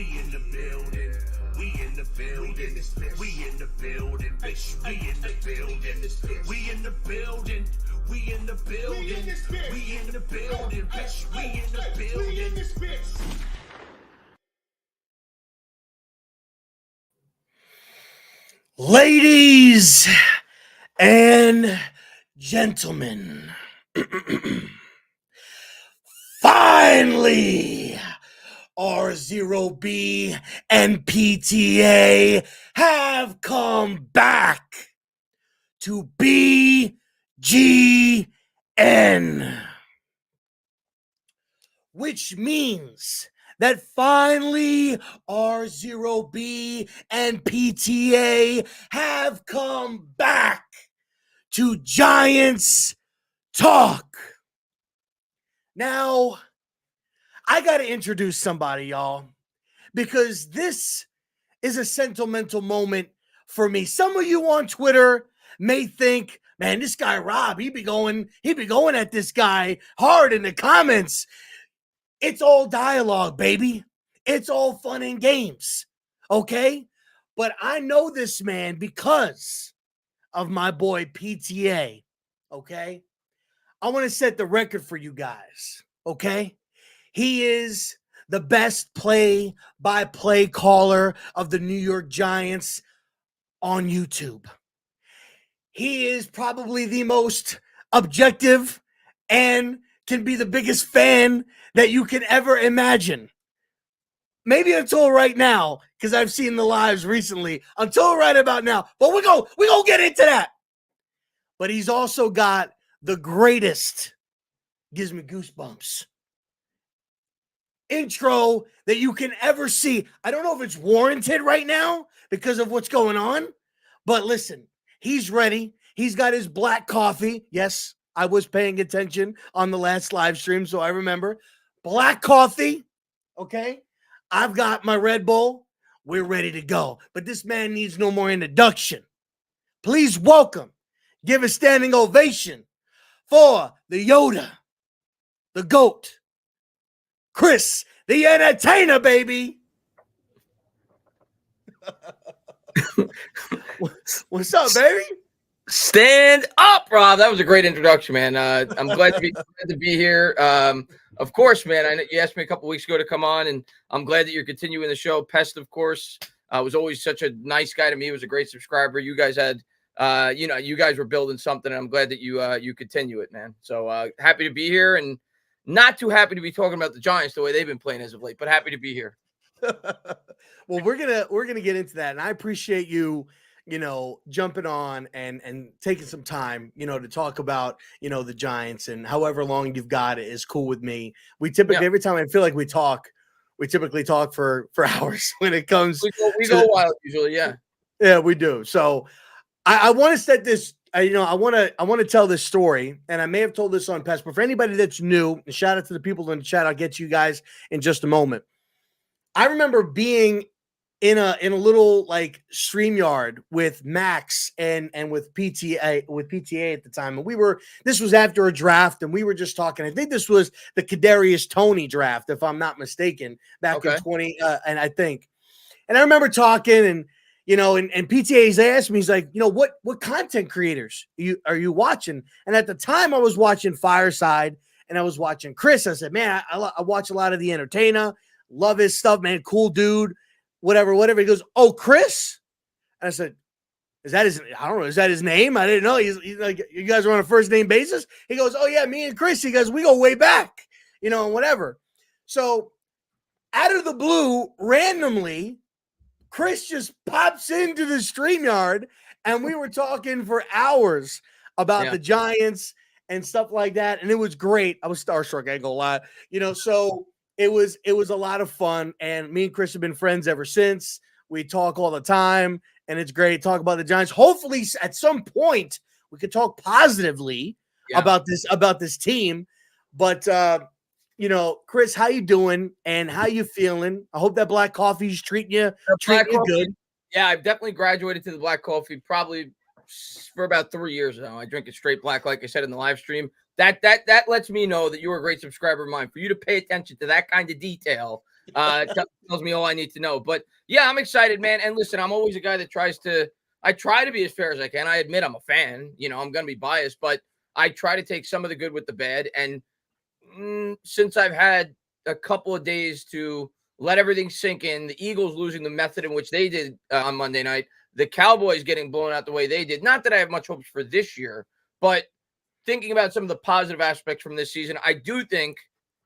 We in the building. We in the building. We in the building, bitch. We in the building. We in the building. We in the building. We in the building, bitch. We in the building. Ladies and gentlemen, finally, R0B and PTA have come back to BGN, which means that finally R0B and PTA have come back to Giants Talk. Now, I got to introduce somebody, y'all, because this is a sentimental moment for me. Some of you on Twitter may think, man, this guy Rob, he be going at this guy hard in the comments. It's all dialogue, baby. It's all fun and games, okay? But I know this man because of my boy PTA, okay? I want to set the record for you guys, okay? He is the best play-by-play caller of the New York Giants on YouTube. He is probably the most objective and can be the biggest fan that you can ever imagine. Maybe until right now, because I've seen the lives recently, until right about now. But we're gonna get into that. But he's also got the greatest, gives me goosebumps, intro that you can ever see. I don't know if it's warranted right now because of what's going on, but listen, he's ready. He's got his black coffee. Yes, I was paying attention on the last live stream, so I remember. Black coffee, okay? I've got my Red Bull. We're ready to go. But this man needs no more introduction. Please welcome, give a standing ovation for the Yoda, the GOAT, Chris, the Entertainer, baby. What's up, baby? Stand up, Rob. That was a great introduction, man. I'm glad to be here. Of course, man. I know you asked me a couple weeks ago to come on, and I'm glad that you're continuing the show. Pest, of course, was always such a nice guy to me. He was a great subscriber. You guys had, you guys were building something, and I'm glad that you continue it, man. So happy to be here, and not too happy to be talking about the Giants the way they've been playing as of late, but happy to be here. Well, we're gonna get into that, and I appreciate you jumping on and taking some time, to talk about, the Giants, and however long you've got it is cool with me. We typically, every time I feel like we typically talk for hours when it comes. We go wild usually. Yeah. Yeah, we do. So I want to set this, I want to tell this story, and I may have told this on past, but for anybody that's new, shout out to the people in the chat. I'll get to you guys in just a moment. I remember being in a little like StreamYard with Max and with PTA at the time. And this was after a draft, and we were just talking. I think this was the Kadarius Toney draft, if I'm not mistaken, back in 20. And I remember talking, and and PTA's asked me, he's like, what content creators are you watching? And at the time I was watching Fireside and I was watching Chris. I said, man, I watch a lot of The Entertainer, love his stuff, man. Cool dude. Whatever. He goes, oh, Chris? And I said, is that his name? I didn't know. He's like, you guys are on a first name basis? He goes, oh yeah, me and Chris. He goes, we go way back, and whatever. So out of the blue, randomly, Chris just pops into the StreamYard, and we were talking for hours about the Giants and stuff like that. And it was great. I was starstruck, I ain't gonna lie. So it was a lot of fun, and me and Chris have been friends ever since. We talk all the time, and it's great to talk about the Giants. Hopefully, at some point, we could talk positively about this team. But Chris, how you doing, and how you feeling? I hope that black coffee's treating you good. Yeah, I've definitely graduated to the black coffee probably for about 3 years now. I drink it straight black, like I said in the live stream. That lets me know that you're a great subscriber of mine. For you to pay attention to that kind of detail, Tells me all I need to know. But yeah, I'm excited, man. And listen, I'm always a guy that I try to be as fair as I can. I admit I'm a fan. I'm going to be biased, but I try to take some of the good with the bad. And since I've had a couple of days to let everything sink in, the Eagles losing the method in which they did on Monday night, the Cowboys getting blown out the way they did. Not that I have much hopes for this year, but thinking about some of the positive aspects from this season, I do think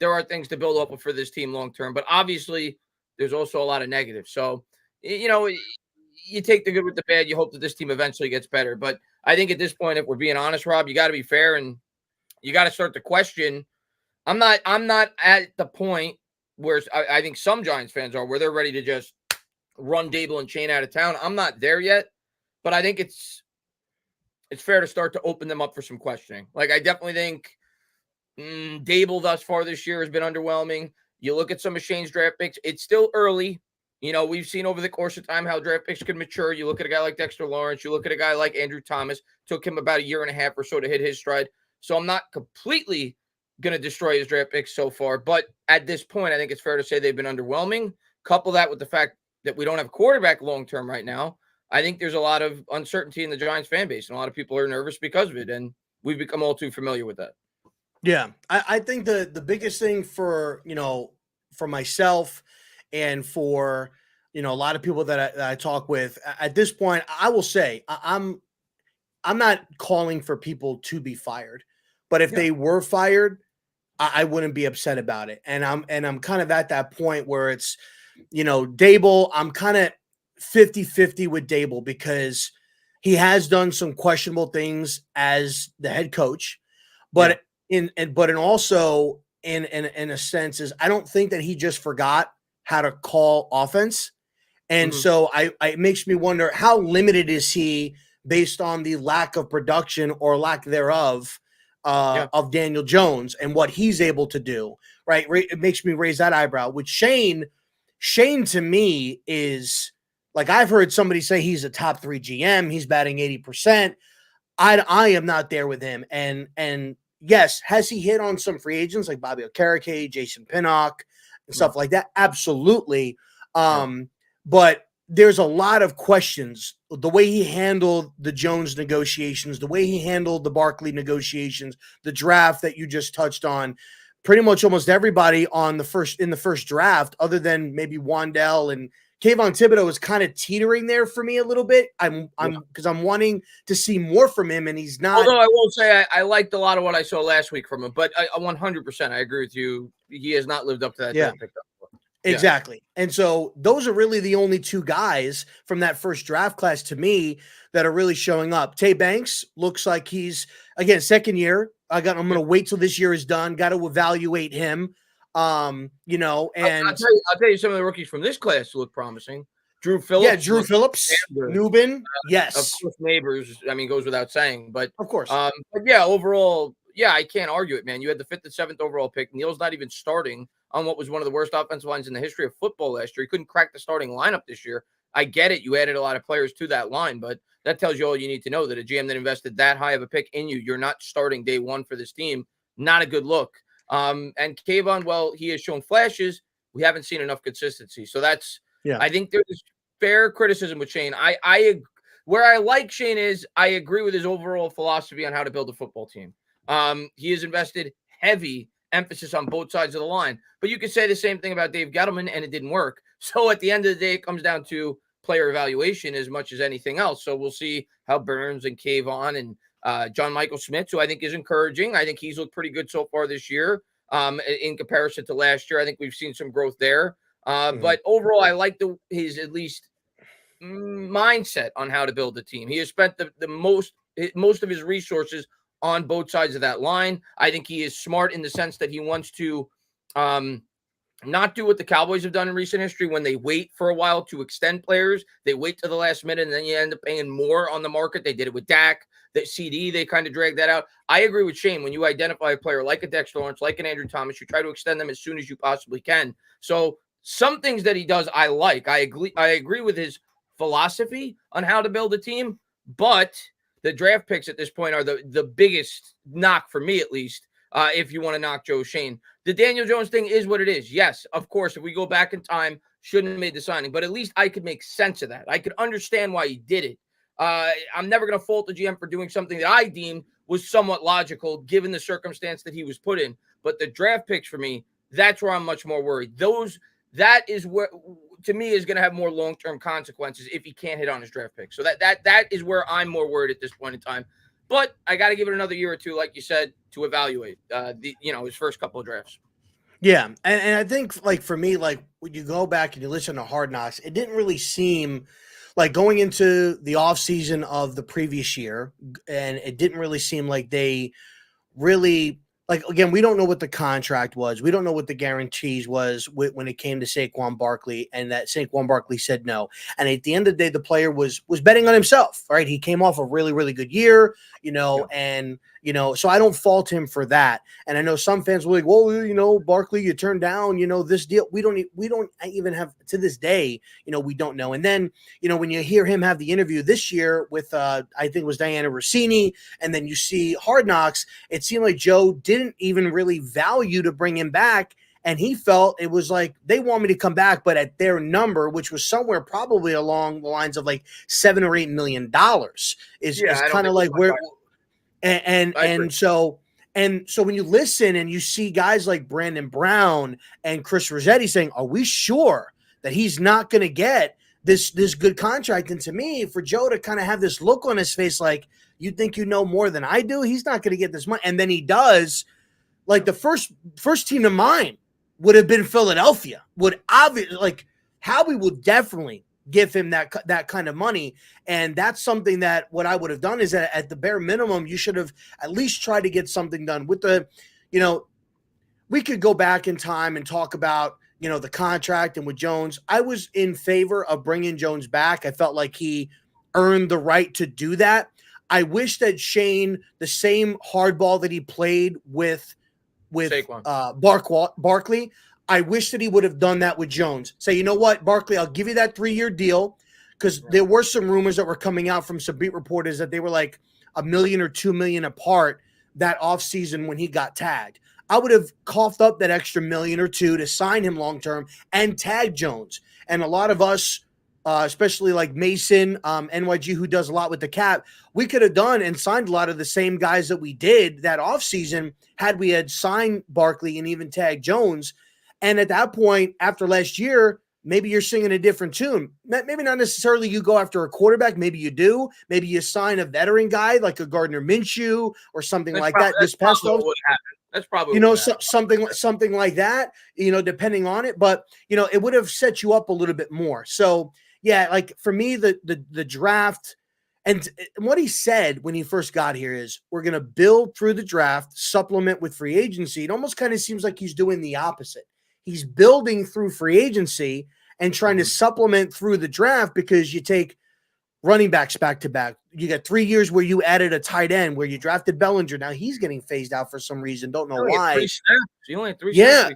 there are things to build up for this team long term. But obviously, there's also a lot of negatives. So, you take the good with the bad. You hope that this team eventually gets better. But I think at this point, if we're being honest, Rob, you got to be fair and you got to start to question. I'm not at the point where I think some Giants fans are, where they're ready to just run Dable and Shane out of town. I'm not there yet, but I think it's fair to start to open them up for some questioning. Like, I definitely think Dable thus far this year has been underwhelming. You look at some of Shane's draft picks, it's still early. We've seen over the course of time how draft picks can mature. You look at a guy like Dexter Lawrence, you look at a guy like Andrew Thomas, took him about a year and a half or so to hit his stride. So I'm not completely going to destroy his draft picks so far, but at this point, I think it's fair to say they've been underwhelming. Couple that with the fact that we don't have a quarterback long-term right now. I think there's a lot of uncertainty in the Giants fan base, and a lot of people are nervous because of it, and we've become all too familiar with that. Yeah, I think the biggest thing for myself and for a lot of people that I talk with at this point, I will say I'm not calling for people to be fired, but if they were fired, I wouldn't be upset about it. And I'm kind of at that point where it's Dable. I'm kind of 50-50 with Dable because he has done some questionable things as the head coach, but in a sense is I don't think that he just forgot how to call offense. And so it makes me wonder how limited is he based on the lack of production or lack thereof of Daniel Jones and what he's able to do, right? It makes me raise that eyebrow. With Shane to me is like, I've heard somebody say he's a top 3 GM. He's batting 80%. I am not there with him. And yes, has he hit on some free agents like Bobby Okereke, Jason Pinnock, and stuff like that? Absolutely. But there's a lot of questions. The way he handled the Jones negotiations, the way he handled the Barkley negotiations, the draft that you just touched on, pretty much almost everybody in the first draft, other than maybe Wandell and Kayvon Thibodeau, is kind of teetering there for me a little bit. Because I'm wanting to see more from him, and he's not. Although I will say I liked a lot of what I saw last week from him, but 100% I agree with you. He has not lived up to that draft pick. Exactly. And so those are really the only 2 guys from that first draft class to me that are really showing up. Tay Banks looks like he's, again, second year. I'm going to wait till this year is done. Got to evaluate him. And I'll tell you some of the rookies from this class look promising. Drew Phillips. Yeah, Drew Phillips, Nubin. Yes. Of course, Neighbors, goes without saying. But of course. But yeah, overall, I can't argue it, man. You had the 5th and 7th overall pick. Neal's not even starting on what was one of the worst offensive lines in the history of football last year. He couldn't crack the starting lineup this year. I get it. You added a lot of players to that line, but that tells you all you need to know, that a GM that invested that high of a pick in you, you're not starting day one for this team. Not a good look. And Kayvon, well, he has shown flashes. We haven't seen enough consistency. So that's, I think there's fair criticism with Shane. Where I like Shane is I agree with his overall philosophy on how to build a football team. He has invested heavy emphasis on both sides of the line, but you could say the same thing about Dave Gettleman and it didn't work. So at the end of the day, it comes down to player evaluation as much as anything else. So we'll see how Burns and Kayvon and John Michael Schmitz, who I think is encouraging. I think he's looked pretty good so far this year in comparison to last year. I think we've seen some growth there. But overall, I like his at least mindset on how to build a team. He has spent the most of his resources on both sides of that line. I think he is smart in the sense that he wants to not do what the Cowboys have done in recent history when they wait for a while to extend players. They wait to the last minute, and then you end up paying more on the market. They did it with Dak. That CD, they kind of dragged that out. I agree with Shane. When you identify a player like a Dexter Lawrence, like an Andrew Thomas, you try to extend them as soon as you possibly can. So some things that he does, I like. I agree with his philosophy on how to build a team, but the draft picks at this point are the biggest knock for me, at least, if you want to knock Joe Shane. the Daniel Jones thing is what it is. Yes, of course, if we go back in time, shouldn't have made the signing, but at least I could make sense of that. I could understand why he did it. I'm never going to fault the GM for doing something that I deemed was somewhat logical given the circumstance that he was put in. But the draft picks for me, that's where I'm much more worried. That is where, to me, is going to have more long-term consequences if he can't hit on his draft pick. So that is where I'm more worried at this point in time. But I got to give it another year or two, like you said, to evaluate his first couple of drafts. Yeah, and I think, like, for me, like, when you go back and you listen to Hard Knocks, it didn't really seem like going into the offseason of the previous year, and it didn't really seem like they really, like, again, we don't know what the contract was. We don't know what the guarantees was when it came to Saquon Barkley, and that Saquon Barkley said no. And at the end of the day, the player was betting on himself, right? He came off a really, really good year, and, so I don't fault him for that. And I know some fans will be like, well, Barkley, you turned down, this deal. We don't even have, to this day, we don't know. And then, when you hear him have the interview this year with, I think it was Diana Rossini, and then you see Hard Knocks, it seemed like Joe didn't even really value to bring him back. And he felt it was like, they want me to come back, but at their number, which was somewhere probably along the lines of like $7 or $8 million is kind of like where, and so when you listen and you see guys like Brandon Brown and Chris Rossetti saying, are we sure that he's not going to get this good contract? And to me, for Joe to kind of have this look on his face, like, you think you know more than I do, he's not going to get this money. And then he does. Like, the first team to mind would have been Philadelphia. Would obviously, like, Howie will definitely give him that kind of money. And that's something that what I would have done is that at the bare minimum, you should have at least tried to get something done with the, we could go back in time and talk about, the contract and with Jones. I was in favor of bringing Jones back. I felt like he earned the right to do that. I wish that Shane, the same hardball that he played with Barkley, I wish that he would have done that with Jones. Say, you know what, Barkley, I'll give you that 3-year deal, because there were some rumors that were coming out from some beat reporters that they were like $1 million or $2 million apart that offseason when he got tagged. I would have coughed up that extra $1 million or $2 million to sign him long-term and tag Jones. And a lot of us, especially like Mason, NYG, who does a lot with the cap, we could have done and signed a lot of the same guys that we did that offseason had we had signed Barkley and even tagged Jones. And at that point, after last year, maybe you're singing a different tune. Maybe not necessarily you go after a quarterback. Maybe you do. Maybe you sign a veteran guy like a Gardner Minshew or something like that. This past that's probably something like that, depending on it. But, it would have set you up a little bit more. So, yeah, like for me, the draft and what he said when he first got here is we're going to build through the draft, supplement with free agency. It almost kind of seems like he's doing the opposite. He's building through free agency and trying to supplement through the draft, because you take running backs back to back. You got 3 years where you added a tight end, where you drafted Bellinger. Now he's getting phased out for some reason. Don't know why. 3 snaps. You only had 3 snaps.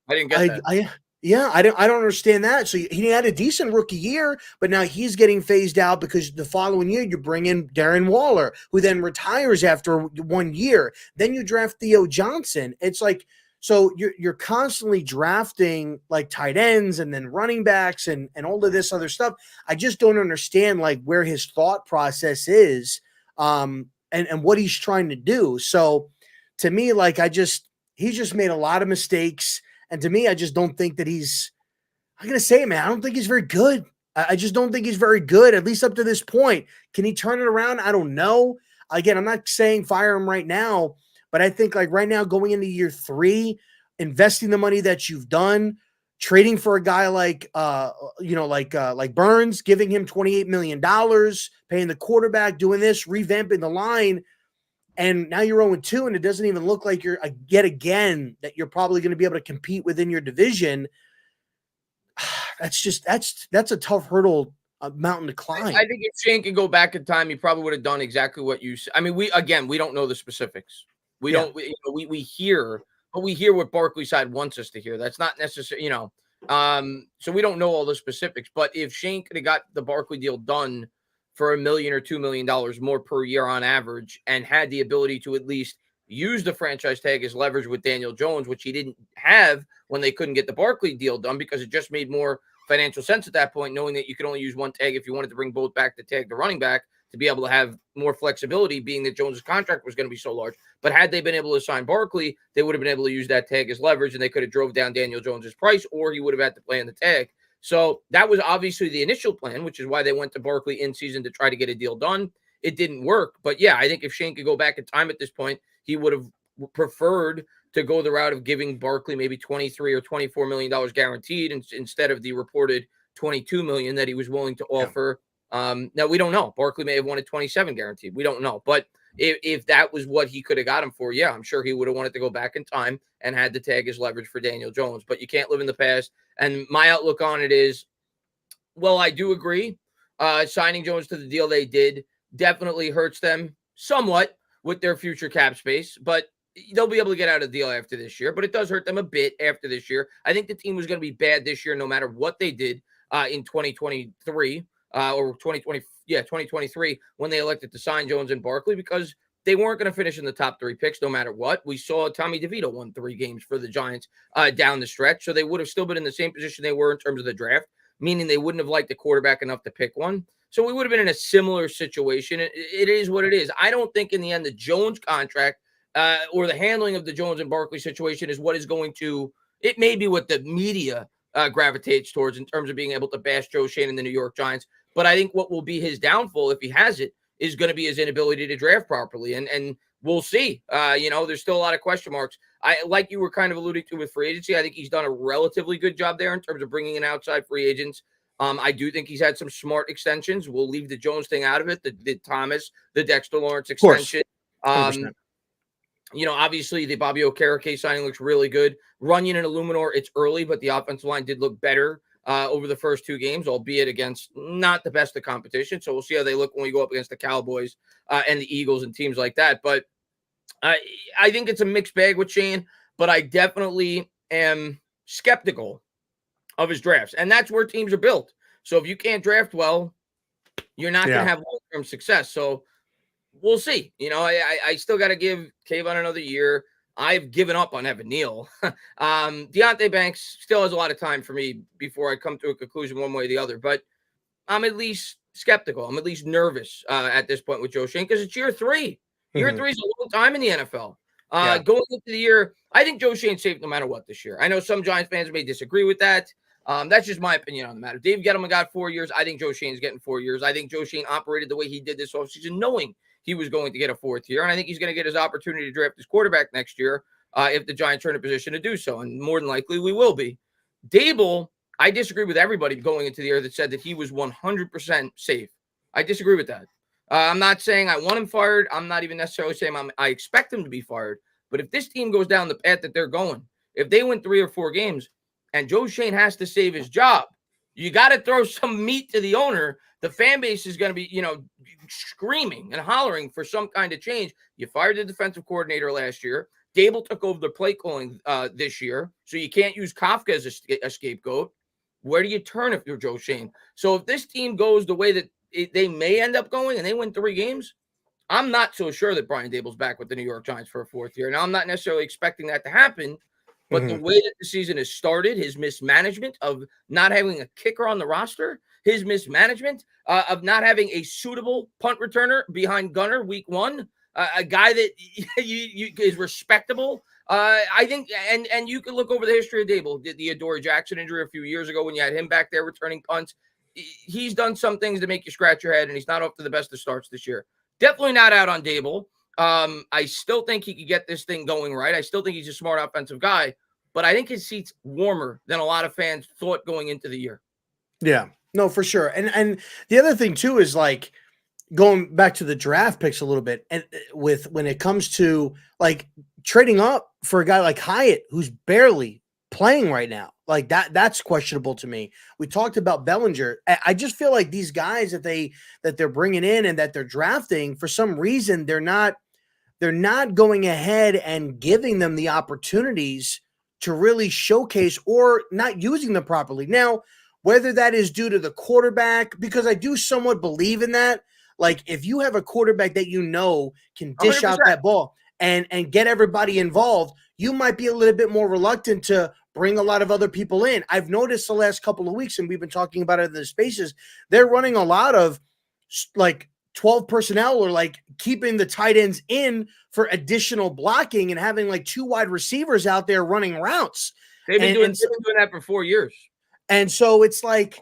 I didn't get that. I don't understand that. So he had a decent rookie year, but now he's getting phased out because the following year you bring in Darren Waller, who then retires after 1 year. Then you draft Theo Johnson. It's like, so you're constantly drafting like tight ends and then running backs and all of this other stuff. I just don't understand like where his thought process is and what he's trying to do. So to me, like he's just made a lot of mistakes. And to me, I just don't think that I'm going to say it, man, I don't think he's very good. I just don't think he's very good, at least up to this point. Can he turn it around? I don't know. Again, I'm not saying fire him right now, but I think like right now going into year 3, investing the money that you've done, trading for a guy like, like Burns, giving him $28 million, paying the quarterback, doing this, revamping the line. And now you're 0-2, and it doesn't even look like you're yet again that you're probably going to be able to compete within your division. That's a tough hurdle, mountain to climb. I think if Shane could go back in time, he probably would have done exactly what you said. I mean, we don't know the specifics. We hear, but we hear what Barkley's side wants us to hear. That's not necessary, so we don't know all the specifics. But if Shane could have got the Barkley deal done for $1 million or $2 million more per year on average, and had the ability to at least use the franchise tag as leverage with Daniel Jones, which he didn't have when they couldn't get the Barkley deal done, because it just made more financial sense at that point, knowing that you could only use one tag if you wanted to bring both back to tag the running back to be able to have more flexibility, being that Jones's contract was going to be so large. But had they been able to sign Barkley, they would have been able to use that tag as leverage, and they could have drove down Daniel Jones's price, or he would have had to play in the tag. So that was obviously the initial plan, which is why they went to Barkley in season to try to get a deal done. It didn't work. But yeah, I think if Shane could go back in time at this point, he would have preferred to go the route of giving Barkley maybe $23 or $24 million guaranteed instead of the reported $22 million that he was willing to offer. Now, we don't know. Barkley may have wanted 27 guaranteed. We don't know. But if that was what he could have got him for, yeah, I'm sure he would have wanted to go back in time and had the tag as leverage for Daniel Jones. But you can't live in the past. And my outlook on it is, well, I do agree. Signing Jones to the deal they did definitely hurts them somewhat with their future cap space, but they'll be able to get out of the deal after this year. But it does hurt them a bit after this year. I think the team was going to be bad this year no matter what they did in 2023 or 2023 when they elected to sign Jones and Barkley, because they weren't going to finish in the top 3 picks no matter what. We saw Tommy DeVito won 3 games for the Giants down the stretch, so they would have still been in the same position they were in terms of the draft, meaning they wouldn't have liked the quarterback enough to pick one. So we would have been in a similar situation. It is what it is. I don't think in the end the Jones contract or the handling of the Jones and Barkley situation is what is going to – it may be what the media gravitates towards in terms of being able to bash Joe Schoen and the New York Giants. But I think what will be his downfall, if he has it, is going to be his inability to draft properly. And we'll see. There's still a lot of question marks. Like you were kind of alluding to with free agency, I think he's done a relatively good job there in terms of bringing in outside free agents. I do think he's had some smart extensions. We'll leave the Jones thing out of it, the Thomas, the Dexter Lawrence extension. Obviously the Bobby Okereke signing looks really good. Runyon and Illuminor, it's early, but the offensive line did look better over the first 2 games, albeit against not the best of competition. So we'll see how they look when we go up against the Cowboys and the Eagles and teams like that. But I think it's a mixed bag with Shane, but I definitely am skeptical of his drafts. And that's where teams are built. So if you can't draft well, you're not going to have long-term success. So we'll see. I still got to give Kayvon another year. I've given up on Evan Neal. Deonte Banks still has a lot of time for me before I come to a conclusion one way or the other. But I'm at least skeptical. I'm at least nervous at this point with Joe Schoen because it's year 3. Year 3 is a long time in the NFL. Going into the year, I think Joe Schoen's safe no matter what this year. I know some Giants fans may disagree with that. That's just my opinion on the matter. Dave Gettleman got 4 years. I think Joe Schoen's getting 4 years. I think Joe Schoen operated the way he did this offseason, knowing he was going to get a 4th year. And I think he's going to get his opportunity to draft his quarterback next year if the Giants are in a position to do so. And more than likely, we will be. Dable, I disagree with everybody going into the year that said that he was 100% safe. I disagree with that. I'm not saying I want him fired. I'm not even necessarily saying I expect him to be fired. But if this team goes down the path that they're going, if they win 3 or 4 games and Joe Schoen has to save his job, you got to throw some meat to the owner. The fan base is going to be, screaming and hollering for some kind of change. You fired the defensive coordinator last year. Dable took over the play calling this year. So you can't use Kafka as a scapegoat. Where do you turn if you're Joe Schoen? So if this team goes the way that they may end up going and they win 3 games, I'm not so sure that Brian Dable's back with the New York Giants for a 4th year. Now, I'm not necessarily expecting that to happen, but the way that the season has started, his mismanagement of not having a kicker on the roster, his mismanagement of not having a suitable punt returner behind Gunner week 1, a guy that is respectable. I think, and you can look over the history of Dable, the Adoree Jackson injury a few years ago when you had him back there returning punts. He's done some things to make you scratch your head, and he's not off to the best of starts this year. Definitely not out on Dable. I still think he could get this thing going right. I still think he's a smart offensive guy, but I think his seat's warmer than a lot of fans thought going into the year. Yeah, no, for sure. And the other thing too is like going back to the draft picks a little bit, and with when it comes to like trading up for a guy like Hyatt, who's barely playing right now, like that's questionable to me. We talked about Bellinger. I just feel like these guys that they're bringing in and that they're drafting, for some reason they're not going ahead and giving them the opportunities to really showcase, or not using them properly. Now, whether that is due to the quarterback, because I do somewhat believe in that. Like if you have a quarterback that can dish 100%. out that ball, and get everybody involved, you might be a little bit more reluctant to bring a lot of other people in. I've noticed the last couple of weeks, and we've been talking about it in the spaces, they're running a lot of like 12 personnel, or like keeping the tight ends in for additional blocking and having like 2 wide receivers out there running routes. They've been doing that for 4 years. And so it's like,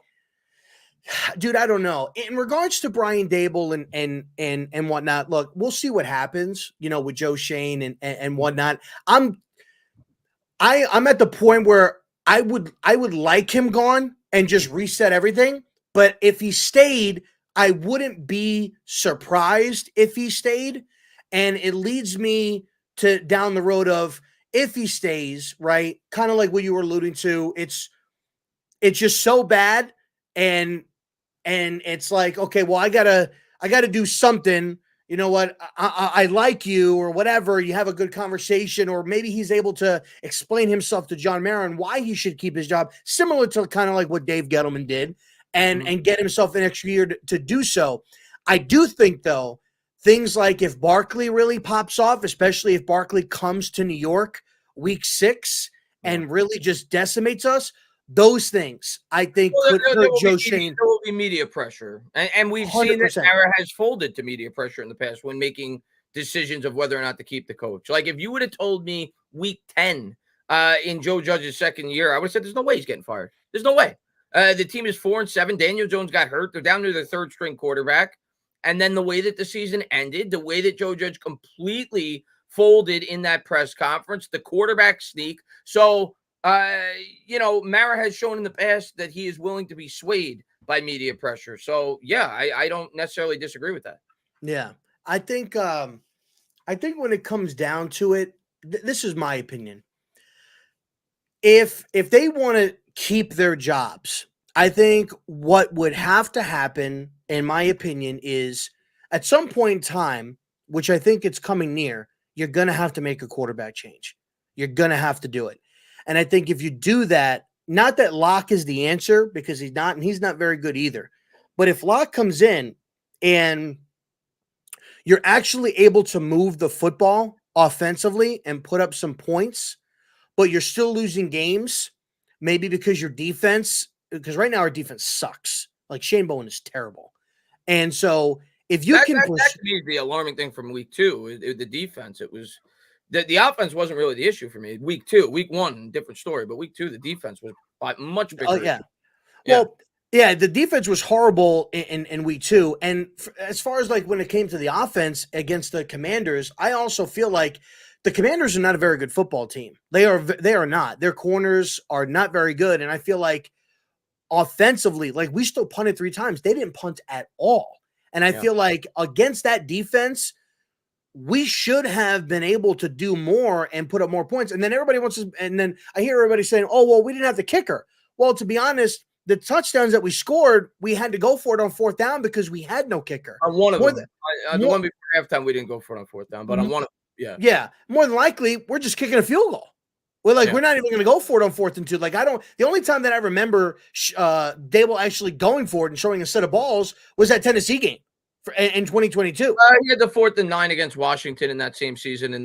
dude, I don't know. In regards to Brian Daboll and whatnot, look, we'll see what happens, with Joe Schoen and whatnot. I'm at the point where I would like him gone and just reset everything. But if he stayed, I wouldn't be surprised if he stayed. And it leads me to down the road of, if he stays, right, kind of like what you were alluding to, it's just so bad. And it's like, okay, well, I gotta do something. You know what? I like you, or whatever. You have a good conversation, or maybe he's able to explain himself to John Mara and why he should keep his job, similar to kind of like what Dave Gettleman did, and get himself an extra year to do so. I do think, though, things like if Barkley really pops off, especially if Barkley comes to New York week 6 and really just decimates us, those things I think could hurt Joe Schoen. There will be media pressure, and we've 100%. Seen that Mara has folded to media pressure in the past when making decisions of whether or not to keep the coach. Like, if you would have told me week 10 in Joe Judge's second year, I would have said there's no way he's getting fired. There's no way. The team is 4-7. Daniel Jones got hurt. They're down to their 3rd string quarterback. And then the way that the season ended, the way that Joe Judge completely folded in that press conference, the quarterback sneak. So, Mara has shown in the past that he is willing to be swayed by media pressure. So, yeah, I don't necessarily disagree with that. Yeah, I think when it comes down to it, this is my opinion. If they want to keep their jobs, I think what would have to happen, in my opinion, is at some point in time, which I think it's coming near, you're going to have to make a quarterback change. You're going to have to do it. And I think if you do that, not that Locke is the answer, because he's not, and he's not very good either. But if Locke comes in and you're actually able to move the football offensively and put up some points, but you're still losing games, maybe because your defense, because right now our defense sucks. Like, Shane Bowen is terrible. And so if you can push, that is the alarming thing from week 2, the defense, it was the offense wasn't really the issue for me. Week 2, week 1, different story, but week 2, the defense was much bigger. Oh, yeah. Well, yeah, the defense was horrible in week 2. And as far as like when it came to the offense against the Commanders, I also feel like the Commanders are not a very good football team. They are not. Their corners are not very good. And I feel like offensively, like, we still punted 3 times. They didn't punt at all. And I feel like against that defense, we should have been able to do more and put up more points. And then then I hear everybody saying, oh, well, we didn't have the kicker. Well, to be honest, the touchdowns that we scored, we had to go for it on 4th down because we had no kicker. On one of them. The one before halftime, we didn't go for it on 4th down, but on one of them, yeah. More than likely, we're just kicking a field goal. We're not even going to go for it on 4th and 2. Like, the only time that I remember Daboll actually going for it and showing a set of balls was that Tennessee game in 2022. He had the 4th and 9 against Washington in that same season in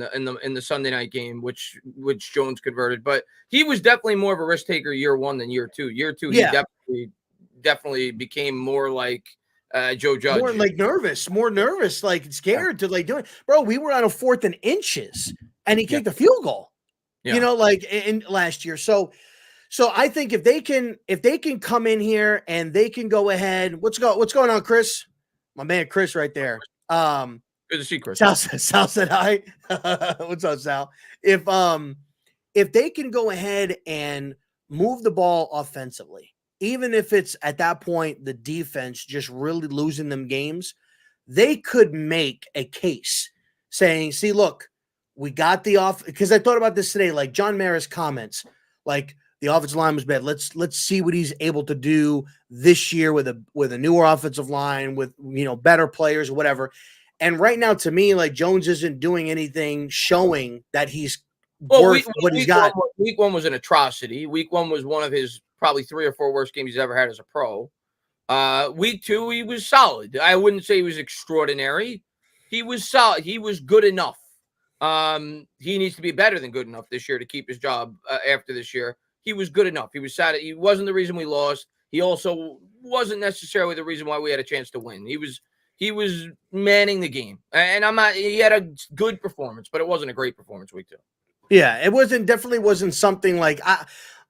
the Sunday night game, which Jones converted. But he was definitely more of a risk taker year 1 than year 2. Year 2, he definitely became more like Joe Judge. More nervous, like scared to like do it. Bro, we were on a 4th and inches, and he kicked a field goal. Yeah. Like in last year. So I think if they can come in here and they can go ahead. What's going on, Chris? My man Chris right there. Good to see Chris. Sal said hi. What's up, Sal? If they can go ahead and move the ball offensively, even if it's at that point the defense just really losing them games, they could make a case saying, see, look, we got the off, because I thought about this today, like John Mara's comments, like the offensive line was bad. Let's see what he's able to do this year with a newer offensive line, with better players or whatever. And right now, to me, like, Jones isn't doing anything showing that he's worth what he's got. Week 1 was an atrocity. Week 1 was one of his probably 3 or 4 worst games he's ever had as a pro. Week 2, he was solid. I wouldn't say he was extraordinary. He was solid. He was good enough. He needs to be better than good enough this year to keep his job after this year. He was good enough. He was sad. He wasn't the reason we lost. He also wasn't necessarily the reason why we had a chance to win. He was manning the game, and he had a good performance, but it wasn't a great performance week 2. Yeah, it definitely wasn't something like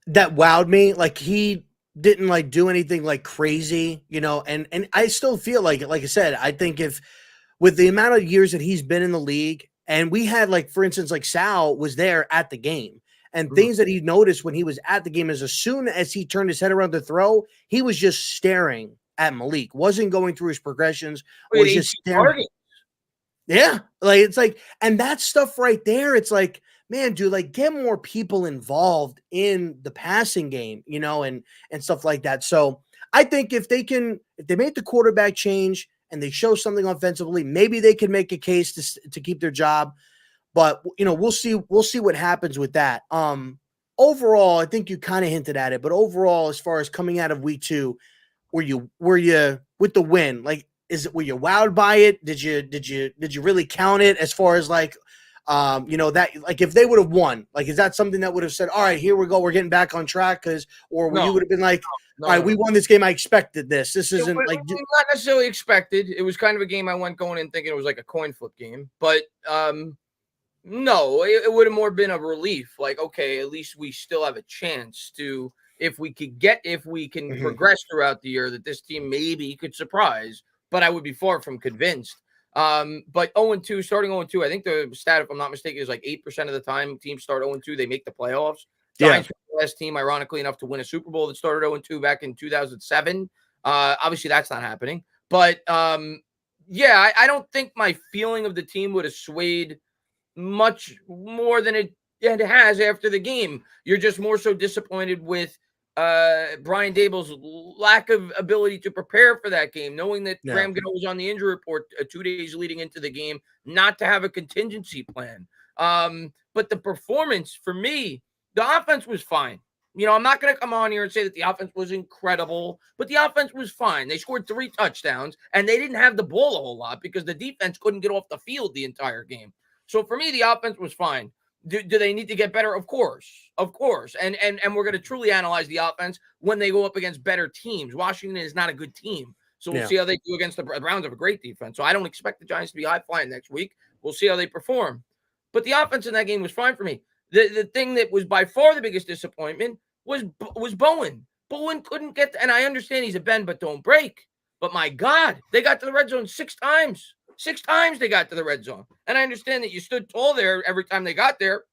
that wowed me. Like he didn't like do anything like crazy, and I still feel like I said, I think if with the amount of years that he's been in the league, and we had like, for instance, like Sal was there at the game, and things that he noticed when he was at the game is as soon as he turned his head around to throw, he was just staring at Malik, wasn't going through his progressions, was just staring. Yeah, like it's like, and that stuff right there, it's like, man, dude, like get more people involved in the passing game, and stuff like that. So I think if they make the quarterback change and they show something offensively, maybe they can make a case to keep their job. But we'll see what happens with that. Overall, I think you kind of hinted at it, but overall, as far as coming out of week 2, were you with the win? Like, were you wowed by it? Did you really count it as far as like, that like if they would have won, like is that something that would have said, all right, here we go, we're getting back on track? You would have been like, all right, we won this game. I expected this. This isn't like not necessarily expected. It was kind of a game I went going in thinking it was like a coin flip game, but no, it would have more been a relief. Like, okay, at least we still have a chance to, if we can progress throughout the year, that this team maybe could surprise. But I would be far from convinced. But 0-2, starting 0-2, I think the stat, if I'm not mistaken, is like 8% of the time teams start 0-2, they make the playoffs. Giants were the last team, ironically enough, to win a Super Bowl that started 0-2 back in 2007. Obviously, that's not happening. But yeah, I don't think my feeling of the team would have swayed much more than it has after the game. You're just more so disappointed with Brian Daboll's lack of ability to prepare for that game, knowing that Graham Gano was on the injury report 2 days leading into the game, not to have a contingency plan. But the performance for me, the offense was fine. I'm not going to come on here and say that the offense was incredible, but the offense was fine. They scored 3 touchdowns, and they didn't have the ball a whole lot because the defense couldn't get off the field the entire game. So for me, the offense was fine. Do they need to get better? Of course. And we're going to truly analyze the offense when they go up against better teams. Washington is not a good team. So we'll see how they do against the Browns have a great defense. So I don't expect the Giants to be high flying next week. We'll see how they perform. But the offense in that game was fine for me. The thing that was by far the biggest disappointment was Bowen. Bowen couldn't get and I understand he's a bend but don't break. But my God, they got to the red zone 6 times. 6 times they got to the red zone. And I understand that you stood tall there every time they got there.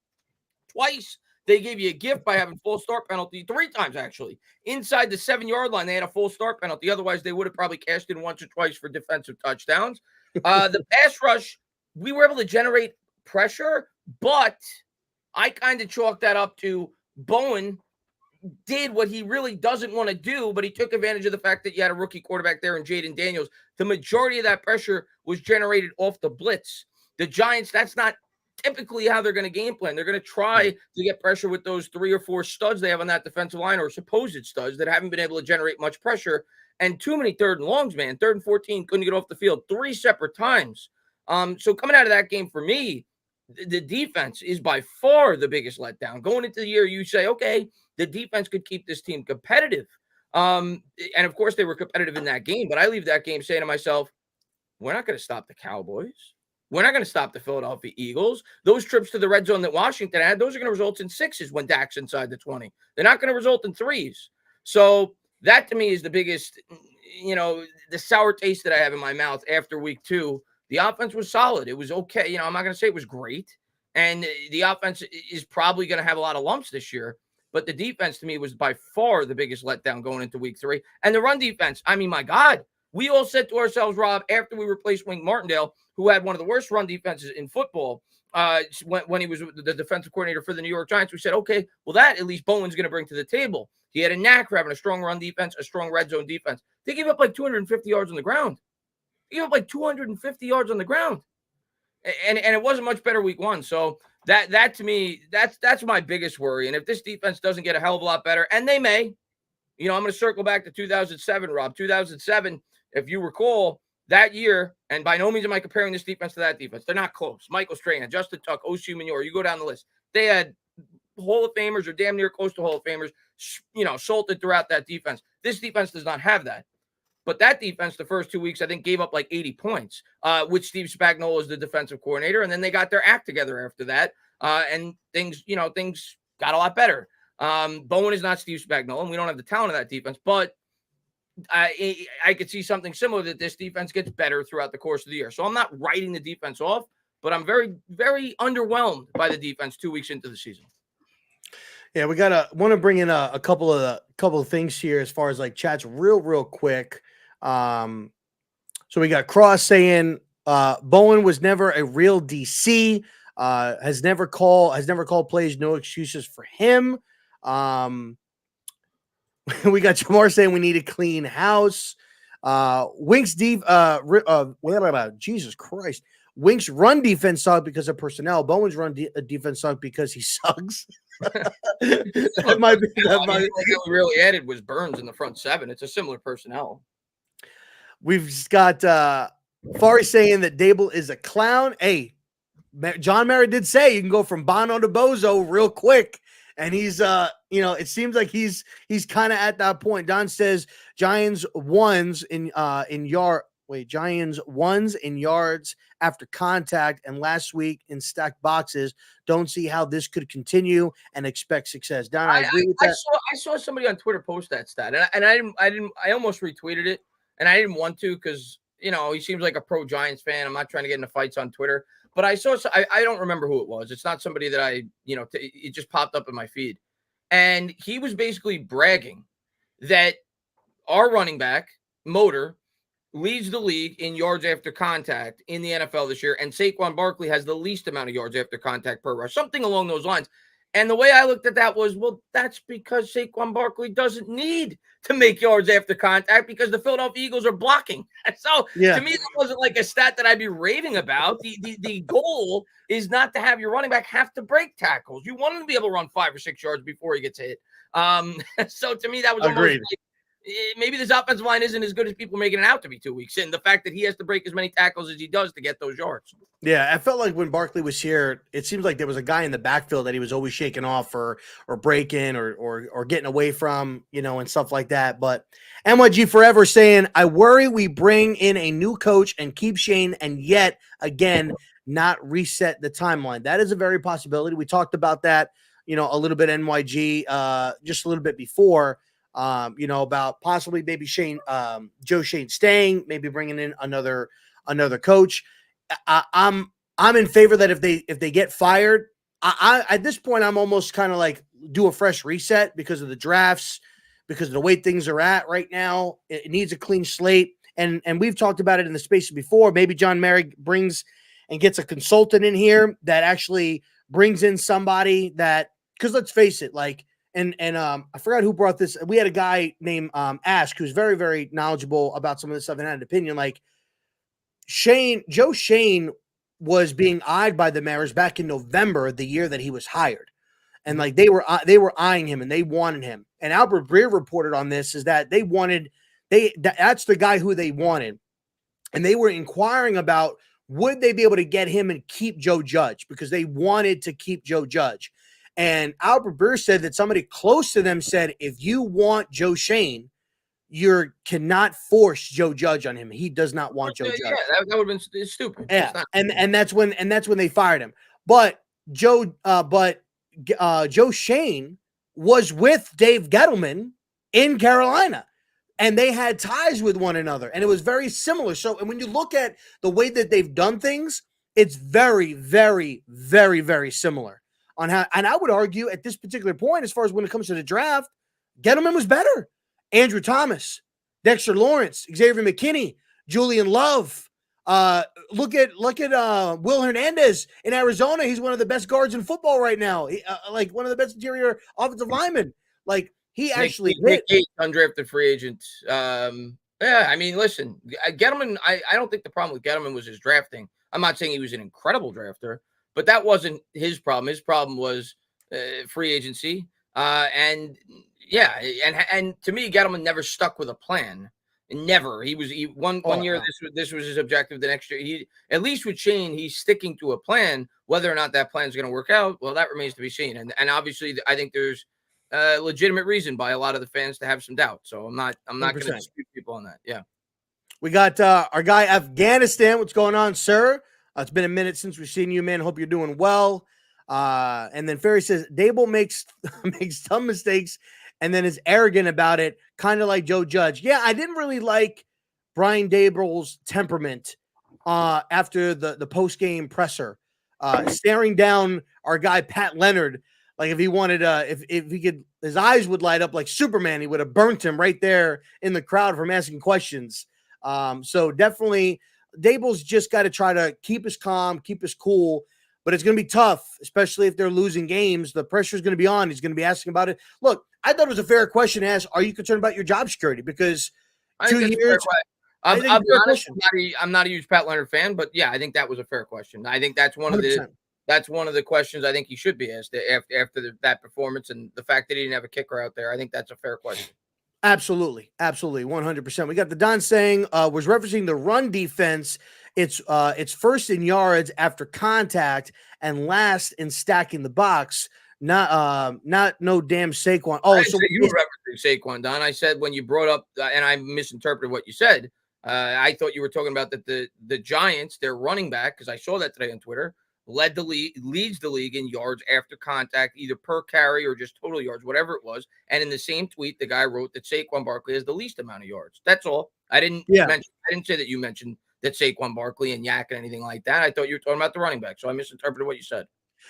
Twice they gave you a gift by having full start penalty. 3 times, actually. Inside the 7-yard line, they had a full start penalty. Otherwise, they would have probably cashed in once or twice for defensive touchdowns. The pass rush, we were able to generate pressure, but I kind of chalked that up to Bowen did what he really doesn't want to do, but he took advantage of the fact that you had a rookie quarterback there in Jaden Daniels. The majority of that pressure was generated off the blitz. The Giants, that's not typically how they're going to game plan. They're going to try to get pressure with those 3 or 4 studs they have on that defensive line, or supposed studs that haven't been able to generate much pressure. And too many 3rd and longs, man. 3rd and 14, couldn't get off the field 3 separate times. So coming out of that game for me, the defense is by far the biggest letdown. Going into the year, you say, okay, the defense could keep this team competitive. And of course, they were competitive in that game. But I leave that game saying to myself, we're not going to stop the Cowboys. We're not going to stop the Philadelphia Eagles. Those trips to the red zone that Washington had, those are going to result in 6s when Dak's inside the 20. They're not going to result in 3s. So that to me is the biggest, the sour taste that I have in my mouth after week 2. The offense was solid. It was okay. I'm not going to say it was great. And the offense is probably going to have a lot of lumps this year. But the defense to me was by far the biggest letdown going into week 3. And the run defense, I mean, my God, we all said to ourselves, Rob, after we replaced Wink Martindale, who had one of the worst run defenses in football when he was the defensive coordinator for the New York Giants, we said, okay, well, that at least Bowen's going to bring to the table. He had a knack for having a strong run defense, a strong red zone defense. They gave up like 250 yards on the ground. They gave up like 250 yards on the ground. And it wasn't much better week 1. So that to me, that's my biggest worry. And if this defense doesn't get a hell of a lot better, and they may, I'm going to circle back to 2007, Rob. 2007, if you recall, that year, and by no means am I comparing this defense to that defense. They're not close. Michael Strahan, Justin Tuck, Oshie Manure, you go down the list. They had Hall of Famers or damn near close to Hall of Famers, salted throughout that defense. This defense does not have that. But that defense, the first 2 weeks, I think, gave up like 80 points, with Steve Spagnuolo as the defensive coordinator. And then they got their act together after that. And things got a lot better. Bowen is not Steve Spagnuolo, and we don't have the talent of that defense. But I could see something similar, that this defense gets better throughout the course of the year. So I'm not writing the defense off, but I'm very, very underwhelmed by the defense 2 weeks into the season. Yeah, we want to bring in a couple of things here as far as like chats real quick. So we got Cross saying Bowen was never a real DC, has never called plays, no excuses for him. We got Jamar saying we need a clean house. Winks Jesus Christ. Winks run defense sucked because of personnel. Bowen's run defense sucked because he sucks. that might be. What we really added was Burns in the front seven. It's a similar personnel. We've got Fari saying that Dable is a clown. Hey, John Mara did say you can go from Bono to Bozo real quick. And he's, it seems like he's kind of at that point. Don says Giants ones in yards after contact and last week in stacked boxes. Don't see how this could continue and expect success. Don, I agree with that. I saw somebody on Twitter post that stat, and I almost retweeted it, and I didn't want to because he seems like a pro Giants fan. I'm not trying to get into fights on Twitter. But I don't remember who it was. It's not somebody that it just popped up in my feed. And he was basically bragging that our running back, Motor, leads the league in yards after contact in the NFL this year. And Saquon Barkley has the least amount of yards after contact per rush, something along those lines. And the way I looked at that was, well, that's because Saquon Barkley doesn't need to make yards after contact because the Philadelphia Eagles are blocking. So to me, that wasn't like a stat that I'd be raving about. The goal is not to have your running back have to break tackles. You want him to be able to run 5 or 6 yards before he gets hit. So to me, that was almost like, maybe this offensive line isn't as good as people making it out to be 2 weeks in. The fact that he has to break as many tackles as he does to get those yards. Yeah, I felt like when Barkley was here, it seems like there was a guy in the backfield that he was always shaking off or breaking or getting away from, and stuff like that. But NYG Forever saying, I worry we bring in a new coach and keep Shane and yet again not reset the timeline. That is a very possibility. We talked about that, a little bit NYG just a little bit before. About possibly maybe Joe Shane staying, maybe bringing in another coach. I'm in favor that if they get fired, I at this point I'm almost kind of like do a fresh reset because of the drafts, because of the way things are at right now. It needs a clean slate, and we've talked about it in the spaces before. Maybe John Merrick brings and gets a consultant in here that actually brings in somebody that, because let's face it, like. And I forgot who brought this. We had a guy named Ask who's very, very knowledgeable about some of this stuff and had an opinion. Like Joe Shane was being eyed by the Mariners back in November, the year that he was hired. And like they were eyeing him and they wanted him. And Albert Breer reported on this is that that's the guy who they wanted. And they were inquiring about would they be able to get him and keep Joe Judge because they wanted to keep Joe Judge. And Albert Breer said that somebody close to them said, if you want Joe Shane, you cannot force Joe Judge on him. He does not want Joe Judge. Yeah, that would have been stupid. Yeah, and that's when they fired him. But Joe Shane was with Dave Gettleman in Carolina, and they had ties with one another, and it was very similar. So, and when you look at the way that they've done things, it's very, very, very, very similar. On how, and I would argue at this particular point, as far as when it comes to the draft, Gettleman was better. Andrew Thomas, Dexter Lawrence, Xavier McKinney, Julian Love. Look at Will Hernandez in Arizona. He's one of the best guards in football right now. Like one of the best interior offensive linemen. Like he actually hit. Undrafted free agent. Yeah, I mean, listen, Gettleman. I don't think the problem with Gettleman was his drafting. I'm not saying he was an incredible drafter. But that wasn't his problem. His problem was free agency. And to me, Gettleman never stuck with a plan. Never. One year. No. This was his objective. The next year, he at least with Shane, he's sticking to a plan. Whether or not that plan is going to work out, well, that remains to be seen. And obviously, I think there's a legitimate reason by a lot of the fans to have some doubt. So I'm not going to dispute people on that. Yeah. We got our guy Afghanistan. What's going on, sir? It's been a minute since we've seen you, man. Hope you're doing well. And then Ferry says Dable makes some mistakes and then is arrogant about it, kind of like Joe Judge. Yeah, I didn't really like Brian Dable's temperament after the post-game presser, staring down our guy Pat Leonard. Like if he wanted, if he could, his eyes would light up like Superman. He would have burnt him right there in the crowd from asking questions. So definitely, Dable's just got to try to keep us calm, keep us cool. But it's going to be tough, especially if they're losing games. The pressure is going to be on. He's going to be asking about it. Look, I thought it was a fair question to ask. Are you concerned about your job security? Because 2 years. I'll be honest. I'm not a huge Pat Leonard fan, but yeah, I think that was a fair question. I think that's one 100%. Of the questions I think he should be asked after that performance and the fact that he didn't have a kicker out there. I think that's a fair question. Absolutely. 100%. We got the Don saying was referencing the run defense. It's first in yards after contact and last in stacking the box. Not no damn Saquon. Oh, so you were referencing Saquon, Don. I said when you brought up and I misinterpreted what you said. I thought you were talking about that the Giants, their running back, because I saw that today on Twitter, leads the league in yards after contact, either per carry or just total yards, whatever it was. And in the same tweet, the guy wrote that Saquon Barkley has the least amount of yards. That's all. I didn't say that you mentioned that Saquon Barkley and Yak and anything like that. I thought you were talking about the running back, so I misinterpreted what you said.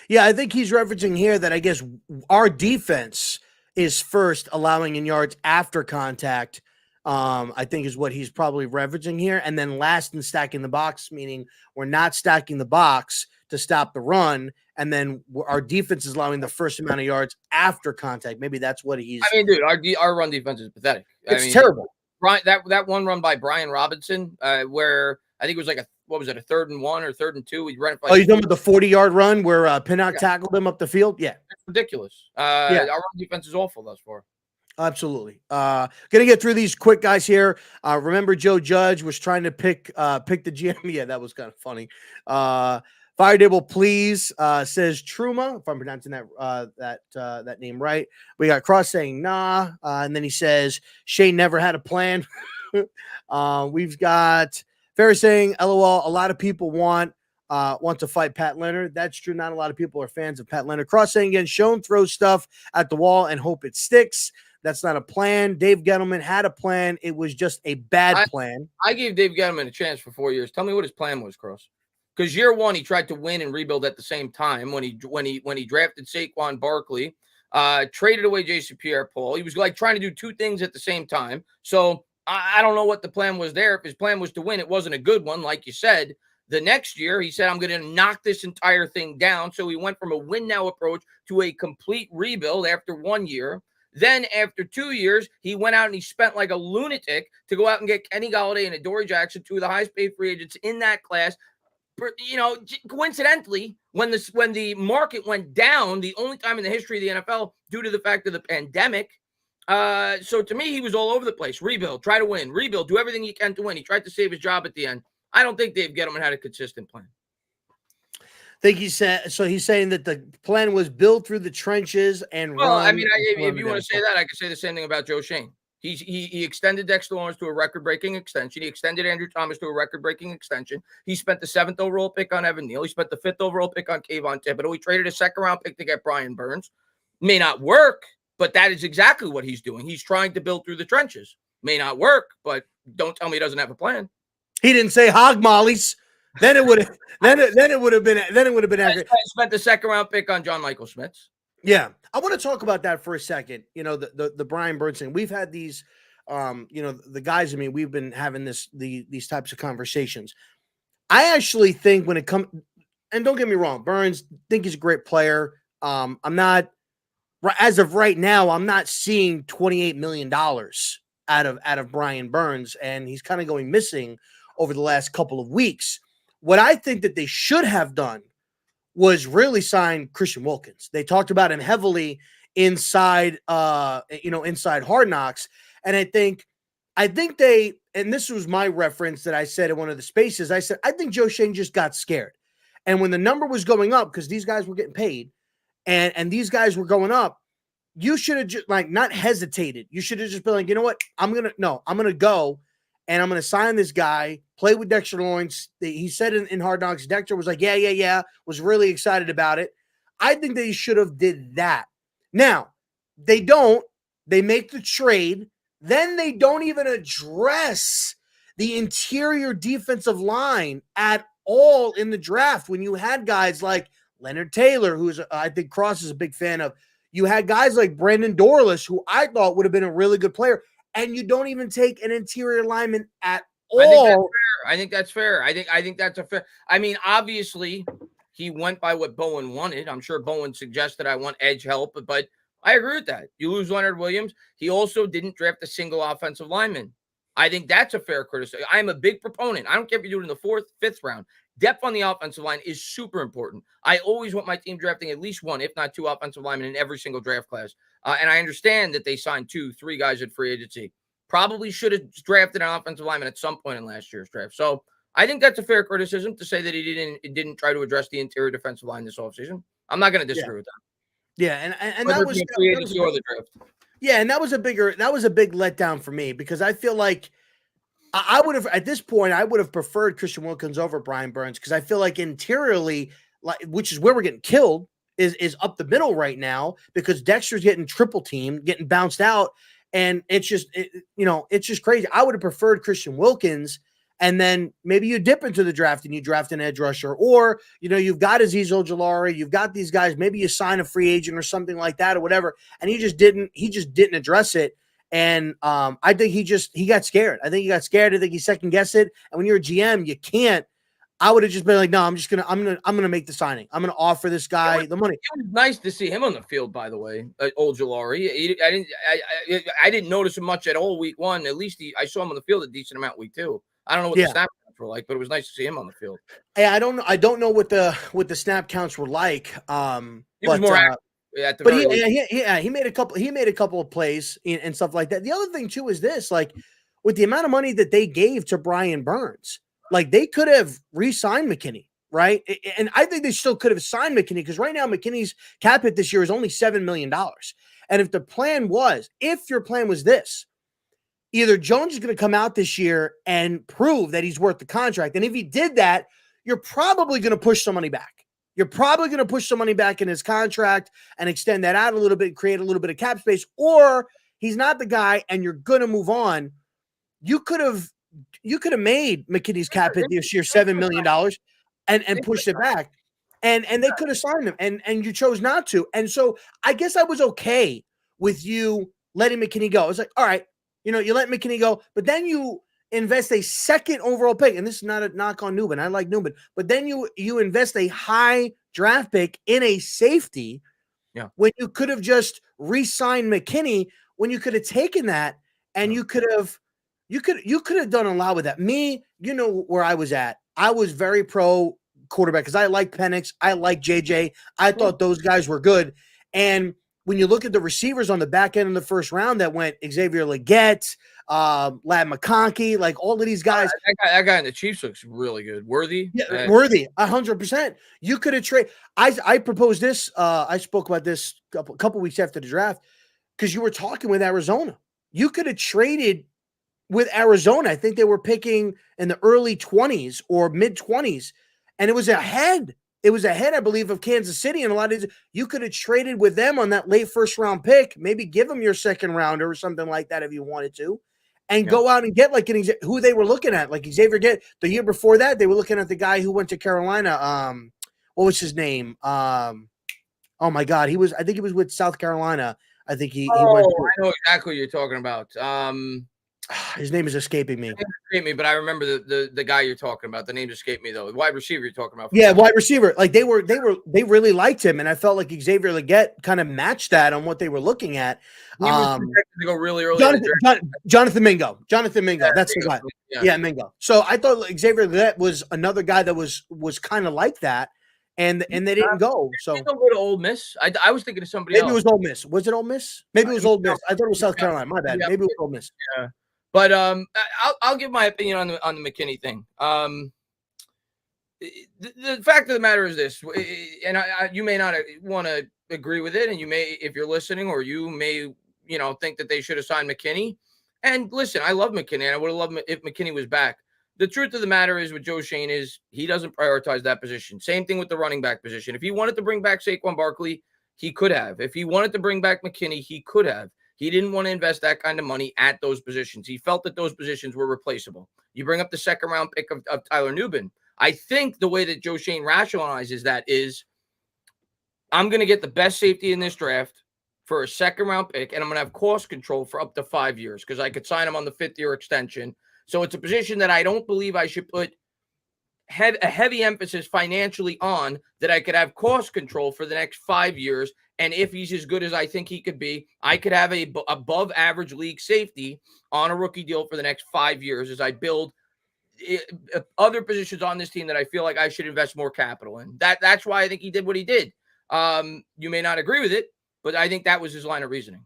Yeah, I think he's referencing here that I guess our defense is first allowing in yards after contact. I think is what he's probably referencing here. And then last in stacking the box, meaning we're not stacking the box to stop the run. And then our defense is allowing the first amount of yards after contact. Maybe that's what he's. I mean, dude, our run defense is pathetic. It's terrible. Brian, that one run by Brian Robinson, where I think it was like a 3rd and 1 or 3rd and 2. He ran it. Oh, you're talking about the 40-yard run where Pinnock tackled him up the field? Yeah, it's ridiculous. Our run defense is awful thus far. Absolutely. Gonna get through these quick guys here. Remember Joe Judge was trying to pick the GM. Yeah, that was kind of funny. Fire Dable, please, says Truma, if I'm pronouncing that name right. We got Cross saying nah, and then he says Shane never had a plan. We've got Ferry saying LOL. A lot of people want to fight Pat Leonard. That's true. Not a lot of people are fans of Pat Leonard. Cross saying again, Schoen throws stuff at the wall and hope it sticks. That's not a plan. Dave Gettleman had a plan. It was just a bad plan. I gave Dave Gettleman a chance for 4 years. Tell me what his plan was, Cross. Because year one, he tried to win and rebuild at the same time when he drafted Saquon Barkley, traded away Jason Pierre-Paul. He was like trying to do two things at the same time. So I don't know what the plan was there. If his plan was to win, it wasn't a good one, like you said. The next year, he said, I'm going to knock this entire thing down. So he went from a win-now approach to a complete rebuild after 1 year. Then after 2 years, he went out and he spent like a lunatic to go out and get Kenny Golladay and Adoree Jackson, two of the highest paid free agents in that class. You know, coincidentally, when the market went down, the only time in the history of the NFL due to the fact of the pandemic. So to me, he was all over the place. Rebuild, try to win, rebuild, do everything you can to win. He tried to save his job at the end. I don't think Dave Gettleman had a consistent plan. I think he said so. He's saying that the plan was build through the trenches and well, run. I mean, if you want to say that, I could say the same thing about Joe Schoen. He extended Dexter Lawrence to a record-breaking extension. He extended Andrew Thomas to a record-breaking extension. He spent the 7th overall pick on Evan Neal. He spent the 5th overall pick on Kayvon Thibodeau. He traded a 2nd-round pick to get Brian Burns. May not work, but that is exactly what he's doing. He's trying to build through the trenches. May not work, but don't tell me he doesn't have a plan. He didn't say hog mollies. Then it would have. Then it would have been accurate. Spent the 2nd-round pick on John Michael Schmitz. Yeah, I want to talk about that for a second. You know, the Brian Burns thing. We've had these, you know, the guys. I mean, we've been having these types of conversations. I actually think when it comes, and don't get me wrong, Burns, think he's a great player. I'm not, as of right now, I'm not seeing $28 million out of Brian Burns, and he's kind of going missing over the last couple of weeks. What I think that they should have done was really sign Christian Wilkins. They talked about him heavily inside Hard Knocks. And I think they and this was my reference that I said in one of the spaces. I said, I think Joe Schoen just got scared. And when the number was going up, because these guys were getting paid and these guys were going up, you should have just like not hesitated. You should have just been like, you know what? I'm going to go and I'm going to sign this guy, play with Dexter Lawrence. He said in Hard Knocks, Dexter was like, yeah, was really excited about it. I think they should have did that. Now, they don't. They make the trade. Then they don't even address the interior defensive line at all in the draft when you had guys like Leonard Taylor, who's I think Cross is a big fan of. You had guys like Brandon Dorlus, who I thought would have been a really good player, and you don't even take an interior lineman at all. I think that's fair. I think that's a fair. I mean, obviously, he went by what Bowen wanted. I'm sure Bowen suggested I want edge help, but I agree with that. You lose Leonard Williams. He also didn't draft a single offensive lineman. I think that's a fair criticism. I'm a big proponent. I don't care if you do it in the 4th, 5th round. Depth on the offensive line is super important. I always want my team drafting at least 1, if not 2 offensive linemen in every single draft class. And I understand that they signed 2, 3 guys at free agency. Probably should have drafted an offensive lineman at some point in last year's draft. So I think that's a fair criticism to say that he didn't try to address the interior defensive line this offseason. I'm not going to disagree with that. Yeah, and that was the draft. Yeah, and that was a big letdown for me because I feel like I would have at this point I would have preferred Christian Wilkins over Brian Burns because I feel like interiorly, like which is where we're getting killed, is up the middle right now because Dexter's getting triple teamed, getting bounced out, and it's just it's just crazy. I would have preferred Christian Wilkins. And then maybe you dip into the draft and you draft an edge rusher, or you've got Azeez Ojulari, you've got these guys. Maybe you sign a free agent or something like that, or whatever. And he just didn't address it. And I think he got scared. I think he got scared. I think he second guessed it. And when you're a GM, you can't. I would have just been like, no, I'm gonna make the signing. I'm gonna offer this guy the money. It was nice to see him on the field, by the way. Ojulari. I didn't notice him much at all week 1. At least I saw him on the field a decent amount week 2. I don't know what the snap counts were like, but it was nice to see him on the field. Hey, I don't know what the snap counts were like. He was more active at the very least. He made a couple of plays and stuff like that. The other thing too is this, like with the amount of money that they gave to Brian Burns, like they could have re-signed McKinney, right? And I think they still could have signed McKinney because right now McKinney's cap hit this year is only $7 million. And if your plan was this, either Jones is going to come out this year and prove that he's worth the contract. And if he did that, you're probably going to push some money back. You're probably going to push some money back in his contract and extend that out a little bit, create a little bit of cap space, or he's not the guy and you're going to move on. You could have made McKinney's cap hit this year $7 million and pushed it back. And they could have signed him and you chose not to. And so I guess I was okay with you letting McKinney go. I was like, all right, you let McKinney go, but then you invest a 2nd overall pick, and this is not a knock on Newman. I like Newman, but then you invest a high draft pick in a safety when you could have just re-signed McKinney, when you could have taken that and you could have done a lot with that. Me, where I was at. I was very pro quarterback because I like Penix, I like JJ. I thought those guys were good, and when you look at the receivers on the back end of the first round that went Xavier Legette, Ladd McConkey, like all of these guys. That guy in the Chiefs looks really good. Worthy? Yeah, Worthy, 100%. You could have traded. I proposed this. I spoke about this a couple weeks after the draft because you were talking with Arizona. You could have traded with Arizona. I think they were picking in the early 20s or mid 20s, and it was ahead. It was ahead, I believe, of Kansas City. And a lot of you could have traded with them on that late 1st round pick, maybe give them your 2nd rounder or something like that if you wanted to, and go out and get like who they were looking at, like Xavier get the year before that. They were looking at the guy who went to Carolina. What was his name? Oh my God. I think he was with South Carolina. I think he went. I know exactly what you're talking about. His name is escaping me. But I remember the guy you're talking about. The name escaped me though. The wide receiver you're talking about. Yeah, wide receiver. Like they really liked him, and I felt like Xavier Legette kind of matched that on what they were looking at. He was to go really early. Jonathan Mingo. Jonathan Mingo. That's the guy. Yeah, Mingo. So I thought Xavier Legette was another guy that was kind of like that, and they didn't go. So they don't go to Ole Miss. I was thinking of somebody else. Maybe it was Ole Miss. Was it Ole Miss? Maybe it was Ole Miss. I thought it was South Carolina. My bad. Maybe it was Ole Miss. Yeah. But I'll give my opinion on the McKinney thing. The fact of the matter is this, and you may not want to agree with it, and you may, if you're listening, or you may, think that they should have signed McKinney. And listen, I love McKinney, and I would have loved if McKinney was back. The truth of the matter is with Joe Schoen is he doesn't prioritize that position. Same thing with the running back position. If he wanted to bring back Saquon Barkley, he could have. If he wanted to bring back McKinney, he could have. He didn't want to invest that kind of money at those positions. He felt that those positions were replaceable. You bring up the second round pick of Tyler Nubin. I think the way that Joe Schoen rationalizes that is, I'm going to get the best safety in this draft for a second round pick, and I'm going to have cost control for up to 5 years because I could sign him on the 5th-year extension. So it's a position that I don't believe I should put a heavy emphasis financially on, that I could have cost control for the next 5 years. And if he's as good as I think he could be, I could have a above average league safety on a rookie deal for the next 5 years as I build other positions on this team that I feel like I should invest more capital in. That's why I think he did what he did. You may not agree with it, but I think that was his line of reasoning.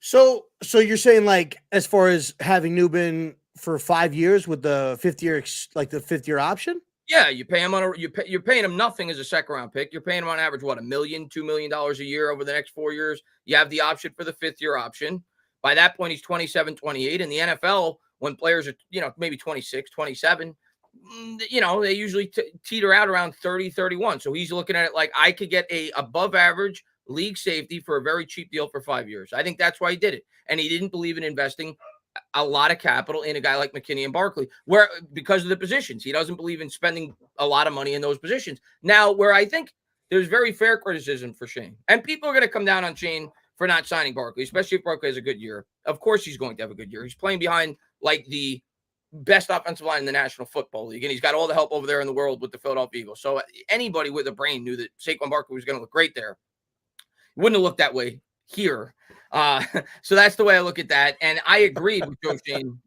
So you're saying, like, as far as having Nubin for 5 years with the 5th-year option? Yeah, you pay him you're paying him nothing as a second round pick. You're paying him on average, what, $1 million, $2 million a year over the next 4 years. You have the option for the 5th-year option. By that point, he's 27, 28. In the NFL, when players are, maybe 26, 27, they usually teeter out around 30, 31. So he's looking at it like, I could get a above average league safety for a very cheap deal for 5 years. I think that's why he did it. And he didn't believe in investing a lot of capital in a guy like McKinney and Barkley, because of the positions. He doesn't believe in spending a lot of money in those positions. Now, where I think there's very fair criticism for Schoen, and people are going to come down on Schoen for not signing Barkley, especially if Barkley has a good year. Of course he's going to have a good year. He's playing behind like the best offensive line in the National Football League, and he's got all the help over there in the world with the Philadelphia Eagles. So anybody with a brain knew that Saquon Barkley was going to look great there. It wouldn't have looked that way here. So that's the way I look at that. And I agreed with Joe Schoen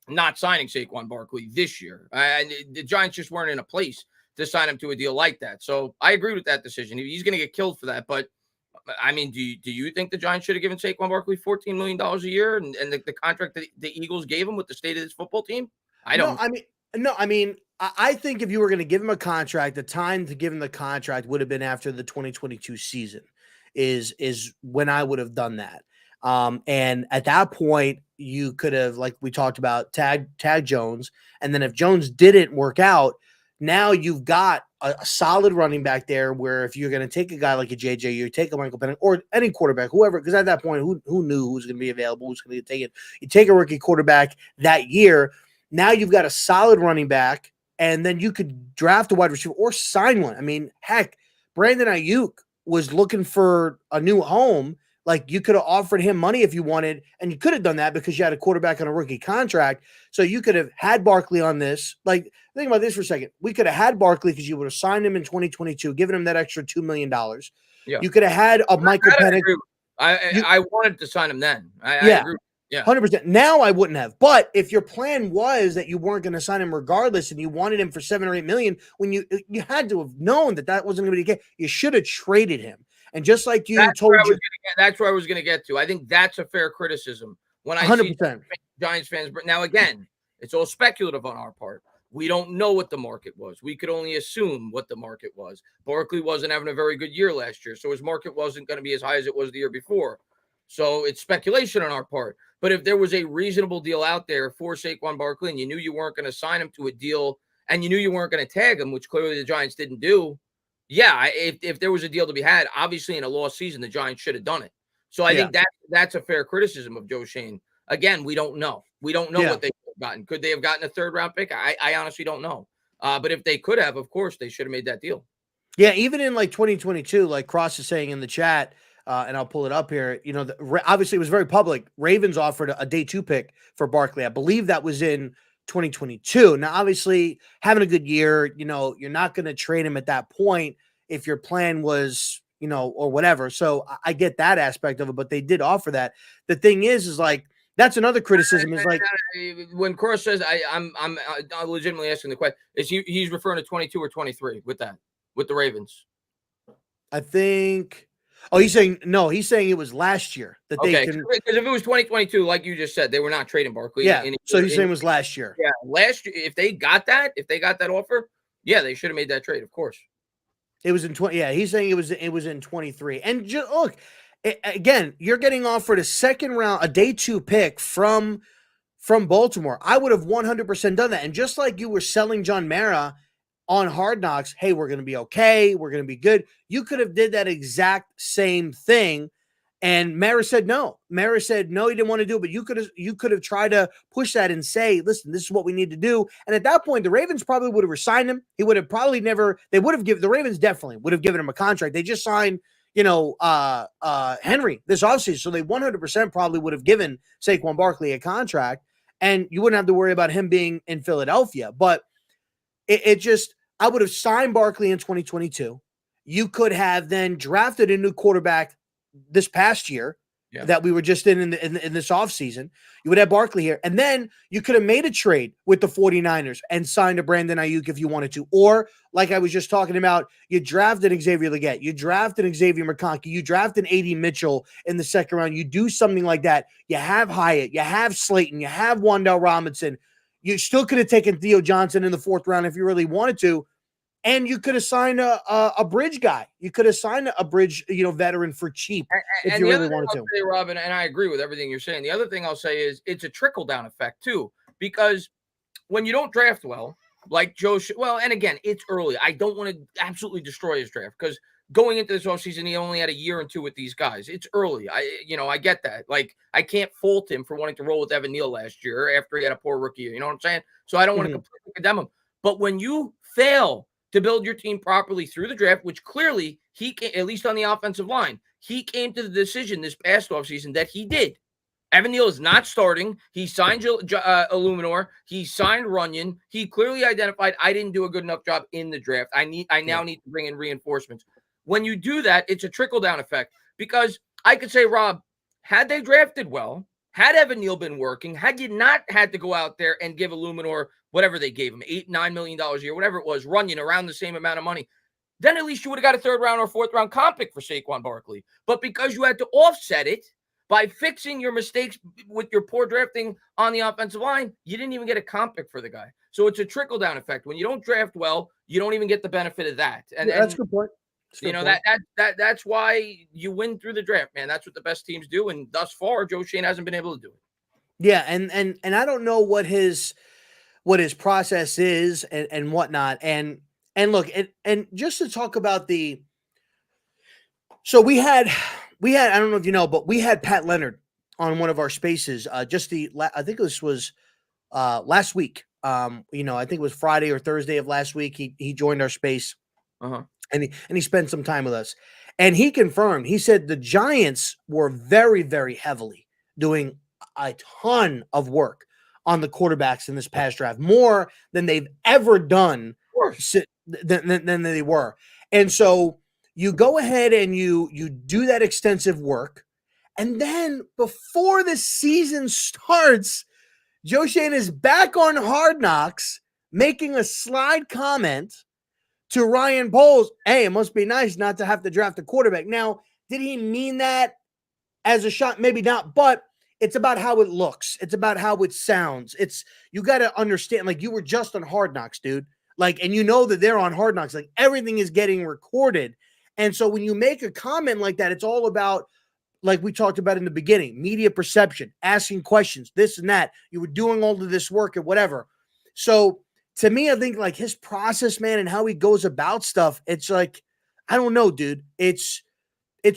not signing Saquon Barkley this year. The Giants just weren't in a place to sign him to a deal like that. So I agree with that decision. He's going to get killed for that. But I mean, do you think the Giants should have given Saquon Barkley $14 million a year and the contract that the Eagles gave him with the state of this football team? I don't. I think if you were going to give him a contract, the time to give him the contract would have been after the 2022 season is when I would have done that. And at that point, you could have, like we talked about, tag Jones. And then if Jones didn't work out, now you've got a solid running back there, where if you're going to take a guy like a JJ, you take a Michael Penix or any quarterback, whoever, because at that point, who knew who was going to be available, who's going to take it. You take a rookie quarterback that year. Now you've got a solid running back, and then you could draft a wide receiver or sign one. I mean, heck, Brandon Ayuk was looking for a new home. Like, you could have offered him money if you wanted, and you could have done that because you had a quarterback on a rookie contract. So you could have had Barkley on this. Like, think about this for a second. We could have had Barkley because you would have signed him in 2022, given him that extra $2 million. Yeah. You could have had a Michael Penix. I wanted to sign him then. I agree. Yeah, 100%. Now I wouldn't have. But if your plan was that you weren't going to sign him regardless, and you wanted him for $7 or $8 million, when you had to have known that wasn't going to be the case, you should have traded him. And just like you that's where I was going to get to. I think that's a fair criticism. When I 100%. See Giants fans, but now again, it's all speculative on our part. We don't know what the market was. We could only assume what the market was. Barkley wasn't having a very good year last year, so his market wasn't going to be as high as it was the year before. So it's speculation on our part. But if there was a reasonable deal out there for Saquon Barkley, and you knew you weren't going to sign him to a deal, and you knew you weren't going to tag him, which clearly the Giants didn't do, yeah, if there was a deal to be had, obviously in a lost season, the Giants should have done it. So I think that's a fair criticism of Joe Schoen. Again, we don't know. We don't know what they could have gotten. Could they have gotten a third-round pick? I honestly don't know. But if they could have, of course, they should have made that deal. Yeah, even in like 2022, like Cross is saying in the chat, and I'll pull it up here. Obviously it was very public. Ravens offered a day 2 pick for Barkley. I believe that was in 2022. Now, obviously, having a good year, you're not going to trade him at that point if your plan was, or whatever. So I get that aspect of it, but they did offer that. The thing is like, that's another criticism is like when Cross says I'm legitimately asking the question, is he's referring to 22 or 23 with the Ravens? I think. Oh, he's saying no. He's saying it was last year that they Okay, can. because if it was 2022, like you just said, they were not trading Barkley. Yeah. So he's saying it was last year. Yeah, last year. If they got that offer, yeah, they should have made that trade. Of course. It was in 20. Yeah, he's saying it was in 23. And just look, again, you're getting offered a second round, a day 2 pick from Baltimore. I would have 100% done that. And just like you were selling John Mara on Hard Knocks, hey, we're going to be okay, we're going to be good. You could have did that exact same thing. And Mara said no. Mara said no, he didn't want to do it. But you could have tried to push that and say, listen, this is what we need to do. And at that point, the Ravens probably would have resigned him. He would have probably never. They would have given the Ravens definitely would have given him a contract. They just signed, Henry this offseason, so they 100% probably would have given Saquon Barkley a contract, and you wouldn't have to worry about him being in Philadelphia. But it just, I would have signed Barkley in 2022. You could have then drafted a new quarterback this past year that we were just in this offseason. You would have Barkley here. And then you could have made a trade with the 49ers and signed a Brandon Ayuk if you wanted to. Or, like I was just talking about, you drafted Xavier Legette. You drafted Xavier McConkey. You drafted A.D. Mitchell in the second round. You do something like that. You have Hyatt. You have Slayton. You have Wan'Dale Robinson. You still could have taken Theo Johnson in the 4th round if you really wanted to. And you could have signed a bridge guy. You could have signed a bridge, veteran for cheap if you really wanted to. Say, Robin, and I agree with everything you're saying. The other thing I'll say is it's a trickle-down effect, too, because when you don't draft well, like Joe – and again, it's early. I don't want to absolutely destroy his draft because going into this offseason, he only had a year or 2 with these guys. It's early. I get that. Like, I can't fault him for wanting to roll with Evan Neal last year after he had a poor rookie year. You know what I'm saying? So I don't want to completely condemn him. But when you fail – to build your team properly through the draft, which clearly he can, at least on the offensive line, he came to the decision this past offseason that he did. Evan Neal is not starting. He signed Illuminor. He signed Runyon. He clearly identified I didn't do a good enough job in the draft. I now need to bring in reinforcements. When you do that, it's a trickle-down effect because I could say, Rob, had they drafted well, had Evan Neal been working, had you not had to go out there and give Illuminor whatever they gave him, $8-9 million a year, whatever it was, Runyon around the same amount of money, then at least you would have got a 3rd round or 4th round comp pick for Saquon Barkley. But because you had to offset it by fixing your mistakes with your poor drafting on the offensive line, you didn't even get a comp pick for the guy. So it's a trickle down effect. When you don't draft well, you don't even get the benefit of that. And that's a good point. That's why you win through the draft, man. That's what the best teams do. And thus far, Joe Schoen hasn't been able to do it. Yeah, and I don't know what his process is and whatnot. And look, and just to talk about so we had, I don't know if you know, but we had Pat Leonard on one of our spaces, I think this was last week. I think it was Friday or Thursday of last week. He joined our space and he spent some time with us, and he confirmed, he said the Giants were very, very heavily doing a ton of work on the quarterbacks in this past draft, more than they've ever done than they were. And so you go ahead and you do that extensive work. And then before the season starts, Joe Schoen is back on Hard Knocks making a slide comment to Ryan Poles. Hey, it must be nice not to have to draft a quarterback. Now, did he mean that as a shot? Maybe not, but it's about how it looks. It's about how it sounds. You got to understand, like, you were just on Hard Knocks, dude. Like, and you know that they're on Hard Knocks. Like, everything is getting recorded. And so when you make a comment like that, it's all about, like we talked about in the beginning, media perception, asking questions, this and that. You were doing all of this work and whatever. So to me, I think like his process, man, and how he goes about stuff, it's like, I don't know, dude. It's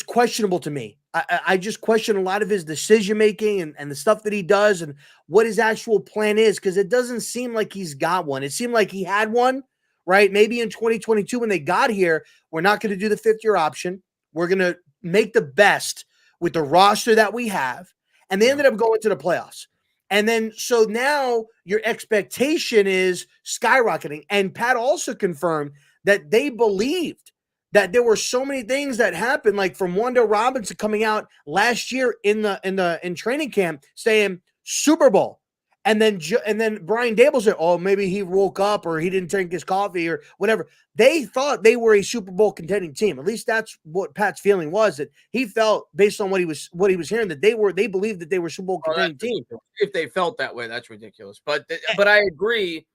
questionable to me. I just question a lot of his decision-making and the stuff that he does and what his actual plan is, because it doesn't seem like he's got one. It seemed like he had one, right? Maybe in 2022 when they got here, we're not going to do the 5th-year option. We're going to make the best with the roster that we have. And they ended up going to the playoffs. And then so now your expectation is skyrocketing. And Pat also confirmed that they believed that there were so many things that happened, like from Wan'Dale Robinson coming out last year in training camp saying Super Bowl. And then Brian Dable said, "Oh, maybe he woke up or he didn't drink his coffee or whatever." They thought they were a Super Bowl contending team. At least that's what Pat's feeling was, that he felt based on what he was hearing that they believed that they were Super Bowl contending team. If they felt that way, that's ridiculous. But I agree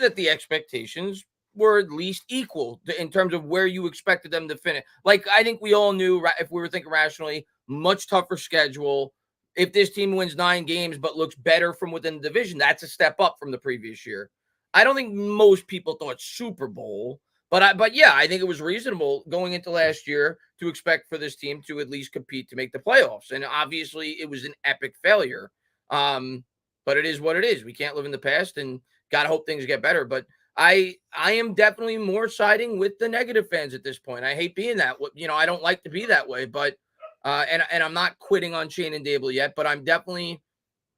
that the expectations were at least equal in terms of where you expected them to finish. Like, I think we all knew, if we were thinking rationally, much tougher schedule. If this team wins 9 games but looks better from within the division, that's a step up from the previous year. I don't think most people thought Super Bowl, but yeah, I think it was reasonable going into last year to expect for this team to at least compete to make the playoffs. And obviously, it was an epic failure. But it is what it is. We can't live in the past, and gotta hope things get better. But I am definitely more siding with the negative fans at this point. I hate being that. I don't like to be that way, but. And I'm not quitting on Shane and Dable yet, but I'm definitely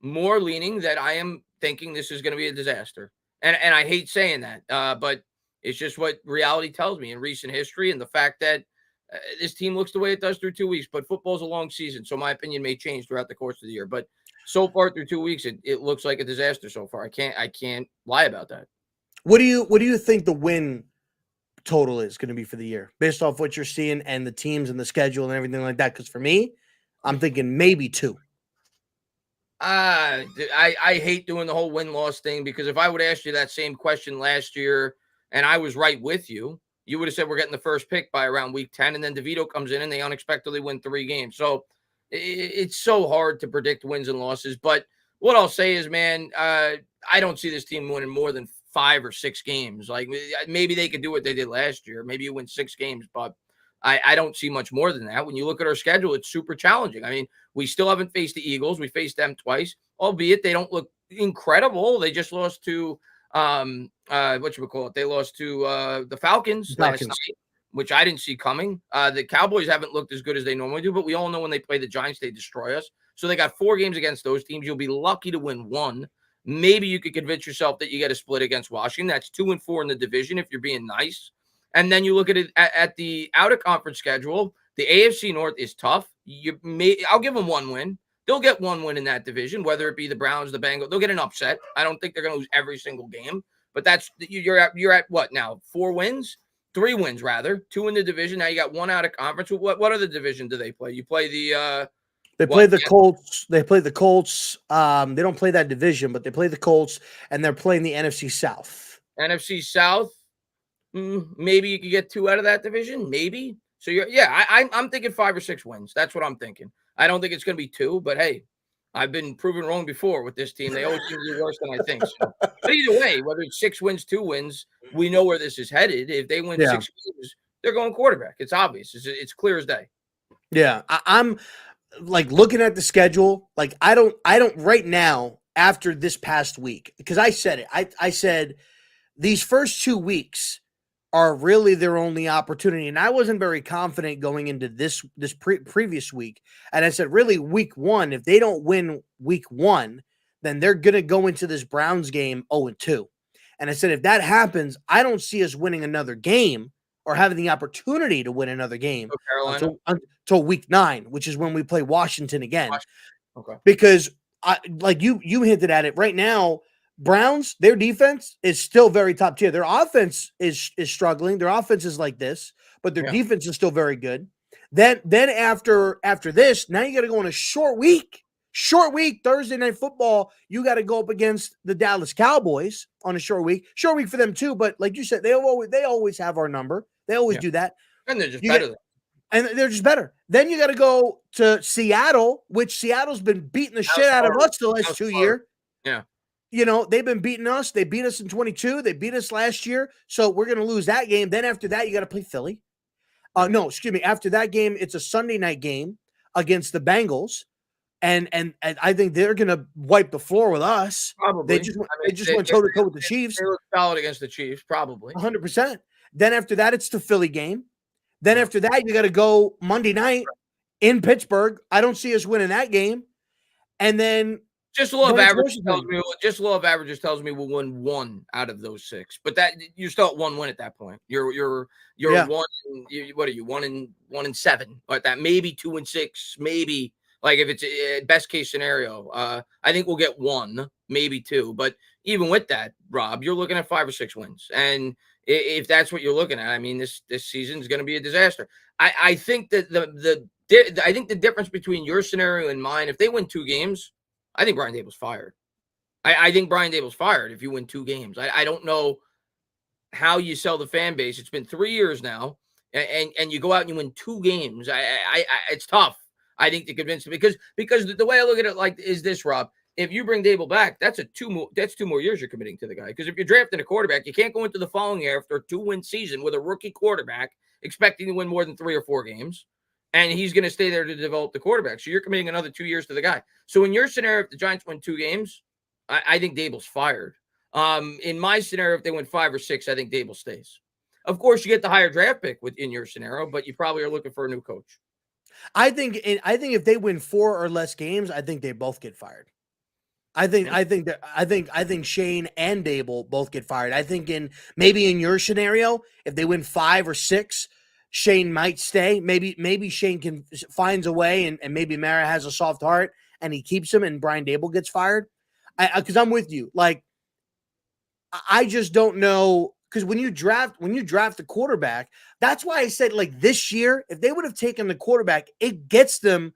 more leaning that I am thinking this is going to be a disaster. And I hate saying that, but it's just what reality tells me in recent history, and the fact that this team looks the way it does through 2 weeks. But football's a long season, so my opinion may change throughout the course of the year. But so far through 2 weeks, it looks like a disaster so far. I can't lie about that. What do you think the win total is going to be for the year based off what you're seeing and the teams and the schedule and everything like that? Because for me, I'm thinking maybe 2. I hate doing the whole win-loss thing, because if I would ask you that same question last year and I was right with you, you would have said we're getting the first pick by around week 10, and then DeVito comes in and they unexpectedly win 3 games. So it's so hard to predict wins and losses. But what I'll say is, man, I don't see this team winning more than 5 or 6 games. Like, maybe they could do what they did last year. Maybe you win 6 games, but I don't see much more than that. When you look at our schedule, it's super challenging. I mean, we still haven't faced the Eagles. We faced them twice, albeit they don't look incredible. They just lost to they lost to the Falcons last night, which I didn't see coming. The Cowboys haven't looked as good as they normally do, but we all know when they play the Giants, they destroy us. So they got 4 games against those teams. You'll be lucky to win 1. Maybe you could convince yourself that you get a split against Washington. That's 2-4 in the division if you're being nice. And then you look at it at the out-of-conference schedule. The AFC North is tough. I'll give them 1 win. They'll get 1 win in that division, whether it be the Browns, the Bengals. They'll get an upset. I don't think they're going to lose every single game. But you're at what now? 4 wins? 3 wins, rather. 2 in the division. Now you got 1 out of conference. What other division do they play? You play the They play the Colts. They play the Colts. They don't play that division, but they play the Colts, and they're playing the NFC South. NFC South. Maybe you could get 2 out of that division. Maybe. So I'm thinking 5 or 6 wins. That's what I'm thinking. I don't think it's going to be 2, but hey, I've been proven wrong before with this team. They always seem to do worse than I think. So. But either way, whether it's 6 wins, 2 wins, we know where this is headed. If they win 6 games, they're going quarterback. It's obvious. It's clear as day. Yeah, I'm like looking at the schedule. Like I don't right now after this past week, because I said it. I said these first 2 weeks are really their only opportunity. And I wasn't very confident going into this previous week. And I said, really, week 1, if they don't win week 1, then they're going to go into this Browns game 0-2. And I said, if that happens, I don't see us winning another game or having the opportunity to win another game until week 9, which is when we play Washington again. Okay. Because like you hinted at it right now, Browns, their defense is still very top tier. Their offense is struggling. Their offense is like this, but their defense is still very good. Then after this, now you got to go on a short week, Thursday Night Football. You got to go up against the Dallas Cowboys on a short week for them too. But like you said, they always have our number. They always do that. And they're just better. And they're just better. Then you got to go to Seattle, which Seattle's been beating the shit out of us the last 2 years. Yeah. You know, they've been beating us. They beat us in 22. They beat us last year. So we're going to lose that game. Then after that, you got to play Philly. No, excuse me. After that game, it's a Sunday night game against the Bengals. And I think they're going to wipe the floor with us. Probably. They just went toe-to-toe with the Chiefs. They look solid against the Chiefs, probably. 100%. Then after that, it's the Philly game. Then after that, you got to go Monday night in Pittsburgh. I don't see us winning that game. And then just law of averages tells me we'll win 1 out of those 6. But that you're still at 1 win at that point. You're 1. What are you 1-7? Like that, maybe 2-6, maybe Like if it's a best case scenario, I think we'll get 1, maybe 2. But even with that, Rob, you're looking at 5 or 6 wins. And if that's what you're looking at, I mean, this season is going to be a disaster. I think that I think the difference between your scenario and mine, if they win 2 games, I think Brian Dable's fired. I think Brian Dable's fired if you win 2 games. I don't know how you sell the fan base. It's been 3 years now, and you go out and you win 2 games. It's tough, I think, to convince them because the way I look at it like is this, Rob. If you bring Dable back, that's 2 more years you're committing to the guy. Because if you're drafting a quarterback, you can't go into the following year after a 2-win season with a rookie quarterback expecting to win more than 3 or 4 games, and he's going to stay there to develop the quarterback. So you're committing another 2 years to the guy. So in your scenario, if the Giants win 2 games, I think Dable's fired. In my scenario, if they win 5 or 6, I think Dable stays. Of course, you get the higher draft pick in your scenario, but you probably are looking for a new coach. I think if they win 4 or less games, I think they both get fired. I think Shane and Dable both get fired. I think maybe in your scenario, if they win 5 or 6, Shane might stay. Maybe Shane finds a way, and maybe Mara has a soft heart and he keeps him, and Brian Dable gets fired. Because I'm with you. Like, I just don't know. Because when you draft the quarterback, that's why I said, like, this year, if they would have taken the quarterback, it gets them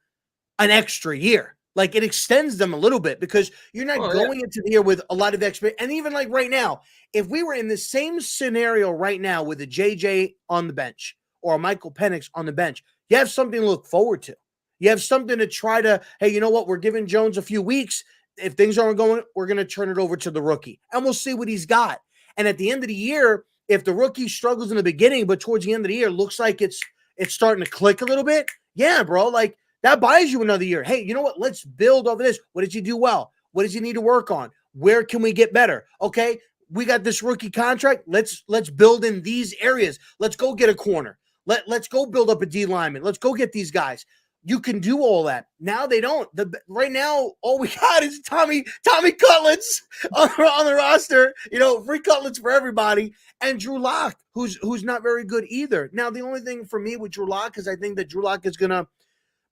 an extra year. Like, it extends them a little bit because you're not going into the year with a lot of experience. And even like right now, if we were in the same scenario right now with a JJ on the bench or a Michael Penix on the bench, you have something to look forward to. You have something to try to, hey, you know what? We're giving Jones a few weeks. If things aren't going, we're going to turn it over to the rookie and we'll see what he's got. And at the end of the year, if the rookie struggles in the beginning, but towards the end of the year, looks like it's starting to click a little bit. Yeah, bro. Like, that buys you another year. Hey, you know what? Let's build over this. What did you do well? What does he need to work on? Where can we get better? Okay, we got this rookie contract. Let's build in these areas. Let's go get a corner. Let's go build up a D lineman. Let's go get these guys. You can do all that. Now they don't. Right now, all we got is Tommy Cutlets on the roster. You know, free cutlets for everybody. And Drew Lock, who's not very good either. Now, the only thing for me with Drew Lock is I think that Drew Lock is going to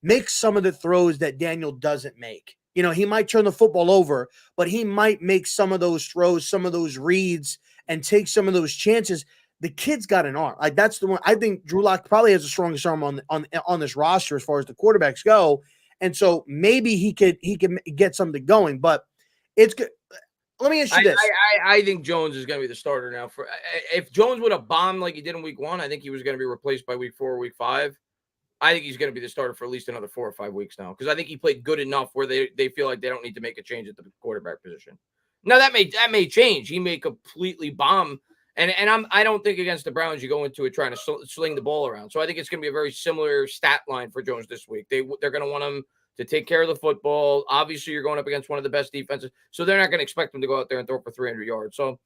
make some of the throws that Daniel doesn't make. You know, he might turn the football over, but he might make some of those throws, some of those reads, and take some of those chances. The kid's got an arm. Like, that's the one. I think Drew Lock probably has the strongest arm on this roster as far as the quarterbacks go. And so maybe he could get something going. But it's good. Let me ask you this. I think Jones is going to be the starter now. If Jones would have bombed like he did in week 1, I think he was going to be replaced by week 4 or week 5. I think he's going to be the starter for at least another 4 or 5 weeks now because I think he played good enough where they feel like they don't need to make a change at the quarterback position. Now that may change. He may completely bomb, and I don't think against the Browns you go into it trying to sling the ball around. So I think it's going to be a very similar stat line for Jones this week. They're going to want him to take care of the football. Obviously, you're going up against one of the best defenses, so they're not going to expect him to go out there and throw for 300 yards. So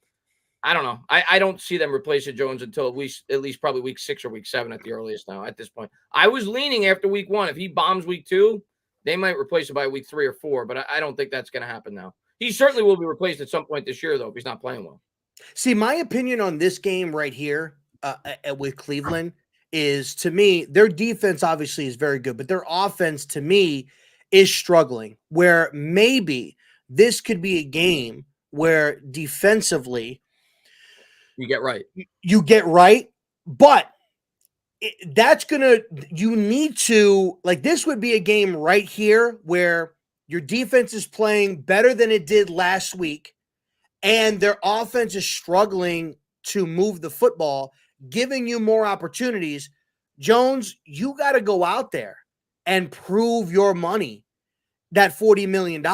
I don't know. I don't see them replacing Jones until at least probably week 6 or week 7 at the earliest now at this point. I was leaning after week 1. If he bombs week 2, they might replace him by week 3 or 4, but I don't think that's going to happen now. He certainly will be replaced at some point this year, though, if he's not playing well. See, my opinion on this game right here with Cleveland is, to me, their defense obviously is very good, but their offense, to me, is struggling, where maybe this could be a game where defensively – you get right, but you need to, like, this would be a game right here where your defense is playing better than it did last week and their offense is struggling to move the football, giving you more opportunities. Jones, you got to go out there and prove your money, that $40 million.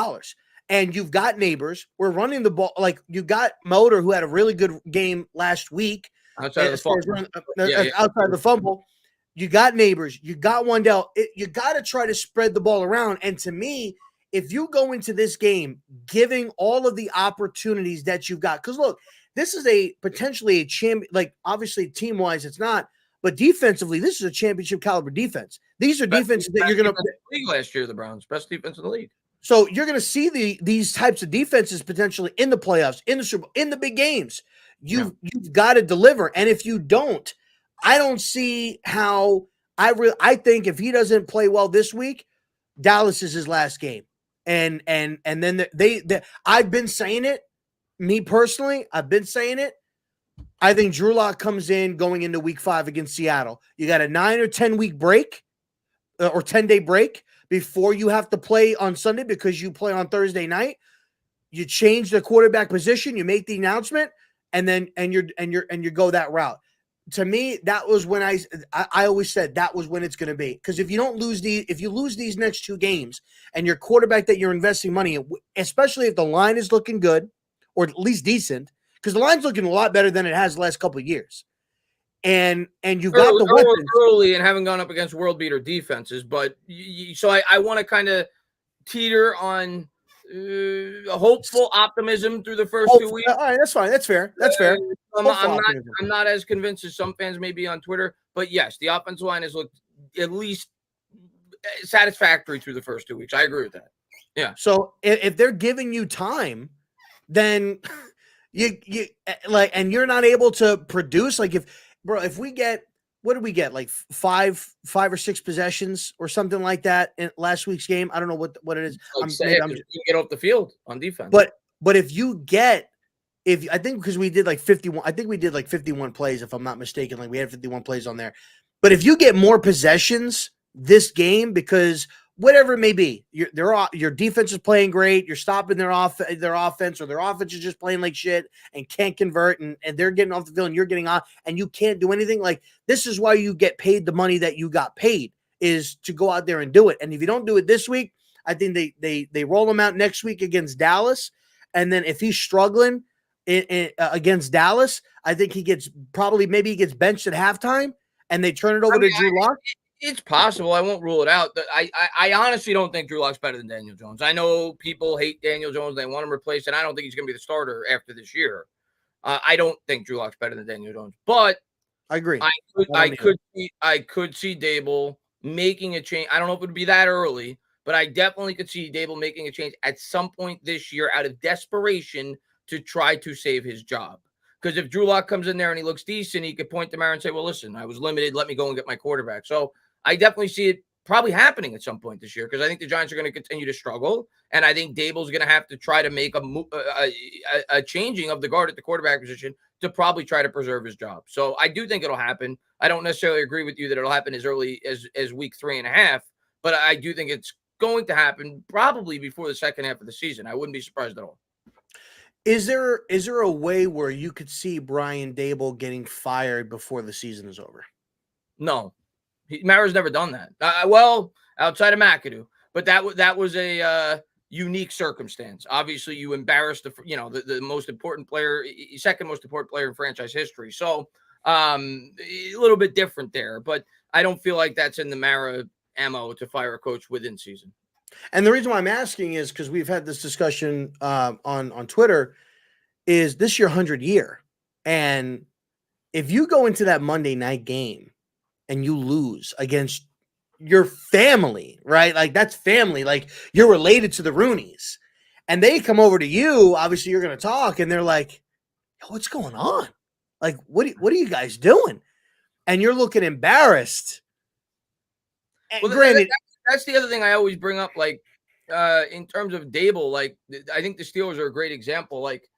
And you've got Neighbors. We're running the ball. Like, you got Motor, who had a really good game last week. Outside of the fumble. You got Neighbors. You got Wandell. You got to try to spread the ball around. And to me, if you go into this game giving all of the opportunities that you've got, because look, this is potentially a champion. Like, obviously, team-wise, it's not. But defensively, this is a championship caliber defense. These are defenses that you're going to league last year. The Browns, best defense in the league. So you're going to see these types of defenses potentially in the playoffs, in the Super Bowl, in the big games. You've got to deliver, and if you don't, I don't see how. I think if he doesn't play well this week, Dallas is his last game. And then I've been saying it, me personally, I've been saying it. I think Drew Lock comes in going into week 5 against Seattle. You got a 9 or 10 week break or 10-day break before you have to play on Sunday because you play on Thursday night. You change the quarterback position, you make the announcement, and then you go that route. To me, that was when I always said that was when it's going to be. Because if you lose these next 2 games and your quarterback that you're investing money in, especially if the line is looking good or at least decent, because the line's looking a lot better than it has the last couple of years. And you've got the weapons early and haven't gone up against world beater defenses, but so I want to kind of teeter on hopeful optimism through the first 2 weeks. All right, that's fine. That's fair. That's fair. I'm not as convinced as some fans may be on Twitter, but yes, the offensive line has looked at least satisfactory through the first 2 weeks. I agree with that. Yeah. So if they're giving you time, then you like, and you're not able to produce, like if we get, what did we get? Like five or six possessions or something like that in last week's game. I don't know what it is. I'm get off the field on defense. But if you get, I think because we did like 51, I think we did like 51 plays, if I'm not mistaken. Like we had 51 plays on there. But if you get more possessions this game, because whatever it may be, your defense is playing great, you're stopping their offense, or their offense is just playing like shit and can't convert, and they're getting off the field and you're getting on, and you can't do anything. Like, this is why you get paid the money that you got paid, is to go out there and do it. And if you don't do it this week, I think they roll him out next week against Dallas. And then if he's struggling against Dallas, I think he gets benched at halftime and they turn it over to Drew Lock. It's possible. I won't rule it out. I honestly don't think Drew Lock's better than Daniel Jones. I know people hate Daniel Jones. They want him replaced, and I don't think he's going to be the starter after this year. I don't think Drew Lock's better than Daniel Jones, but I agree. I could see Dable making a change. I don't know if it would be that early, but I definitely could see Dable making a change at some point this year out of desperation to try to save his job. Because if Drew Lock comes in there and he looks decent, he could point to Mara and say, well, listen, I was limited. Let me go and get my quarterback. So I definitely see it probably happening at some point this year, because I think the Giants are going to continue to struggle. And I think Dable's going to have to try to make a changing of the guard at the quarterback position to probably try to preserve his job. So I do think it'll happen. I don't necessarily agree with you that it'll happen as early as week 3.5, but I do think it's going to happen probably before the second half of the season. I wouldn't be surprised at all. Is there a way where you could see Brian Daboll getting fired before the season is over? No. Mara's never done that. Well, outside of McAdoo, but that was a unique circumstance. Obviously, you embarrassed the most important player, second most important player in franchise history. So a little bit different there, but I don't feel like that's in the Mara MO to fire a coach within season. And the reason why I'm asking is because we've had this discussion on Twitter. Is this your 100th year? And if you go into that Monday night game and you lose against your family, right? Like, that's family. Like, you're related to the Rooneys. And they come over to you, obviously you're going to talk, and they're like, what's going on? Like, what are you guys doing? And you're looking embarrassed. And well, granted, that's the other thing I always bring up, like, in terms of Daboll, like, I think the Steelers are a great example. Like,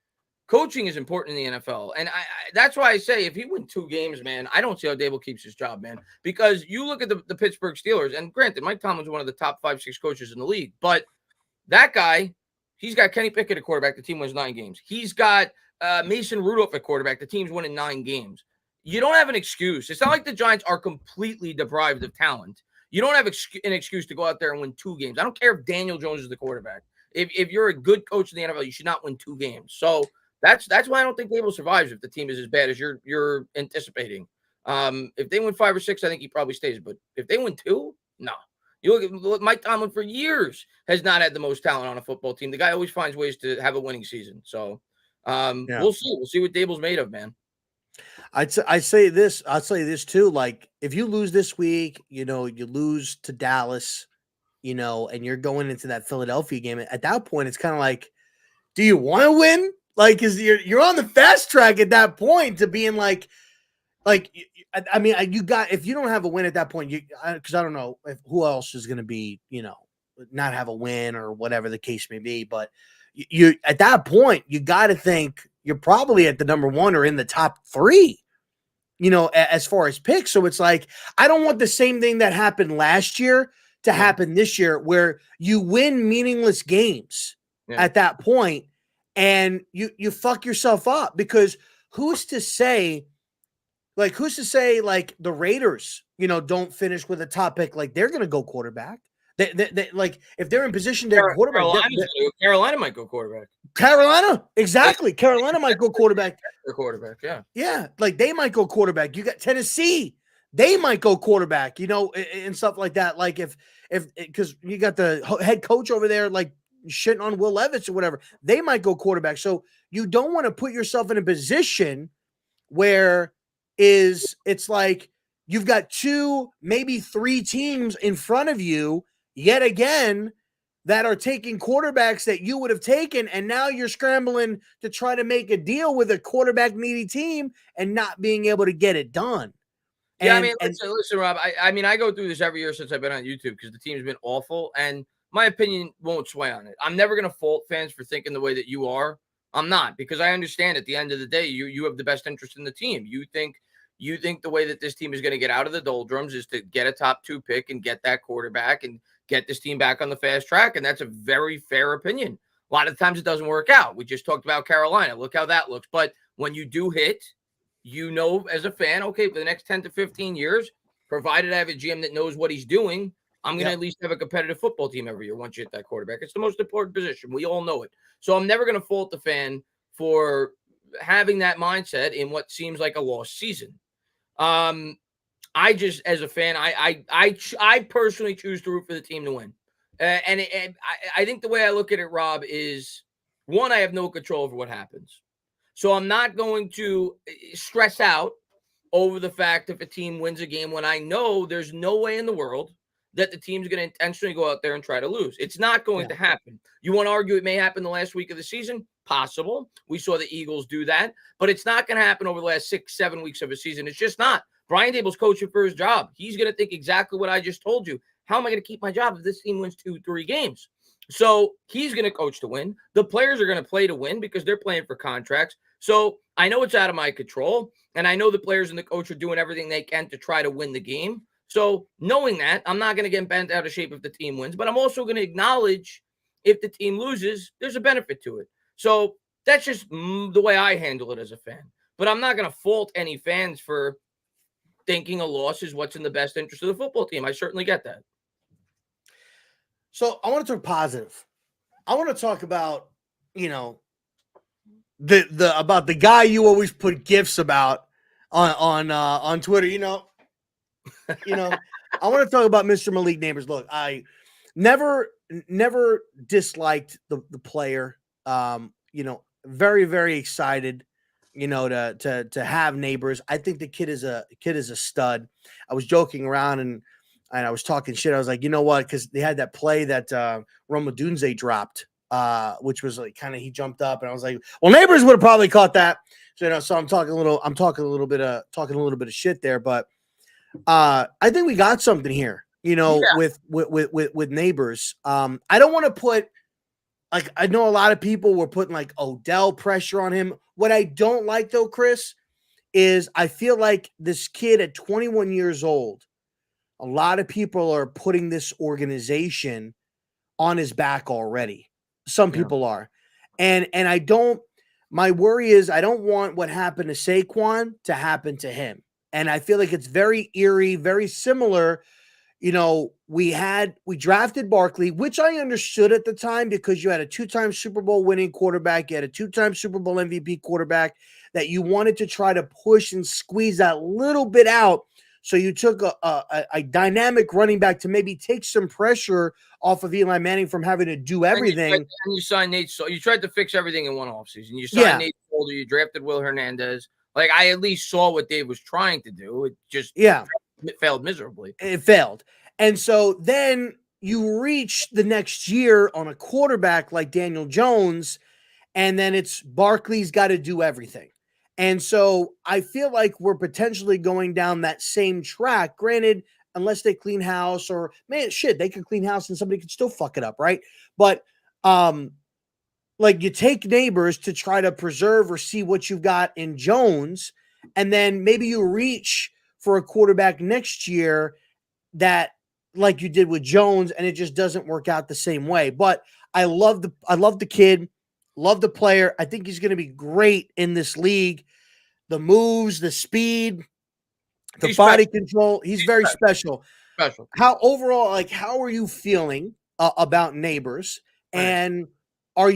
coaching is important in the NFL. And that's why I say if he wins 2 games, man, I don't see how Daboll keeps his job, man. Because you look at the Pittsburgh Steelers, and granted, Mike Tomlin's one of the top 5-6 coaches in the league. But that guy, he's got Kenny Pickett at quarterback. The team wins 9 games. He's got Mason Rudolph at quarterback. The team's winning 9 games. You don't have an excuse. It's not like the Giants are completely deprived of talent. You don't have an excuse to go out there and win 2 games. I don't care if Daniel Jones is the quarterback. If you're a good coach in the NFL, you should not win 2 games. So that's why I don't think Daboll survives if the team is as bad as you're anticipating. If they win 5 or 6, I think he probably stays. But if they win 2, no. You look at Mike Tomlin for years has not had the most talent on a football team. The guy always finds ways to have a winning season. So we'll see. We'll see what Daboll's made of, man. I'll say this too. Like, if you lose this week, you lose to Dallas, and you're going into that Philadelphia game. At that point, it's kind of like, do you want to win? Like, because you're on the fast track at that point to being like, if you don't have a win at that point, because I don't know who else is going to be, not have a win or whatever the case may be. But you at that point, you got to think you're probably at the number 1 or in the top 3, as far as picks. So it's like, I don't want the same thing that happened last year to happen this year, where you win meaningless games at that point and you fuck yourself up, because who's to say like the Raiders, don't finish with a top pick, like they're going to go quarterback. They like, if they're in position to quarterback, Carolina might go quarterback. Carolina, exactly. Carolina might go quarterback. Their quarterback, yeah, like they might go quarterback. You got Tennessee, they might go quarterback, and stuff like that. Like if because you got the head coach over there, like shitting on Will Levis or whatever, they might go quarterback. So you don't want to put yourself in a position where it's like you've got 2, maybe 3 teams in front of you yet again that are taking quarterbacks that you would have taken, and now you're scrambling to try to make a deal with a quarterback needy team and not being able to get it done. Yeah, listen, Rob, I go through this every year since I've been on YouTube, because the team's been awful, and my opinion won't sway on it. I'm never going to fault fans for thinking the way that you are. I'm not, because I understand at the end of the day, you have the best interest in the team. You think the way that this team is going to get out of the doldrums is to get a top 2 pick and get that quarterback and get this team back on the fast track. And that's a very fair opinion. A lot of times it doesn't work out. We just talked about Carolina. Look how that looks. But when you do hit, as a fan, okay, for the next 10 to 15 years, provided I have a GM that knows what he's doing, I'm going to at least have a competitive football team every year once you hit that quarterback. It's the most important position. We all know it. So I'm never going to fault the fan for having that mindset in what seems like a lost season. I just, as a fan, I personally choose to root for the team to win. And I think the way I look at it, Rob, is, one, I have no control over what happens. So I'm not going to stress out over the fact if a team wins a game when I know there's no way in the world that the team's going to intentionally go out there and try to lose. It's not going to happen. You want to argue it may happen the last week of the season? Possible. We saw the Eagles do that, but it's not going to happen over the last 6-7 weeks of a season. It's just not. Brian Daboll's coaching for his job. He's going to think exactly what I just told you. How am I going to keep my job if this team wins 2-3 games? So he's going to coach to win. The players are going to play to win because they're playing for contracts. So I know it's out of my control, and I know the players and the coach are doing everything they can to try to win the game. So knowing that, I'm not going to get bent out of shape if the team wins, but I'm also going to acknowledge if the team loses, there's a benefit to it. So that's just the way I handle it as a fan. But I'm not going to fault any fans for thinking a loss is what's in the best interest of the football team. I certainly get that. So I want to talk positive. I want to talk about, about the guy you always put gifs about on Twitter. I want to talk about Mr. Malik Nabers. Look, I never disliked the player. Very, very excited, to have Nabers. I think the kid is a stud. I was joking around and I was talking shit. I was like, you know what? Because they had that play that Rome Odunze dropped, which was like kind of, he jumped up, and I was like, well, Nabers would have probably caught that. So so I'm talking a little bit of shit there, but I think we got something here, with Nabers. I don't want to put, like, I know a lot of people were putting like Odell pressure on him. What I don't like though, Chris, is I feel like this kid at 21 years old, a lot of people are putting this organization on his back already. Some people are. And my worry is I don't want what happened to Saquon to happen to him. And I feel like it's very eerie, very similar. We drafted Barkley, which I understood at the time because you had a 2-time Super Bowl winning quarterback. You had a 2-time Super Bowl MVP quarterback that you wanted to try to push and squeeze that little bit out. So you took a dynamic running back to maybe take some pressure off of Eli Manning from having to do everything. And you signed Nate. So you tried to fix everything in one offseason. You signed Nate Solder. You drafted Will Hernandez. Like, I at least saw what Dave was trying to do. It just it failed miserably. It failed. And so then you reach the next year on a quarterback like Daniel Jones, and then it's Barkley's got to do everything. And so I feel like we're potentially going down that same track. Granted, unless they clean house, or man, shit, they can clean house and somebody can still fuck it up, right? But like you take Neighbors to try to preserve or see what you've got in Jones, and then maybe you reach for a quarterback next year that like you did with Jones, and it just doesn't work out the same way. But I love the kid, love the player. I think he's going to be great in this league. The moves, the speed, the body control. He's very special. How overall, like, how are you feeling about Neighbors? Right. And do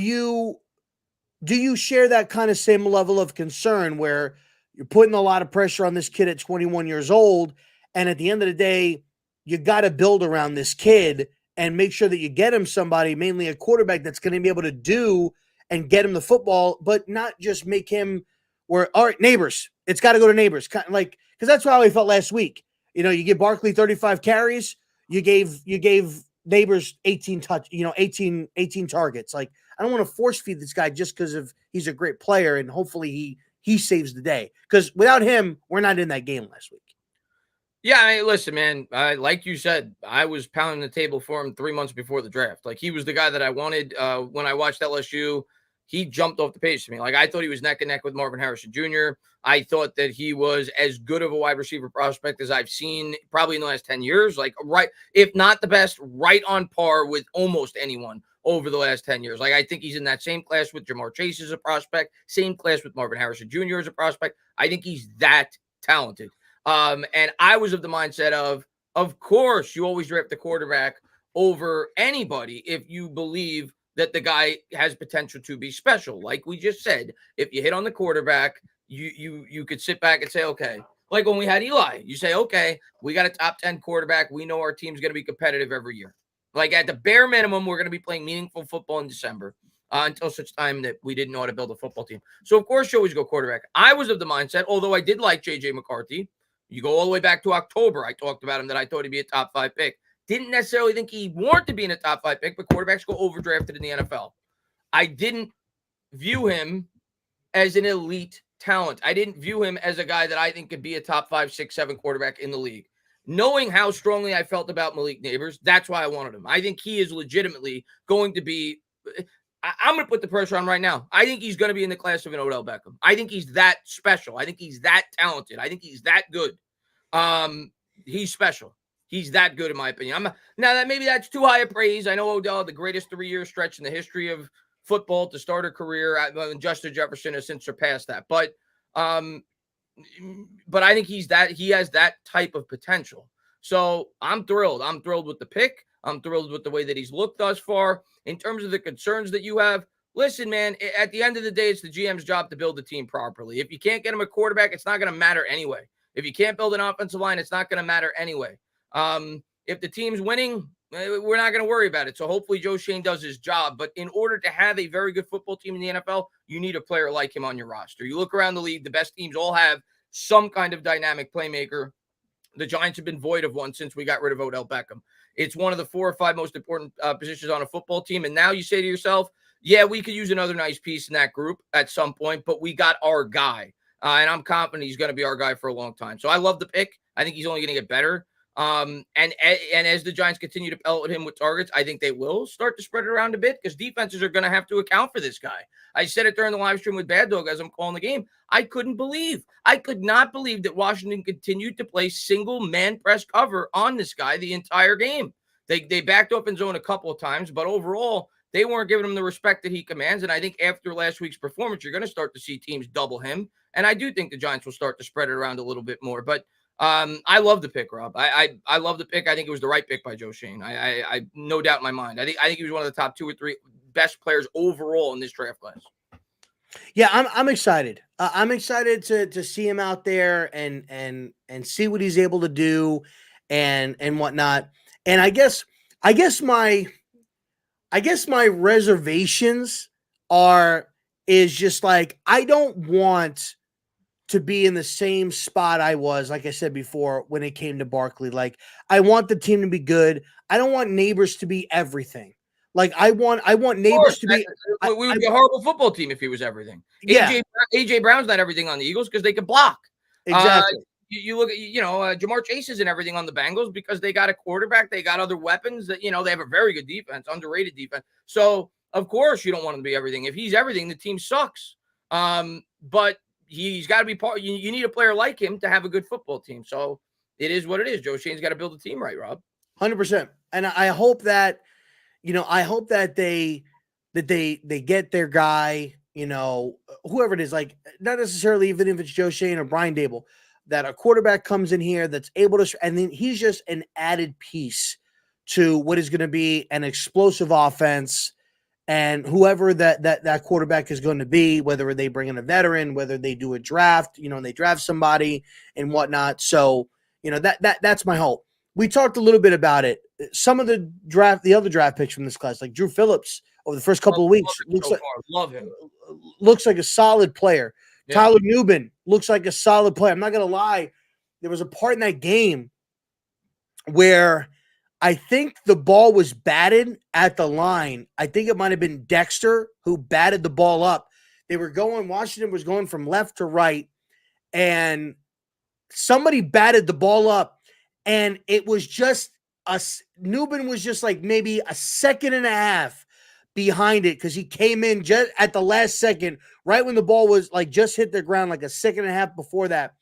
you share that kind of same level of concern where you're putting a lot of pressure on this kid at 21 years old, and at the end of the day, you got to build around this kid and make sure that you get him somebody, mainly a quarterback, that's going to be able to do and get him the football, but not just make him where, all right, Neighbors, it's got to go to Neighbors. Kind of like, because that's how I felt last week. You know, you give Barkley 35 carries, you gave Neighbors 18 targets. Like, I don't want to force feed this guy just because of he's a great player and hopefully he saves the day. Because without him, we're not in that game last week. Yeah, listen, man, like you said, I was pounding the table for him 3 months before the draft. Like, he was the guy that I wanted. When I watched LSU, he jumped off the page to me. Like, I thought he was neck and neck with Marvin Harrison Jr. I thought that he was as good of a wide receiver prospect as I've seen probably in the last 10 years. Like, right, if not the best, right on par with almost anyone over the last 10 years. Like, I think he's in that same class with Jamar Chase as a prospect, same class with Marvin Harrison Jr. as a prospect. I think he's that talented. And I was of the mindset of course, you always draft the quarterback over anybody if you believe that the guy has potential to be special. Like we just said, if you hit on the quarterback, you could sit back and say, okay, like when we had Eli, you say, okay, we got a top 10 quarterback. We know our team's going to be competitive every year. Like at the bare minimum, we're going to be playing meaningful football in December until such time that we didn't know how to build a football team. So of course, you always go quarterback. I was of the mindset, although I did like JJ McCarthy. You go all the way back to October. I talked about him that I thought he'd be a top 5 pick. Didn't necessarily think he warranted to be in a top 5 pick, but quarterbacks go overdrafted in the NFL. I didn't view him as an elite talent. I didn't view him as a guy that I think could be a top 5, 6, 7 quarterback in the league. Knowing how strongly I felt about Malik Neighbors, that's why I wanted him. I think he is legitimately going to be I'm going to put the pressure on right now. I think he's going to be in the class of an Odell Beckham. I think he's that special. I think he's that talented. I think he's that good. He's special. He's that good, in my opinion. Now that maybe that's too high a praise. I know Odell, the greatest 3-year stretch in the history of football to start a career. Justin Jefferson has since surpassed that. But I think he has that type of potential. So I'm thrilled. I'm thrilled with the pick. I'm thrilled with the way that he's looked thus far. In terms of the concerns that you have, listen, man, at the end of the day, it's the GM's job to build the team properly. If you can't get him a quarterback, it's not going to matter anyway. If you can't build an offensive line, it's not going to matter anyway. If the team's winning, we're not going to worry about it. So hopefully Joe Schoen does his job. But in order to have a very good football team in the NFL, you need a player like him on your roster. You look around the league, the best teams all have some kind of dynamic playmaker. The Giants have been void of one since we got rid of Odell Beckham. It's one of the 4 or 5 most important positions on a football team. And now you say to yourself, yeah, we could use another nice piece in that group at some point, but we got our guy. And I'm confident he's going to be our guy for a long time. So I love the pick. I think he's only going to get better. And as the Giants continue to pellet him with targets, I think they will start to spread it around a bit because defenses are going to have to account for this guy. I said it during the live stream with Bad Dog as I'm calling the game. I could not believe that Washington continued to play single man press cover on this guy the entire game. They backed up in zone a couple of times, but overall, they weren't giving him the respect that he commands. And I think after last week's performance, you're going to start to see teams double him. And I do think the Giants will start to spread it around a little bit more. But I love the pick, Rob. I love the pick. I think it was the right pick by Joe Schoen. I no doubt in my mind. I think he was one of the top 2 or 3 best players overall in this draft class. Yeah, I'm excited. I'm excited to see him out there and see what he's able to do and whatnot. And I guess my reservations is just like, I don't want to be in the same spot I was, like I said before, when it came to Barkley. Like, I want the team to be good. I don't want Neighbors to be everything. Like, I want Neighbors to be. We would be a horrible football team if he was everything. Yeah. AJ Brown's not everything on the Eagles because they can block. Exactly. you look at, Jamar Chase and everything on the Bengals because they got a quarterback. They got other weapons that, they have a very good defense, underrated defense. So, of course, you don't want him to be everything. If he's everything, the team sucks. But he's got to be part. You need a player like him to have a good football team. So it is what it is. Joe Shane's got to build a team right, Rob. 100%. And I hope that, they get their guy, whoever it is, like not necessarily even if it's Joe Shane or Brian Dable, that a quarterback comes in here that's able to, and then he's just an added piece to what is going to be an explosive offense. And whoever that quarterback is going to be, whether they bring in a veteran, whether they do a draft, and they draft somebody and whatnot. So, that's my hope. We talked a little bit about it. Some of the other draft picks from this class, like Drew Phillips over the first couple of weeks, love him. Looks like a solid player. Yeah. Tyler Nubin looks like a solid player. I'm not going to lie. There was a part in that game where I think the ball was batted at the line. I think it might have been Dexter who batted the ball up. Washington was going from left to right, and somebody batted the ball up, and it was just Nubin was just like maybe a second and a half behind it because he came in just at the last second, right when the ball was like just hit the ground, like a second and a half before that.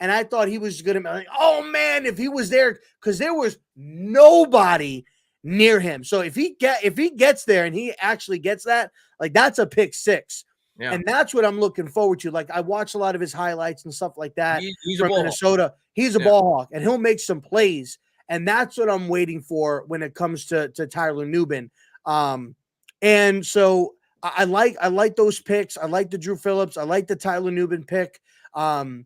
And I thought he was going to be like, oh man, if he was there, because there was nobody near him. So if he gets there and he actually gets that, like that's a pick six. Yeah. And that's what I'm looking forward to. Like I watch a lot of his highlights and stuff like that he's from a Minnesota. Hawk. He's a ball hawk, and he'll make some plays. And that's what I'm waiting for when it comes to Tyler Nubin. And so I like those picks. I like the Drew Phillips. I like the Tyler Nubin pick. I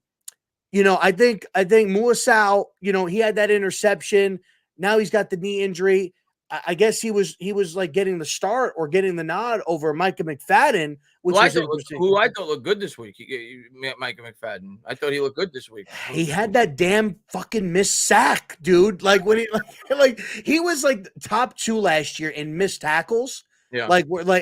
think Muasau, he had that interception. Now he's got the knee injury. I guess he was like getting the start or getting the nod over Micah McFadden, who I thought looked good this week. Micah McFadden. I thought he looked good this week. He had that damn fucking missed sack, dude. Like when he was like top 2 last year in missed tackles. Yeah.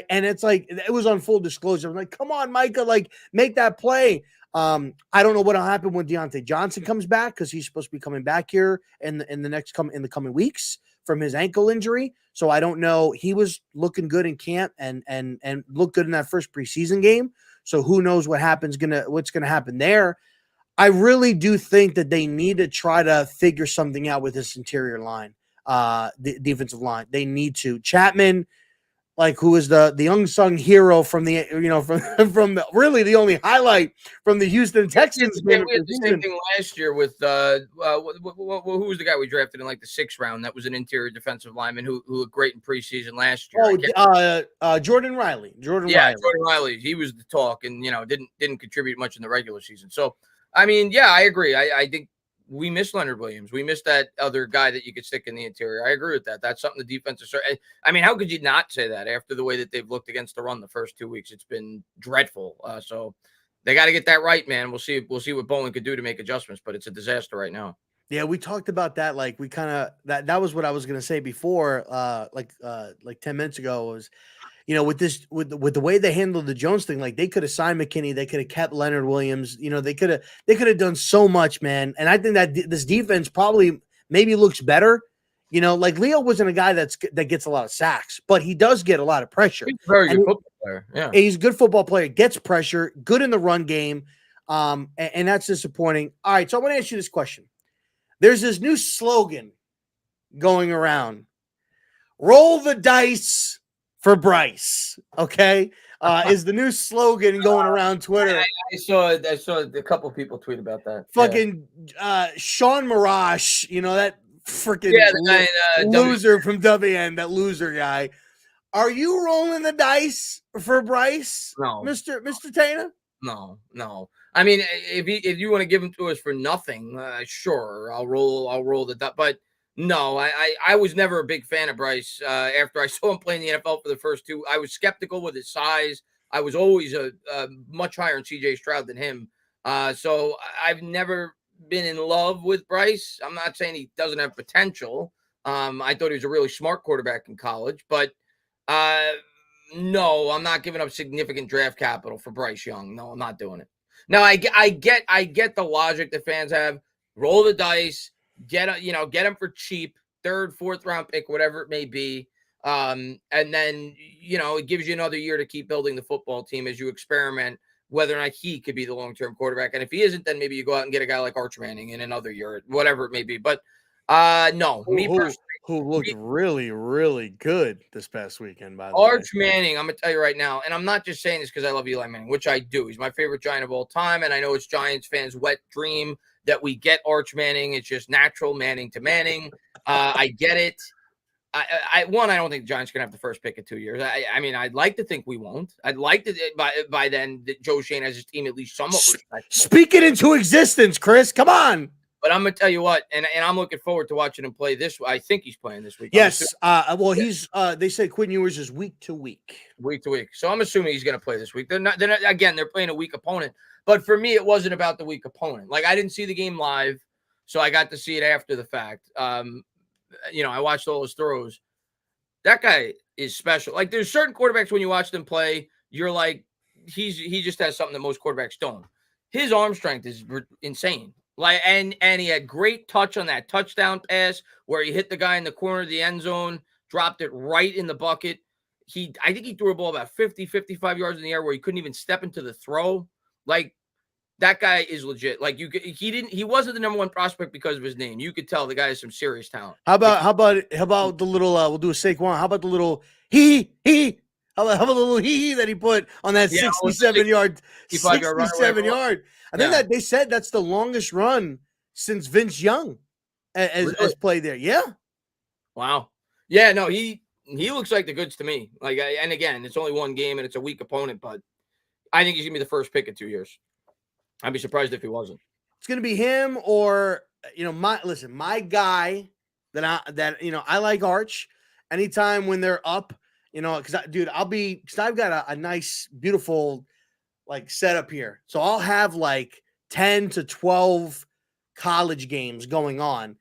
And it's like it was on full disclosure. I'm like, come on, Micah, like make that play. I don't know what'll happen when Deontay Johnson comes back because he's supposed to be coming back here in the coming weeks from his ankle injury. So I don't know. He was looking good in camp and looked good in that first preseason game. So who knows what's gonna happen there. I really do think that they need to try to figure something out with this interior line, the defensive line. They need to. Chapman, like who is the unsung hero from the from really the only highlight from the Houston Texans. We had the same thing last year with who was the guy we drafted in like the 6th round? That was an interior defensive lineman who looked great in preseason last year. Jordan Riley. Jordan Riley. He was the talk, and didn't contribute much in the regular season. So I mean, yeah, I agree. I think we miss Leonard Williams. We miss that other guy that you could stick in the interior. I agree with that. That's something the defense is. I mean, how could you not say that after the way that they've looked against the run the first 2 weeks? It's been dreadful. So they got to get that right, man. We'll see what Bowlen could do to make adjustments, but it's a disaster right now. Yeah, we talked about that. Like we kind of that was what I was going to say before. Like 10 minutes ago was. With the way they handled the Jones thing, like they could have signed McKinney, they could have kept Leonard Williams. They could have done so much, man. And I think that this defense probably maybe looks better. Like Leo wasn't a guy that gets a lot of sacks, but he does get a lot of pressure. He's a very good football player. Yeah, he's a good football player. Gets pressure, good in the run game, and that's disappointing. All right, so I want to ask you this question. There's this new slogan going around: "Roll the dice for Bryce," okay, is the new slogan going around Twitter. I saw a couple of people tweet about that. Fucking Sean Marash, that freaking loser from WN, that loser guy. Are you rolling the dice for Bryce? No, Mr. Tana? No. I mean, if you want to give him to us for nothing, sure, I'll roll the dice, but. No, I was never a big fan of Bryce. After I saw him play in the NFL for the first 2, I was skeptical with his size. I was always a much higher in CJ Stroud than him. So I've never been in love with Bryce. I'm not saying he doesn't have potential. I thought he was a really smart quarterback in college, but no, I'm not giving up significant draft capital for Bryce Young. No, I'm not doing it. Now I get the logic that fans have. roll the dice, get him for cheap, 3rd, 4th round pick, whatever it may be. And then, it gives you another year to keep building the football team as you experiment whether or not he could be the long-term quarterback. And if he isn't, then maybe you go out and get a guy like Arch Manning in another year, whatever it may be. But no, me personally, who looked really, really good this past weekend, by the Arch way. Manning, I'm going to tell you right now, and I'm not just saying this because I love Eli Manning, which I do. He's my favorite Giant of all time, and I know it's Giants fans' wet dream that we get Arch Manning. It's just natural Manning to Manning. I get it. I don't think the Giants are going to have the first pick in 2 years. I mean, I'd like to think we won't. I'd like to by then that Joe Shane has his team at least somewhat respectable. Speak it into existence, Chris. Come on. But I'm going to tell you what, and I'm looking forward to watching him play this. I think he's playing this week. Yes. Well, he's. They said Quinn Ewers is week to week. Week to week. So I'm assuming he's going to play this week. They're not. Again, they're playing a weak opponent. But for me, it wasn't about the weak opponent. Like, I didn't see the game live, so I got to see it after the fact. I watched all his throws. That guy is special. Like, there's certain quarterbacks when you watch them play, you're like, he just has something that most quarterbacks don't. His arm strength is insane. Like, and he had great touch on that touchdown pass where he hit the guy in the corner of the end zone, dropped it right in the bucket. I think he threw a ball about 50, 55 yards in the air where he couldn't even step into the throw. Like, that guy is legit. Like, he wasn't the number one prospect because of his name. You could tell the guy has some serious talent. How about the little we'll do a Saquon. How about the little how about the little that he put on that 67 yard. I think that they said that's the longest run since Vince Young has played there. Yeah. Wow. Yeah, no, he looks like the goods to me. Like, and again, it's only one game and it's a weak opponent, but I think he's gonna be the first pick in 2 years. I'd be surprised if he wasn't. It's gonna be him or my guy I like Arch. Anytime when they're up, because I've got a nice, beautiful like setup here. So I'll have like 10 to 12 college games going on,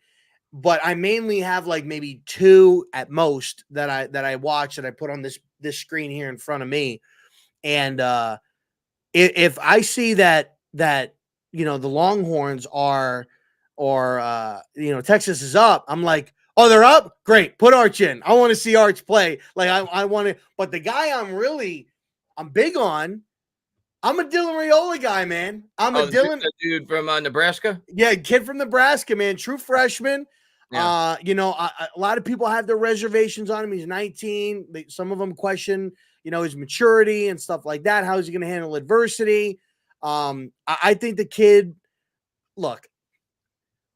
but I mainly have like maybe 2 at most that I watch that I put on this screen here in front of me. And if I see that the Longhorns are Texas is up, I'm like, oh, they're up? Great. Put Arch in. I want to see Arch play. Like I want to, but the guy I'm big on, I'm a Dylan Raiola guy, man. The dude from Nebraska. Yeah, kid from Nebraska, man. True freshman. Yeah. A lot of people have their reservations on him. He's 19. Some of them question, his maturity and stuff like that. How is he going to handle adversity? I think the kid, look,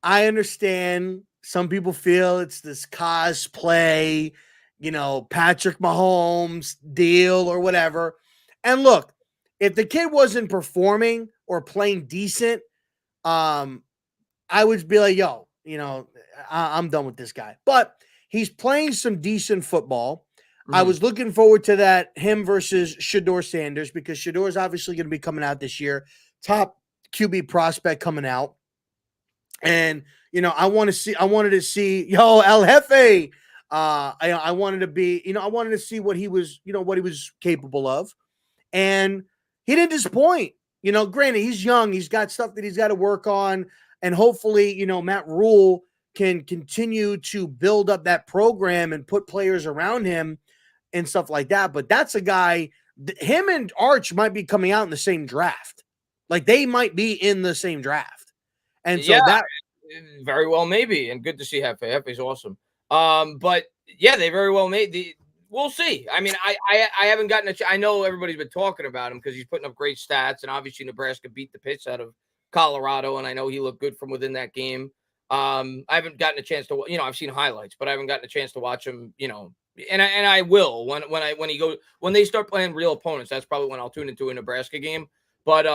I understand some people feel it's this cosplay, Patrick Mahomes deal or whatever. And look, if the kid wasn't performing or playing decent, I would be like, yo, I'm done with this guy. But he's playing some decent football. Mm-hmm. I was looking forward to that, him versus Shedeur Sanders, because Shedeur is obviously going to be coming out this year. Top QB prospect coming out. And, I wanted to see, El Jefe. I wanted to see what he was capable of. And he didn't disappoint. Granted, he's young. He's got stuff that he's got to work on. And hopefully, Matt Rule can continue to build up that program and put players around him and stuff like that. But that's a guy, him and Arch might be coming out in the same draft. Like, they might be in the same draft. And so that very well maybe. And good to see Jefe. Jefe's awesome. But yeah, they very well may. We'll see. I mean, I haven't gotten I know everybody's been talking about him because he's putting up great stats, and obviously Nebraska beat the piss out of Colorado, and I know he looked good from within that game. I haven't gotten a chance to, I've seen highlights, but I haven't gotten a chance to watch him, and I will when they start playing real opponents. That's probably when I'll tune into a Nebraska game. But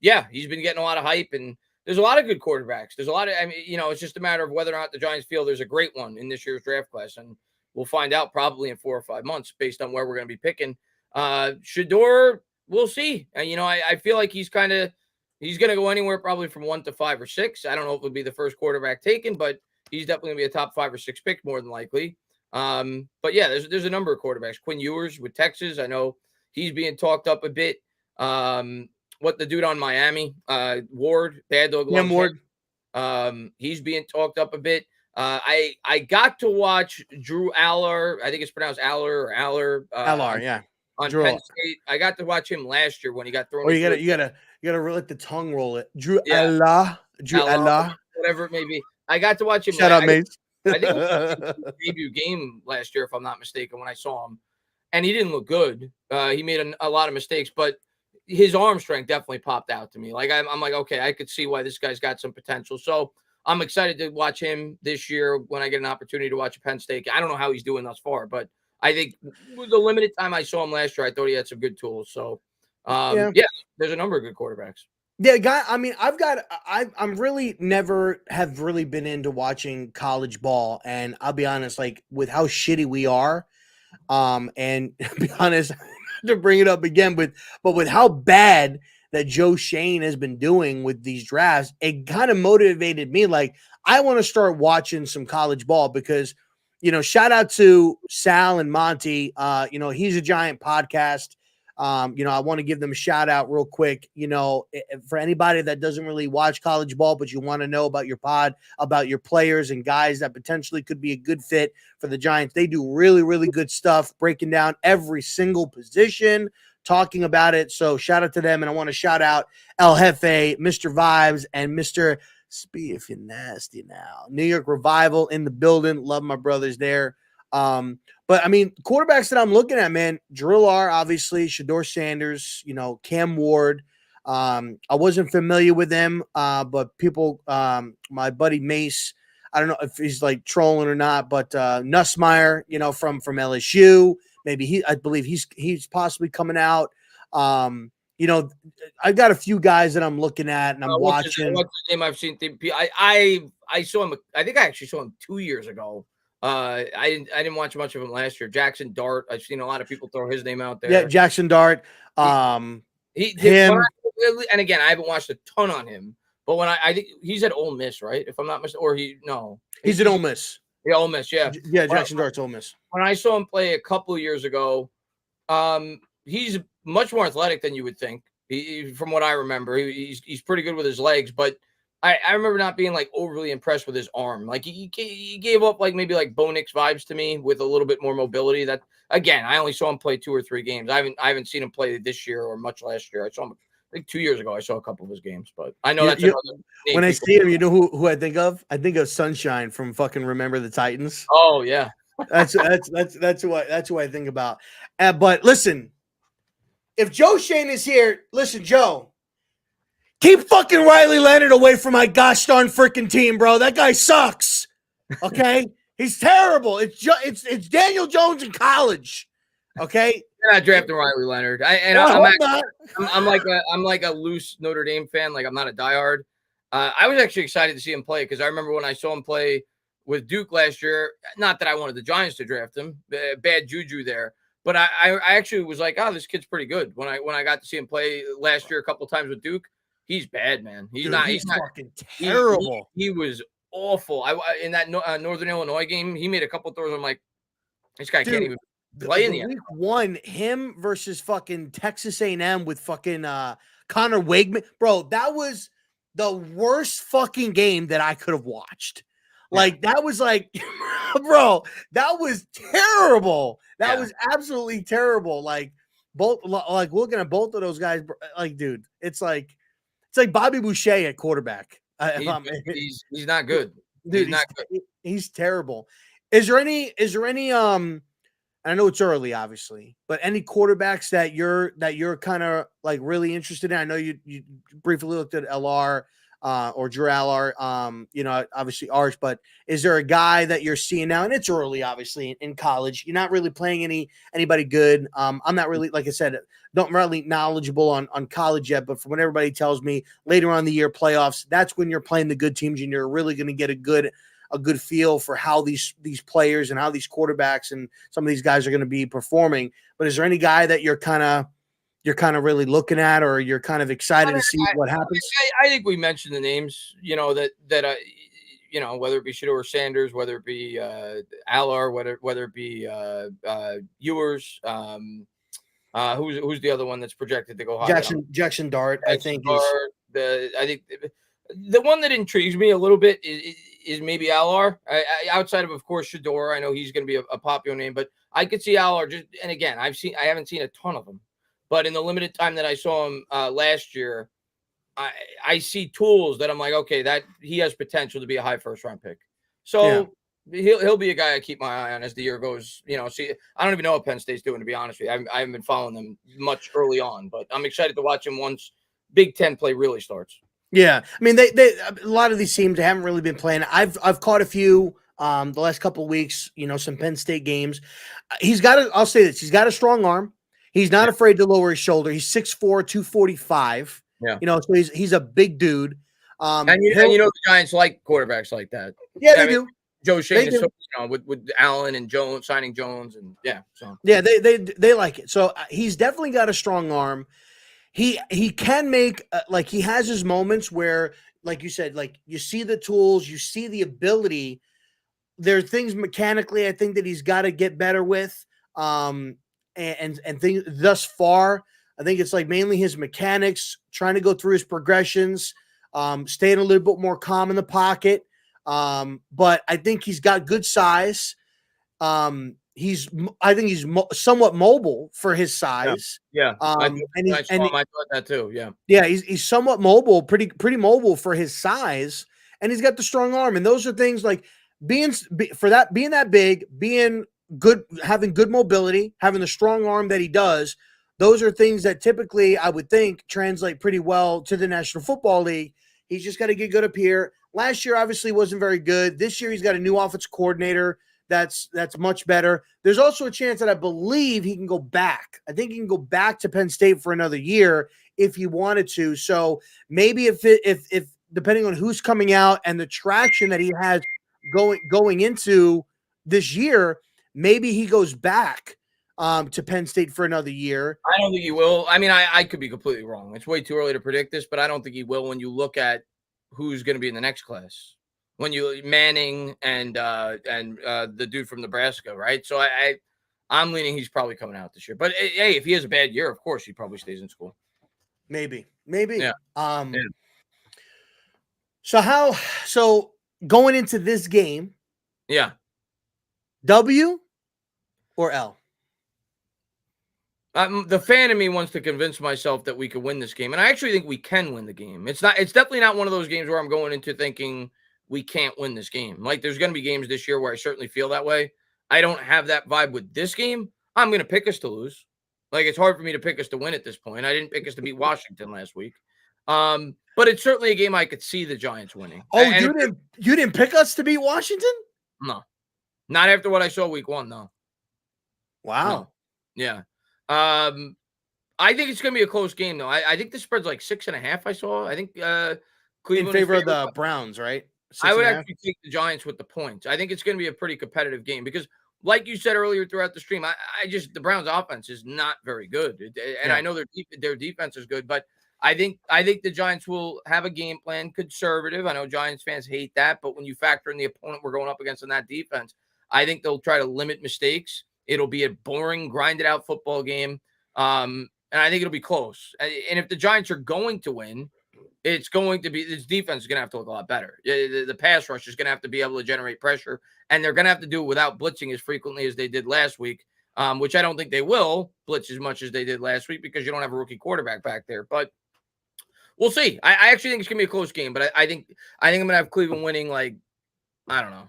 yeah, he's been getting a lot of hype, and there's a lot of good quarterbacks. There's a lot of, it's just a matter of whether or not the Giants feel there's a great one in this year's draft class, and we'll find out probably in 4 or 5 months based on where we're going to be picking. Shedeur, we'll see. I feel like he's going to go anywhere probably from 1 to 5 or 6. I don't know if it'll be the first quarterback taken, but he's definitely going to be a top 5 or 6 pick more than likely. But yeah, there's a number of quarterbacks. Quinn Ewers with Texas, I know he's being talked up a bit. What the dude on Miami, Ward, Bad Dog, Ward. He's being talked up a bit. I got to watch Drew Aller. I think it's pronounced Aller or Aller. LR, yeah. On Drew Penn Aller. State. I got to watch him last year when he got thrown. Or you gotta let the tongue roll it. Drew Yeah. Allah. Drew Aller, Allah. whatever it may be. I got to watch him. Shut up, Mace. I think it was his debut game last year, if I'm not mistaken, when I saw him. And he didn't look good. He made a lot of mistakes, but his arm strength definitely popped out to me. Like I'm like, okay, I could see why this guy's got some potential. So I'm excited to watch him this year when I get an opportunity to watch Penn State. I don't know how he's doing thus far, but I think with the limited time I saw him last year, I thought he had some good tools. So yeah, there's a number of good quarterbacks. Yeah, guy. I mean, I'm really never have really been into watching college ball, and I'll be honest, like with how shitty we are, and to be honest, to bring it up again, but with how bad that Joe Shane has been doing with these drafts, it kind of motivated me. Like, I want to start watching some college ball because, shout out to Sal and Monty. He's a Giant podcast. I want to give them a shout out real quick. For anybody that doesn't really watch college ball, but you want to know about your pod, about your players and guys that potentially could be a good fit for the Giants, they do really, really good stuff, breaking down every single position, talking about it. So shout out to them. And I want to shout out El Jefe, Mr. Vibes, and Mr. Speed if you're nasty now. New York Revival in the building. Love my brothers there. But I mean, quarterbacks that I'm looking at, man, Drew Aller, obviously, Shedeur Sanders, Cam Ward. I wasn't familiar with them, but people, my buddy Mace, I don't know if he's like trolling or not, but Nussmeier, from LSU, maybe I believe he's possibly coming out. I've got a few guys that I'm looking at and I'm watching. What's his name? I've seen. I saw him. I think I actually saw him 2 years ago. I didn't watch much of him last year. Jackson Dart. I've seen a lot of people throw his name out there. Yeah, Jackson Dart. And again, I haven't watched a ton on him, but when I think he's at Ole Miss, right? If I'm not mistaken, he's at Ole Miss. Yeah, Ole Miss. Yeah, Jackson Dart's Ole Miss. When I saw him play a couple of years ago, he's much more athletic than you would think. From what I remember, he's pretty good with his legs, but I remember not being like overly impressed with his arm. Like he gave up like maybe like Bo Nix vibes to me with a little bit more mobility. That again, I only saw him play 2 or 3 games. I haven't seen him play this year or much last year. I saw him I think 2 years ago. I saw a couple of his games, but I know that's another name. When I see him, you know who I think of? I think of Sunshine from fucking Remember the Titans. Oh yeah, that's who I think about. But listen, if Joe Shane is here, listen, Joe. Keep fucking Riley Leonard away from my gosh darn freaking team, bro. That guy sucks. Okay, he's terrible. It's Daniel Jones in college. Okay, you're not drafting Riley Leonard. I'm like a loose Notre Dame fan. Like I'm not a diehard. I was actually excited to see him play because I remember when I saw him play with Duke last year. Not that I wanted the Giants to draft him. Bad juju there. But I actually was like, oh, this kid's pretty good. When I got to see him play last year a couple of times with Duke. He's bad, man. He's not fucking terrible. He was awful. In that Northern Illinois game, he made a couple throws. I'm like, this guy can't even play in the week one. Him versus fucking Texas A&M with fucking Connor Wegman, bro. That was the worst fucking game that I could have watched. Like that was like, bro, that was terrible. That was absolutely terrible. Like looking at both of those guys, like, dude, it's like Bobby Boucher at quarterback. He's not good. Dude, he's terrible. Is there any I know it's early, obviously, but any quarterbacks that you're kind of like really interested in? I know you briefly looked at LR or Drew Aller, obviously Arch, but is there a guy that you're seeing now? And it's early, obviously, in college. You're not really playing anybody good. I'm not really, like I said, not really knowledgeable on college yet, but from what everybody tells me, later on in the year playoffs, that's when you're playing the good teams and you're really going to get a good feel for how these players and how these quarterbacks and some of these guys are going to be performing. But is there any guy that you're kind of really looking at, or you're kind of excited to see what happens? I think we mentioned the names, whether it be Shedeur Sanders, whether it be Aller, whether it be Ewers, who's the other one that's projected to go high? Jackson Dart, I think. The one that intrigues me a little bit is maybe Alar. Outside of course, Shador. I know he's going to be a popular name, but I could see Alar just. And again, I haven't seen a ton of him, but in the limited time that I saw him last year, I see tools that I'm like, okay, that he has potential to be a high first round pick. So he'll be a guy I keep my eye on as the year goes. See, I don't even know what Penn State's doing, to be honest with you. I haven't been following them much early on, but I'm excited to watch him once Big Ten play really starts. Yeah, I mean, they a lot of these teams, they haven't really been playing. I've caught a few the last couple of weeks. Some Penn State games. I'll say this: he's got a strong arm. He's not afraid to lower his shoulder. He's 6'4", 245. Yeah, so he's a big dude. And the Giants like quarterbacks like that. Yeah, they do. Joe Shane is with Allen and Jones signing Jones, and they like it. So he's definitely got a strong arm. He can make he has his moments where, like you said, like you see the tools, you see the ability. There are things mechanically I think that he's got to get better with. And things thus far, I think it's like mainly his mechanics, trying to go through his progressions, staying a little bit more calm in the pocket. But I think he's got good size. I think he's somewhat mobile for his size. Yeah. I thought that too. Yeah. Yeah. He's somewhat mobile, pretty mobile for his size, and he's got the strong arm. And those are things like being that big, being good, having good mobility, having the strong arm that he does. Those are things that typically I would think translate pretty well to the National Football League. He's just got to get good up here. Last year, obviously, wasn't very good. This year, he's got a new offensive coordinator. That's much better. There's also a chance that I believe he can go back. I think he can go back to Penn State for another year if he wanted to. So maybe if depending on who's coming out and the traction that he has going into this year, maybe he goes back to Penn State for another year. I don't think he will. I mean, I could be completely wrong. It's way too early to predict this, but I don't think he will when you look at who's going to be in the next class. When you Manning and the dude from Nebraska, right? So I'm leaning he's probably coming out this year. But hey, if he has a bad year, of course he probably stays in school. Maybe. Yeah. So going into this game, yeah, W or L? The fan in me wants to convince myself that we could win this game, and I actually think we can win the game. It's definitely not one of those games where I'm going into thinking we can't win this game. Like, there's going to be games this year where I certainly feel that way. I don't have that vibe with this game. I'm going to pick us to lose. Like, it's hard for me to pick us to win at this point. I didn't pick us to beat Washington last week. But it's certainly a game I could see the Giants winning. Oh, you didn't pick us to beat Washington? No. Not after what I saw week 1, though. Wow. No. Yeah. I think it's going to be a close game, though. I think the spread's like 6.5, I saw. I think Cleveland in favor of the Browns, right? I would actually take the Giants with the points. I think it's going to be a pretty competitive game because, like you said earlier throughout the stream, the Browns' offense is not very good, and I know their defense is good, but I think the Giants will have a game plan, conservative. I know Giants fans hate that, but when you factor in the opponent we're going up against in that defense, I think they'll try to limit mistakes. It'll be a boring, grinded out football game, and I think it'll be close. And if the Giants are going to win, it's going to be this defense is going to have to look a lot better. The pass rush is going to have to be able to generate pressure, and they're going to have to do it without blitzing as frequently as they did last week, which I don't think they will blitz as much as they did last week because you don't have a rookie quarterback back there. But we'll see. I actually think it's going to be a close game, but I think I'm going to have Cleveland winning like, I don't know,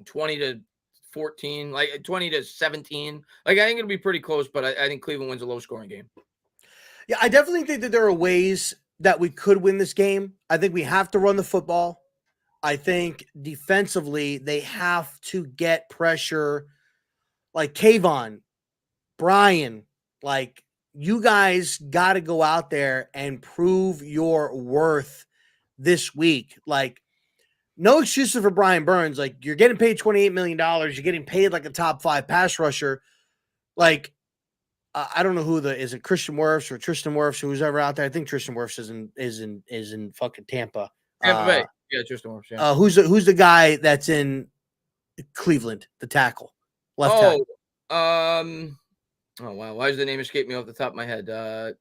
20-14, like 20-17. Like, I think it'll be pretty close, but I think Cleveland wins a low-scoring game. Yeah, I definitely think that there are ways that we could win this game. I think we have to run the football. I think defensively they have to get pressure. Like Kayvon, Brian, like you guys got to go out there and prove your worth this week. Like, no excuses for Brian Burns. Like, you're getting paid $28 million. You're getting paid like a top 5 pass rusher. Like, I don't know who is it Christian Wirfs or Tristan Wirfs, who's ever out there. I think Tristan Wirfs is in fucking Tampa. Tampa Bay. Yeah, Tristan Wirfs. Yeah. Who's the guy that's in Cleveland, the tackle, left tackle? Oh wow, why does the name escape me off the top of my head? You're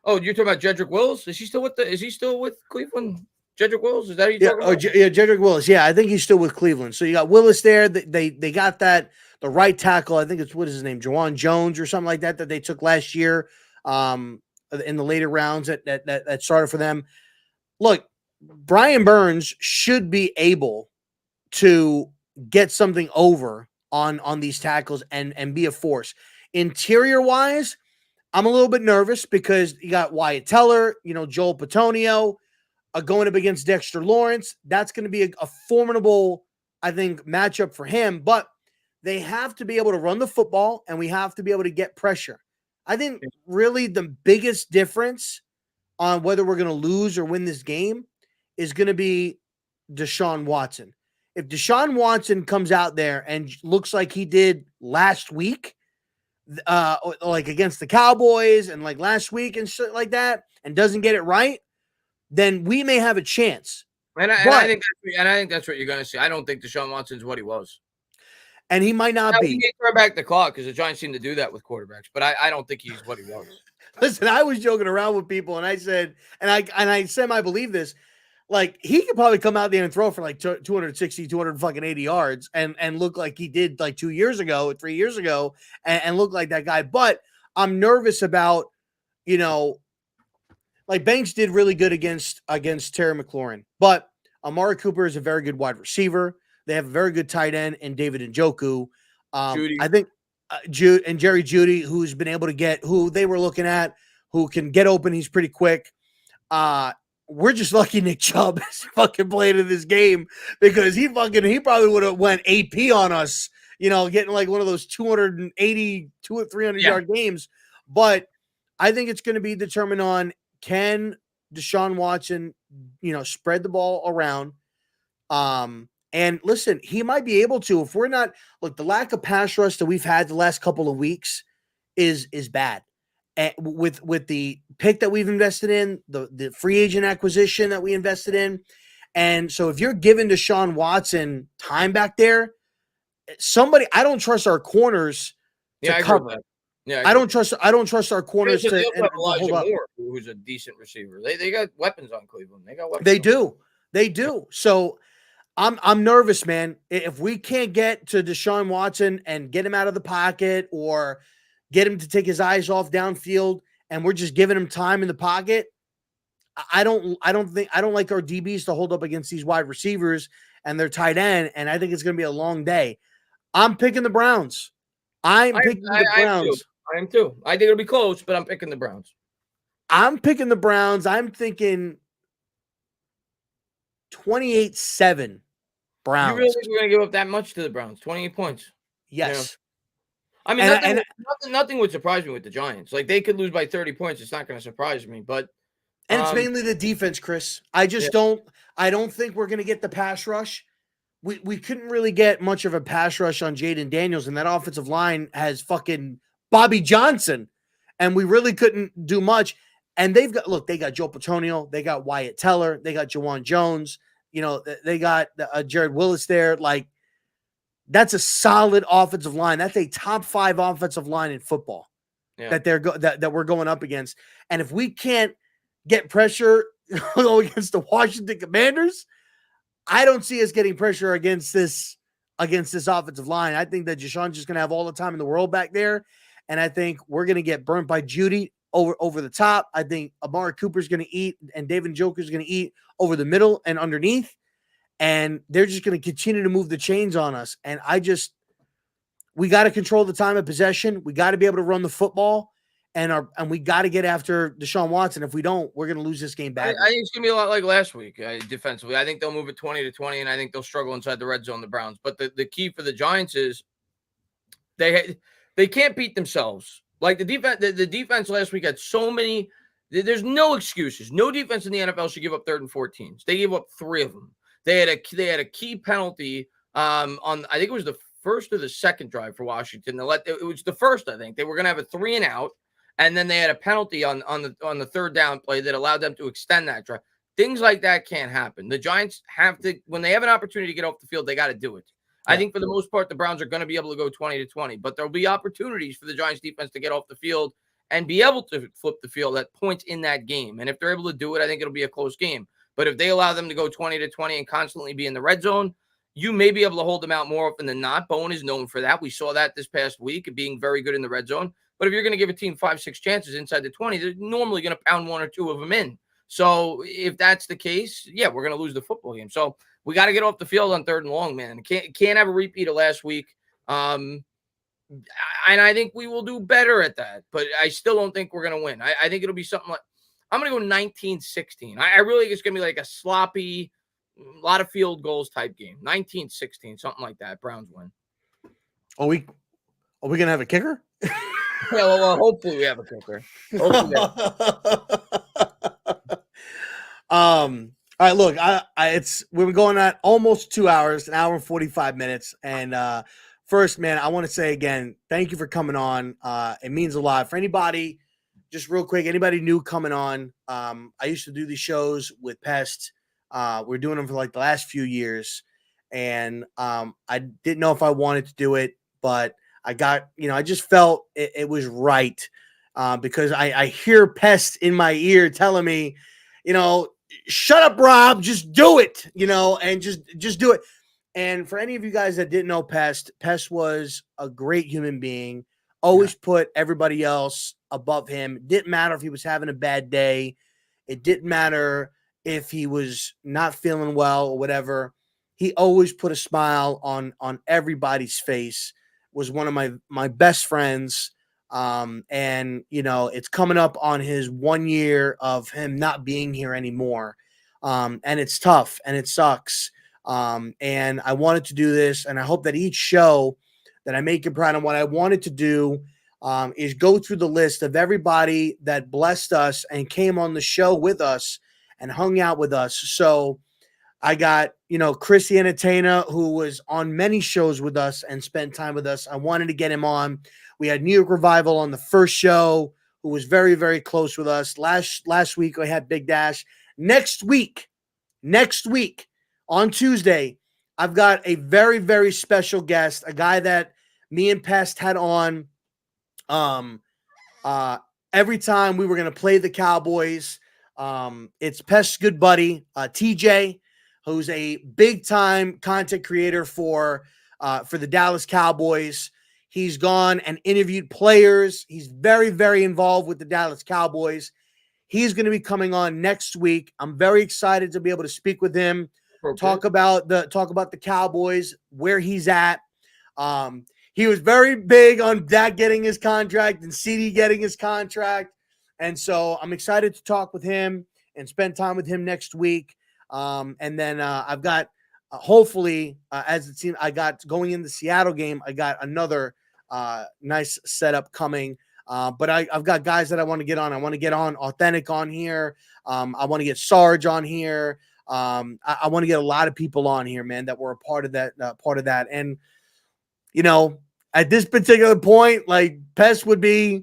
talking about Jedrick Wills? Is he still with Cleveland? Jedrick Wills, is that who you're Yeah, talking about? Yeah, Jedrick Willis. Yeah, I think he's still with Cleveland. So you got Willis there. They got that the right tackle. I think it's what is his name, Jawan Jones or something like that they took last year in the later rounds that started for them. Look, Brian Burns should be able to get something over on these tackles and be a force. Interior wise, I'm a little bit nervous because you got Wyatt Teller, Joel Petonio, going up against Dexter Lawrence. That's going to be a formidable, I think, matchup for him. But they have to be able to run the football, and we have to be able to get pressure. I think really the biggest difference on whether we're going to lose or win this game is going to be Deshaun Watson. If Deshaun Watson comes out there and looks like he did last week, like against the Cowboys and like last week and shit like that, and doesn't get it right, then we may have a chance. And I think that's what you're going to see. I don't think Deshaun Watson's what he was. And he might not be. He may throw back the clock because the Giants seem to do that with quarterbacks, but I don't think he's what he was. Listen, I was joking around with people, and I said, and I semi-believe this, like, he could probably come out there and throw for like 260, 280 yards and look like he did like 2 years ago, 3 years ago, and look like that guy. But I'm nervous about, like Banks did really good against Terry McLaurin, but Amari Cooper is a very good wide receiver. They have a very good tight end in David Njoku. I think Jude and Jerry Jeudy, who's been able to get who they were looking at, who can get open. He's pretty quick. We're just lucky Nick Chubb is fucking playing in this game because he probably would have went AP on us, getting like one of those 280, 300 yard games. But I think it's going to be determined on, can Deshaun Watson, spread the ball around? And listen, he might be able to, if we're not, look, the lack of pass rush that we've had the last couple of weeks is bad. And with the pick that we've invested in, the free agent acquisition that we invested in. And so if you're giving Deshaun Watson time back there, I don't trust our corners to cover. Yeah, I don't trust our corners to hold up. Moore, who's a decent receiver. They got weapons on Cleveland. They got weapons. They do. So I'm nervous, man. If we can't get to Deshaun Watson and get him out of the pocket or get him to take his eyes off downfield, and we're just giving him time in the pocket, I don't like our DBs to hold up against these wide receivers and their tight end, and I think it's going to be a long day. I'm picking the Browns. I am too. I think it'll be close, but I'm picking the Browns. I'm picking the Browns. I'm thinking 28-7 Browns. You really think we're going to give up that much to the Browns? 28 points? Yes. I mean, nothing would surprise me with the Giants. Like, they could lose by 30 points. It's not going to surprise me, but. And it's mainly the defense, Chris. I don't think we're going to get the pass rush. We couldn't really get much of a pass rush on Jaden Daniels, and that offensive line has fucking Bobby Johnson, and we really couldn't do much. And they got Joe Petonio, they got Wyatt Teller, they got Jawan Jones, they got Jared Willis there. Like, that's a solid offensive line. That's a top 5 offensive line in football that we're going up against. And if we can't get pressure against the Washington Commanders, I don't see us getting pressure against this offensive line. I think that Deshaun's just going to have all the time in the world back there, and I think we're going to get burnt by Jeudy over the top. I think Amari Cooper's going to eat, and David Njoku's going to eat over the middle and underneath, and they're just going to continue to move the chains on us. And we got to control the time of possession. We got to be able to run the football. And we got to get after Deshaun Watson. If we don't, we're going to lose this game badly. I think it's going to be a lot like last week defensively. I think they'll move it 20-20, and I think they'll struggle inside the red zone, the Browns. But the key for the Giants is they can't beat themselves. Like the defense last week had so many. There's no excuses. No defense in the NFL should give up 3rd and 14s. They gave up 3 of them. They had a key penalty on, I think it was the first or the second drive for Washington. It was the first, I think. They were going to have a 3 and out. And then they had a penalty on the 3rd down play that allowed them to extend that drive. Things like that can't happen. The Giants have to, when they have an opportunity to get off the field, they got to do it. Yeah. I think for the most part, the Browns are going to be able to go 20-20, but there'll be opportunities for the Giants defense to get off the field and be able to flip the field at points in that game. And if they're able to do it, I think it'll be a close game. But if they allow them to go 20-20 and constantly be in the red zone, you may be able to hold them out more often than not. Bowen is known for that. We saw that this past week, being very good in the red zone. But if you're going to give a team 5-6 chances inside the 20, they're normally going to pound 1 or 2 of them in. So if that's the case, yeah, we're going to lose the football game. So we got to get off the field on 3rd and long, man. Can't have a repeat of last week. And I think we will do better at that. But I still don't think we're going to win. I think it'll be something like, I'm going to go 19-16. I really think it's going to be like a sloppy, a lot of field goals type game. 19-16, something like that. Browns win. Are we going to have a kicker? Yeah, well, hopefully we have a kicker. All right, look, we're going at almost 2 hours, 1 hour and 45 minutes. And first, man, I want to say again, thank you for coming on. It means a lot. For anybody, just real quick, anybody new coming on, I used to do these shows with Pest. We're doing them for like the last few years. And I didn't know if I wanted to do it, but I just felt it was right because I hear Pest in my ear telling me, shut up, Rob, just do it, and just do it. And for any of you guys that didn't know Pest was a great human being, always put everybody else above him. Didn't matter if he was having a bad day. It didn't matter if he was not feeling well or whatever. He always put a smile on everybody's face. Was one of my best friends. And it's coming up on his 1 year of him not being here anymore. And it's tough and it sucks. And I wanted to do this, and I hope that each show that I make it proud of, what I wanted to do is go through the list of everybody that blessed us and came on the show with us and hung out with us. So I got, Chris Anatana, who was on many shows with us and spent time with us. I wanted to get him on. We had New York Revival on the first show, who was very, very close with us. Last week, I had Big Dash. Next week, on Tuesday, I've got a very, very special guest, a guy that me and Pest had on every time we were going to play the Cowboys. It's Pest's good buddy, TJ, who's a big-time content creator for the Dallas Cowboys. He's gone and interviewed players. He's very, very involved with the Dallas Cowboys. He's going to be coming on next week. I'm very excited to be able to speak with him, talk about the Cowboys, where he's at. He was very big on Dak getting his contract and CD getting his contract. And so I'm excited to talk with him and spend time with him next week. And then I've got hopefully, as it seems, I got going in the Seattle game, I got another nice setup coming. But I've got guys that I want to get on. I want to get on Authentic on here. I want to get Sarge on here. I want to get a lot of people on here, man, that were a part of that. And, at this particular point, like Pest would be,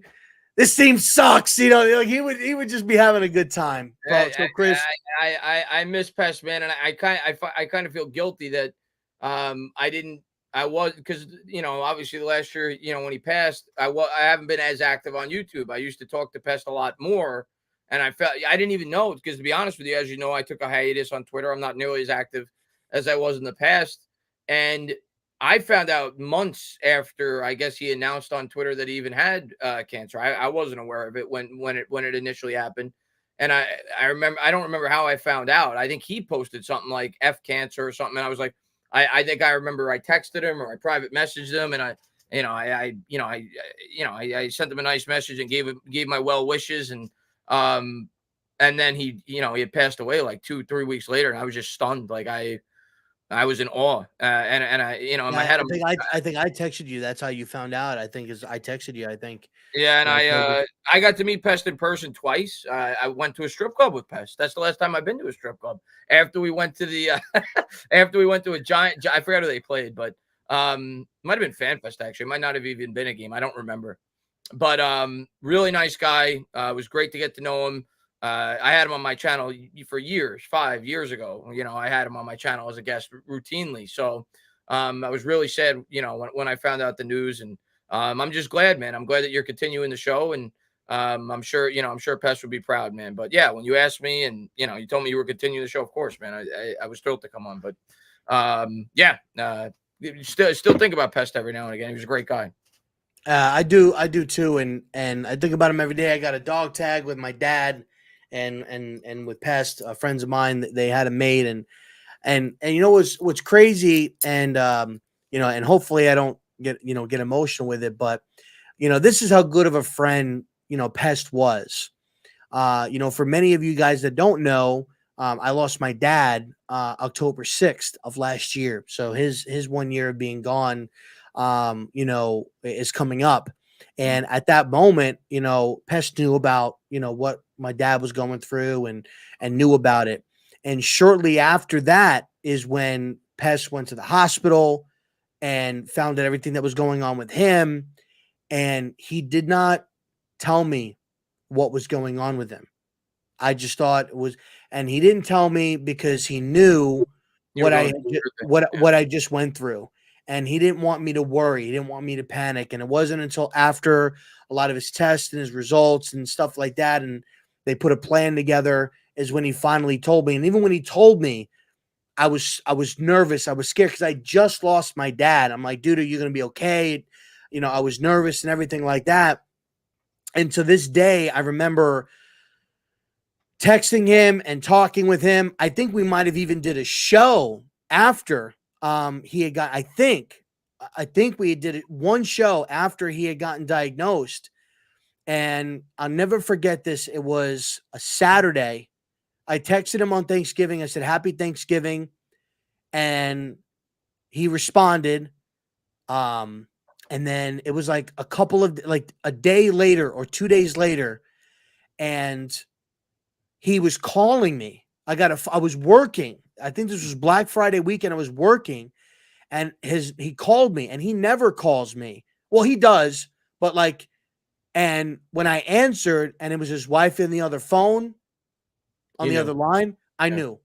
this team sucks, like he would just be having a good time. So Chris, I miss Pest, man, and I kind of feel guilty that because obviously the last year, when he passed, I haven't been as active on YouTube. I used to talk to Pest a lot more, and I didn't even know, because to be honest with you, as you know, I took a hiatus on Twitter. I'm not nearly as active as I was in the past, and I found out months after, I guess, he announced on Twitter that he even had cancer. I wasn't aware of it when it initially happened. And I don't remember how I found out. I think he posted something like F cancer or something. And I was like, I think I remember I texted him or I private messaged him, and I sent him a nice message and gave my well wishes. And then he had passed away like 2-3 weeks later, and I was just stunned. Like I was in awe, and I, in my head, I think I texted you. That's how you found out. I texted you. I think. Yeah, and I got to meet Pest in person twice. I went to a strip club with Pest. That's the last time I've been to a strip club. After we went to a giant, I forgot who they played, but might have been FanFest actually. It might not have even been a game. I don't remember. But really nice guy. It was great to get to know him. I had him on my channel for years, 5 years ago. I had him on my channel as a guest routinely. So I was really sad, when I found out the news, and I'm just glad, man. I'm glad that you're continuing the show, and I'm sure, I'm sure Pest would be proud, man. But yeah, when you asked me and, you told me you were continuing the show, of course, man, I was thrilled to come on. But still think about Pest every now and again. He was a great guy. I do too, and I think about him every day. I got a dog tag with my dad, and with Pest, friends of mine. They had him made, and what's crazy, and and hopefully I don't get emotional with it, but this is how good of a friend Pest was. For many of you guys that don't know, I lost my dad October 6th of last year, so his 1 year of being gone is coming up. And at that moment, Pest knew about, what my dad was going through and knew about it. And shortly after that is when Pest went to the hospital and found out everything that was going on with him. And he did not tell me what was going on with him. I just thought it was, and he didn't tell me because he knew what I just went through. And he didn't want me to worry. He didn't want me to panic. And it wasn't until after a lot of his tests and his results and stuff like that, and they put a plan together, is when he finally told me. And even when he told me, I was nervous. I was scared because I just lost my dad. I'm like, dude, are you going to be okay? I was nervous and everything like that. And to this day, I remember texting him and talking with him. I think we might have even did a show after he had got, I think we did one show after he had gotten diagnosed. And I'll never forget this. It was a Saturday. I texted him on Thanksgiving. I said, happy Thanksgiving. And he responded. And then it was like a day later or 2 days later. And he was calling me. I was working. I think this was Black Friday weekend. I was working, and he called me, and he never calls me. Well, he does, but and when I answered and it was his wife in the other phone on the other line, I knew.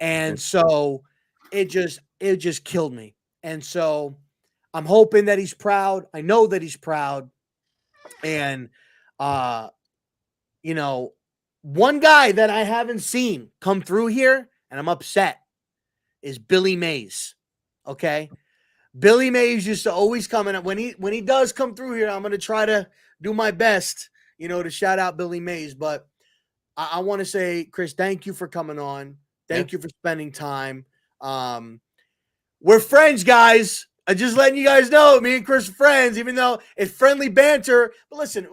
And so it just killed me. And so I'm hoping that he's proud. I know that he's proud. And, one guy that I haven't seen come through here, and I'm upset, is Billy Mays. Okay. Billy Mays used to always come in. When he does come through here, I'm going to try to do my best, to shout out Billy Mays. But I want to say, Chris, thank you for coming on. Thank you for spending time. We're friends, guys. I'm just letting you guys know, me and Chris are friends, even though it's friendly banter. But listen,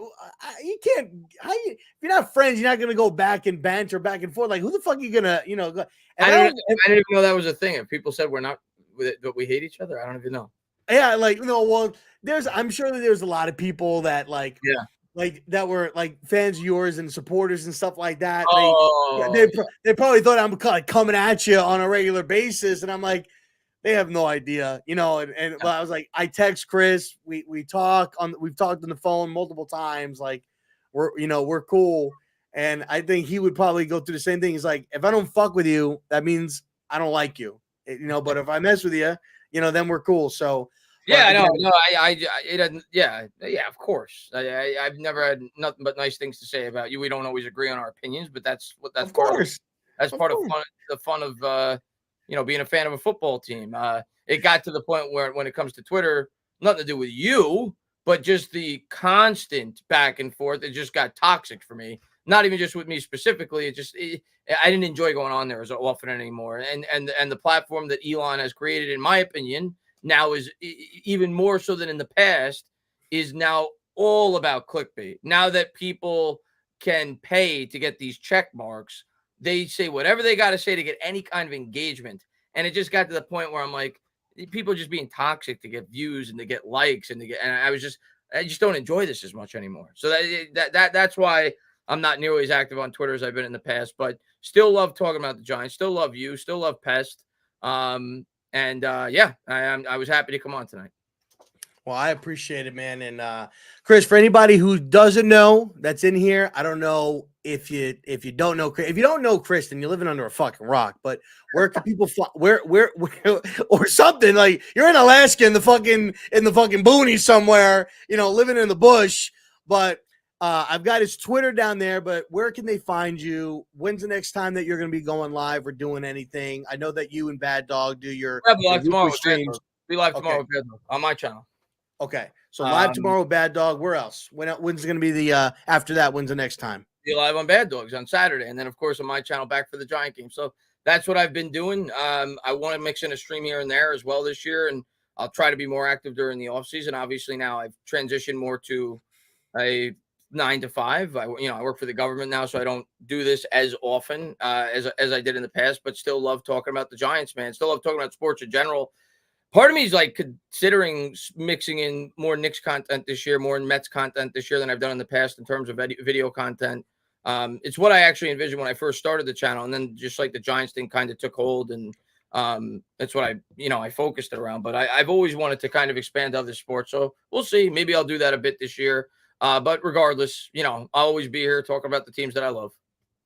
you can't. If you're not friends, you're not gonna go back and banter back and forth. Like, who the fuck are you gonna, go? I didn't even know that was a thing. If people said we're not, but we hate each other, I don't even know. Yeah, well, I'm sure that there's a lot of people that that were fans of yours and supporters and stuff like that. They probably thought I'm coming at you on a regular basis, and I'm like, they have no idea, and I was like, I text Chris, we've talked on the phone multiple times, we're cool. And I think he would probably go through the same thing. He's like, if I don't fuck with you, that means I don't like you, but if I mess with you, then we're cool. So yeah, I know. No, it doesn't. Yeah, of course. I've never had nothing but nice things to say about you. We don't always agree on our opinions, but that's of course. That's part of the fun of being a fan of a football team. It got to the point where when it comes to Twitter, nothing to do with you, but just the constant back and forth, it just got toxic for me. Not even just with me specifically. I didn't enjoy going on there as often anymore. And the platform that Elon has created, in my opinion, now is even more so than in the past, is now all about clickbait. Now that people can pay to get these check marks, they say whatever they got to say to get any kind of engagement. And it just got to the point where I'm like, people are just being toxic to get views and to get likes and I just don't enjoy this as much anymore. So that's why I'm not nearly as active on Twitter as I've been in the past, but still love talking about the Giants, still love you, still love Pest. I was happy to come on tonight. Well, I appreciate it, man. And Chris, for anybody who doesn't know that's in here, I don't know if you don't know Chris. If you don't know Chris, then you're living under a fucking rock. But where can people where or something, like you're in Alaska in the fucking boonies somewhere, living in the bush. But I've got his Twitter down there, but where can they find you? When's the next time that you're going to be going live or doing anything? I know that you and Bad Dog do your Tomorrow streams. Be live tomorrow with Bad Dog on my channel. Okay, so live tomorrow with Bad Dog. Where else? When's going to be the after that? When's the next time? Be live on Bad Dogs on Saturday, and then of course on my channel back for the Giant game. So that's what I've been doing. I want to mix in a stream here and there as well this year, and I'll try to be more active during the off season. Obviously now I've transitioned more to a 9 to 5. I work for the government now, so I don't do this as often as I did in the past, but still love talking about the Giants, man. Still love talking about sports in general. Part of me is like considering mixing in more Knicks content this year, more Mets content this year than I've done in the past in terms of video content. It's what I actually envisioned when I first started the channel, and then just like the Giants thing kind of took hold, and that's what I focused it around. But I've always wanted to kind of expand other sports, so we'll see. Maybe I'll do that a bit this year. But regardless, I'll always be here talking about the teams that I love.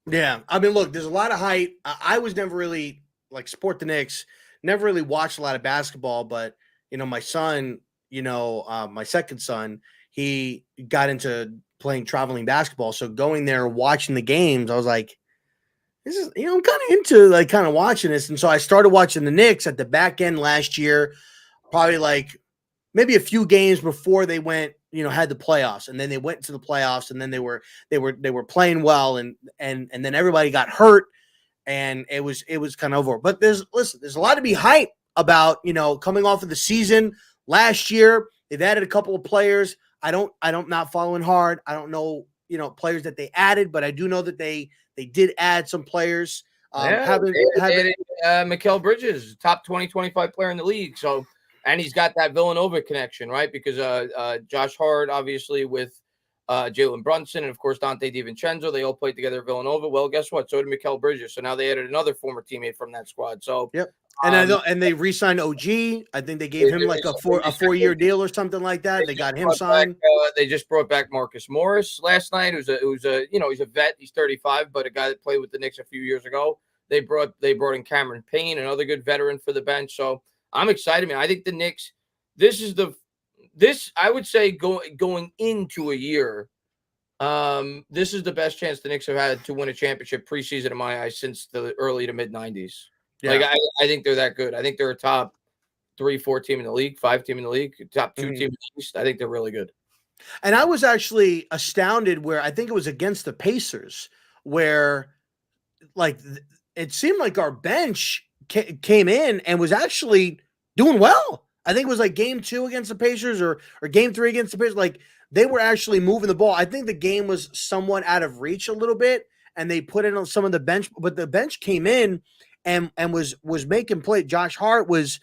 Yeah, I mean, look, there's a lot of hype. I was never really like support the Knicks. Never really watched a lot of basketball, but my son, my second son, he got into playing traveling basketball. So going there, watching the games, I was like, this is, I'm kind of into like kind of watching this. And so I started watching the Knicks at the back end last year, probably like maybe a few games before they went, had the playoffs, and then they went to the playoffs, and then they were playing well, and then everybody got hurt. And it was kind of over. But there's a lot to be hyped about, coming off of the season last year. They've added a couple of players. I don't not following hard. I don't know, players that they added, but I do know that they did add some players. Mikal Bridges, top 20-25 player in the league. So, and he's got that Villanova connection, right? Because Josh Hart, obviously, with Jalen Brunson, and of course Dante DiVincenzo, they all played together at Villanova. Well, guess what? So did Mikal Bridges. So now they added another former teammate from that squad. So yep. And and they re-signed OG. I think they gave him like a 4-year deal or something like that. They got him signed. They just brought back Marcus Morris last night. He's a vet. He's 35, but a guy that played with the Knicks a few years ago. They brought in Cameron Payne, another good veteran for the bench. So I'm excited, man. I think the Knicks. I would say going into a year, this is the best chance the Knicks have had to win a championship preseason in my eyes since the early to mid 90s. Yeah. Like I think they're that good. I think they're a top 3-4 team in the league, 5 team in the league, top 2 team in the East. I think they're really good. And I was actually astounded where I think it was against the Pacers, where like it seemed like our bench came in and was actually doing well. I think it was like game 2 against the Pacers or game 3 against the Pacers. Like they were actually moving the ball. I think the game was somewhat out of reach a little bit, and they put in on some of the bench, but the bench came in and was making play. Josh Hart was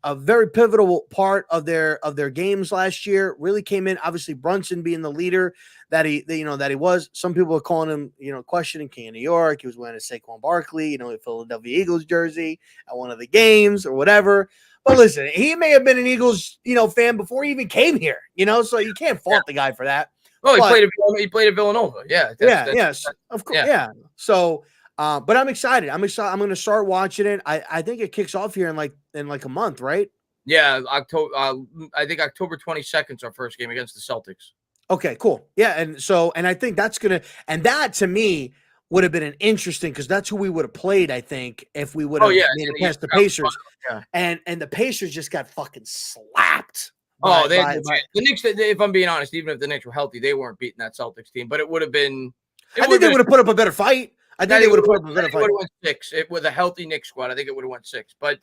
a very pivotal part of their games last year. Really came in. Obviously, Brunson being the leader that he was. Some people are calling him, questioning King of New York. He was wearing a Saquon Barkley, a Philadelphia Eagles jersey at one of the games or whatever. But listen, he may have been an Eagles, fan before he even came here, so you can't fault the guy for that. Well, he played at Villanova. Yeah. Yes, of course. Yeah. So, but I'm excited. I'm going to start watching it. I think it kicks off here in like a month, right? Yeah, October. I think October 22nd is our first game against the Celtics. Okay, cool. Yeah, and I think that's that to me would have been an interesting, because that's who we would have played, I think, if we would have made it past the Pacers. Yeah. And the Pacers just got fucking slapped. The Knicks, if I'm being honest, even if the Knicks were healthy, they weren't beating that Celtics team. But it would have been. I think they would have put up a better fight. I think they would have put up a better fight. Would have won 6 with a healthy Knicks squad. I think it would have won 6. But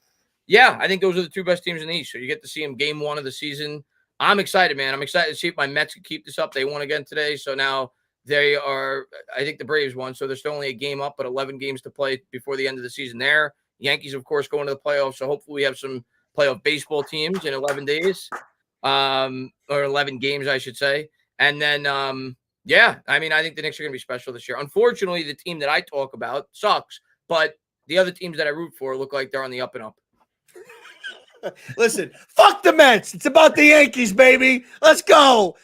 yeah, I think those are the 2 best teams in the East. So you get to see them game 1 of the season. I'm excited, man. I'm excited to see if my Mets can keep this up. They won again today, so now they are. I think the Braves won, so there's still only a game up, but 11 games to play before the end of the season. There, Yankees, of course, going to the playoffs. So hopefully we have some playoff baseball teams in 11 days, or 11 games, I should say. And then, yeah, I mean, I think the Knicks are going to be special this year. Unfortunately, the team that I talk about sucks, but the other teams that I root for look like they're on the up and up. Listen, fuck the Mets. It's about the Yankees, baby. Let's go.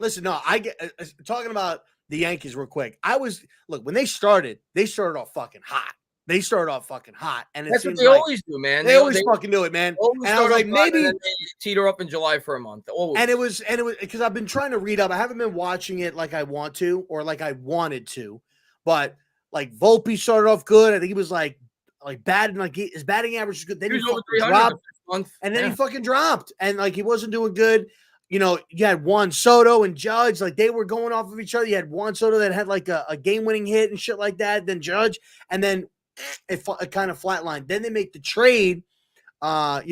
Listen, no, I get talking about the Yankees real quick. When they started off fucking hot. They started off fucking hot, and it That's what seems they like always do, man. they always fucking do it, man. always And I was start like, off hot and maybe. then they teeter up in July for a month. Always. And it was because I've been trying to read up. I haven't been watching it like I want to or like I wanted to, but like Volpe started off good. I think he was like batting, like his batting average was good. Then he he was over fucking 300 the dropped, first month. and then he fucking dropped, and like he wasn't doing good. You know, you had Juan Soto and Judge, like they were going off of each other. You had Juan Soto that had like a game-winning hit and shit like that. Then Judge, and then it kind of flatlined. Then they make the trade. Oh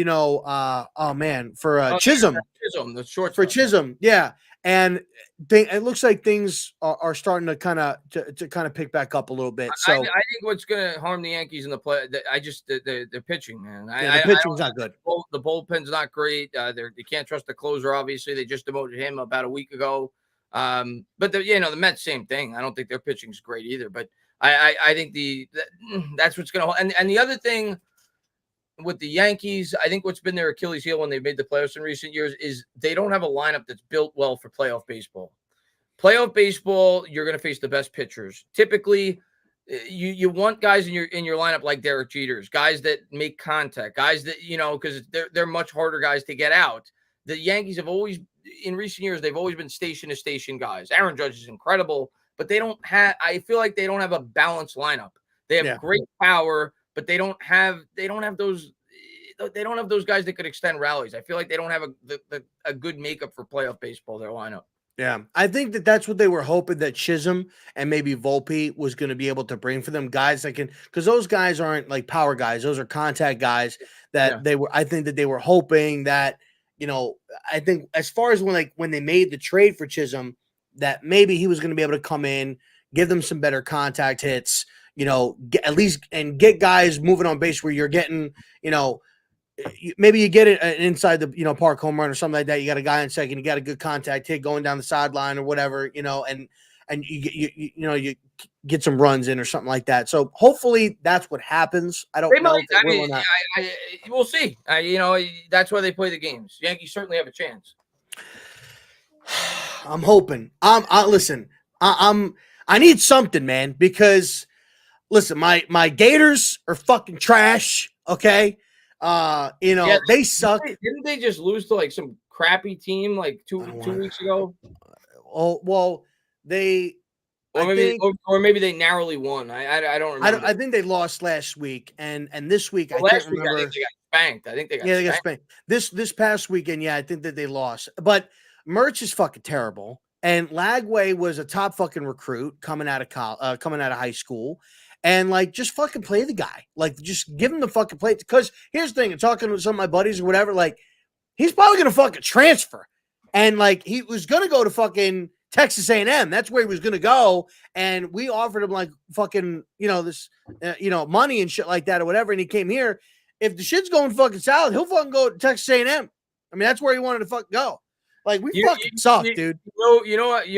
man, for Chisholm. Chisholm, the short For Chisholm, yeah. And it looks like things are starting to kind of pick back up a little bit. So I think what's going to harm the Yankees in the play, the pitching, man. the pitching's not good. The bullpen's not great. They can't trust the closer. Obviously, they just demoted him about a week ago. But the Mets, same thing. I don't think their pitching's great either. But I think that's what's going to. And the other thing with the Yankees, I think what's been their Achilles heel when they've made the playoffs in recent years is they don't have a lineup that's built well for playoff baseball. Playoff baseball, you're going to face the best pitchers. Typically, you want guys in your lineup like Derek Jeters, guys that make contact, guys that because they're much harder guys to get out. The Yankees have always, in recent years, they've always been station to station guys. Aaron Judge is incredible, but they don't have. I feel like they don't have a balanced lineup. They have great power, but they don't have those guys that could extend rallies. I feel like they don't have a good makeup for playoff baseball, their lineup. Yeah, I think that's what they were hoping that Chisholm and maybe Volpe was going to be able to bring for them, guys that can, because those guys aren't like power guys; those are contact guys that they were. I think that they were hoping that I think as far as when they made the trade for Chisholm, that maybe he was going to be able to come in, give them some better contact hits, at least and get guys moving on base where you're getting, maybe you get it inside the park home run or something like that. You got a guy on second, you got a good contact hit going down the sideline or whatever, and you get some runs in or something like that. So hopefully that's what happens. I don't know. We'll see. That's why they play the games. Yankees certainly have a chance. I'm hoping. Listen. I need something, man, because listen, my Gators are fucking trash. Okay. They suck. Didn't they just lose to like some crappy team like two weeks ago? Oh, well, or maybe they narrowly won. I don't remember. I think they lost last week, and this week I can't remember. I think they got spanked. I think they got spanked. This past weekend, I think that they lost. But Merch is fucking terrible, and Lagway was a top fucking recruit coming out of high school. And just fucking play the guy. Just give him the fucking play. Because here's the thing, I'm talking to some of my buddies or whatever, he's probably gonna fucking transfer. And he was gonna go to fucking Texas A&M. That's where he was gonna go. And we offered him fucking, this money and shit like that or whatever. And he came here. If the shit's going fucking south, he'll fucking go to Texas A&M. I mean, that's where he wanted to fucking go. We fucking suck, dude. You know what?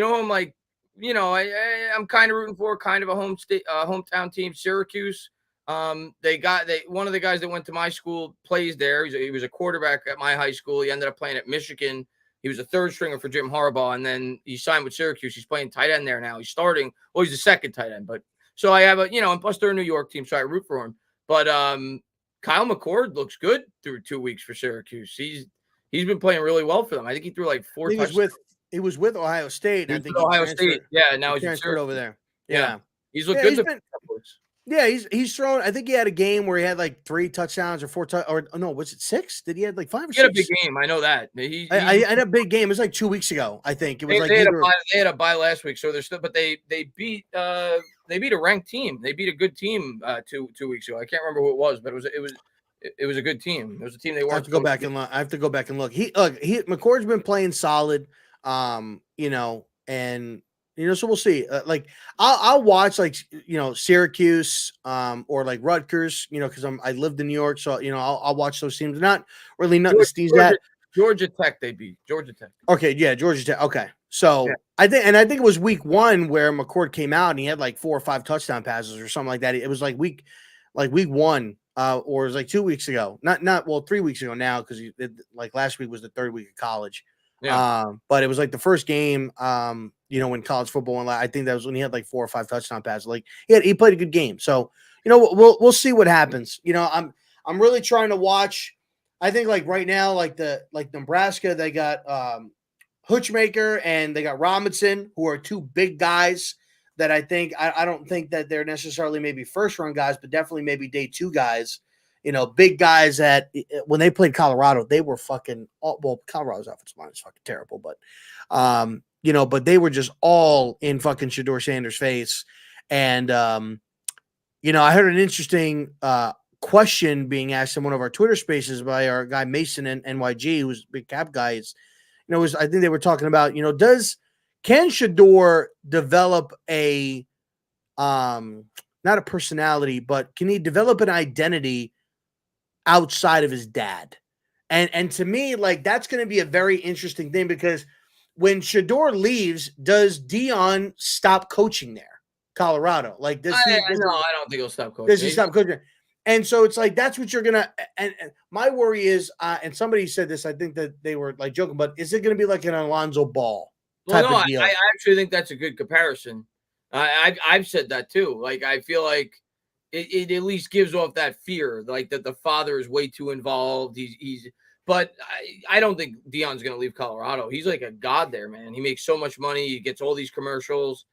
I'm kind of rooting for kind of a hometown team, Syracuse. One of the guys that went to my school plays there. He was a quarterback at my high school. He ended up playing at Michigan. He was a third stringer for Jim Harbaugh, and then he signed with Syracuse. He's playing tight end there now. He's starting. Well, he's the second tight end, but so I have and plus they're a New York team, so I root for him. But Kyle McCord looks good through 2 weeks for Syracuse. He's been playing really well for them. I think he threw 4 touchdowns. He was with Ohio State. I think Ohio State. Yeah, now he's transferred over there. Yeah. He's looked good. He's thrown. I think he had a game where he had 3 touchdowns or 4 was it 6? Did he have 5 or 6? He had a big game. I know that. I had a big game. It was 2 weeks ago. I think it was they had a bye last week, so they're still. But they beat a ranked team. They beat a good team 2 weeks ago. I can't remember who it was, but it was a good team. It was a team they weren't. I have to go back and look. McCord's been playing solid. So we'll see. I'll watch Syracuse or Rutgers, because I lived in New York, so I'll watch those teams. Not really nothing to sneeze at. Georgia Tech, they beat Georgia Tech. Okay, yeah, Georgia Tech. Okay, so yeah. I think it was week 1 where McCord came out and he had 4 or 5 touchdown passes or something like that. It was week 1. Or it was 2 weeks ago, not 3 weeks ago now, because last week was the 3rd week of college. Yeah. But it was the first game, in college football. And I think that was when he had like 4 or 5 touchdown passes. Like he played a good game. So, we'll see what happens. I'm really trying to watch. I think like right now, like Nebraska, they got Hutchmaker and they got Robinson, who are 2 big guys that I think I don't think that they're necessarily maybe first run guys, but definitely maybe day 2 guys. Big guys that when they played Colorado, they were fucking Colorado's offensive line is fucking terrible, but but they were just all in fucking Shedeur Sanders' face. And I heard an interesting question being asked in one of our Twitter spaces by our guy Mason and NYG, who's a big cap guy. I think they were talking about, can Shedeur develop a not a personality, but can he develop an identity outside of his dad? And to me, like, that's going to be a very interesting thing, because when Shedeur leaves, does Deion stop coaching there, Colorado? Like, No, I don't think he'll stop coaching. Does he stop coaching? And so it's like, that's what you're going to, and my worry is, and somebody said this, I think that they were like joking, but is it going to be like an Alonzo Ball type of deal? I actually think that's a good comparison. I've said that too. Like, I feel like it at least gives off that fear, like that the father is way too involved. But I don't think Deion's going to leave Colorado. He's like a god there, man. He makes so much money. He gets all these commercials.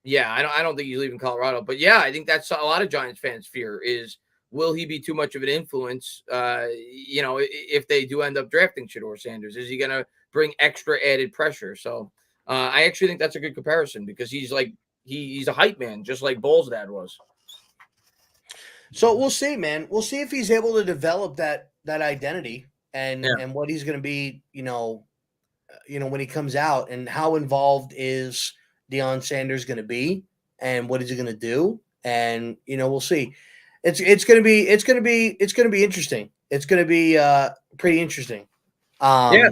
Yeah, I don't think he's leaving Colorado. But yeah, I think that's a lot of Giants fans' fear is, will he be too much of an influence? If they do end up drafting Shedeur Sanders, is he going to bring extra added pressure? So I actually think that's a good comparison, because he's like he's a hype man, just like Bull's dad was. So we'll see, man. We'll see if he's able to develop that identity and what he's going to be, when he comes out, and how involved is Deion Sanders going to be, and what is he going to do? And we'll see. It's going to be interesting. It's going to be pretty interesting. Yeah.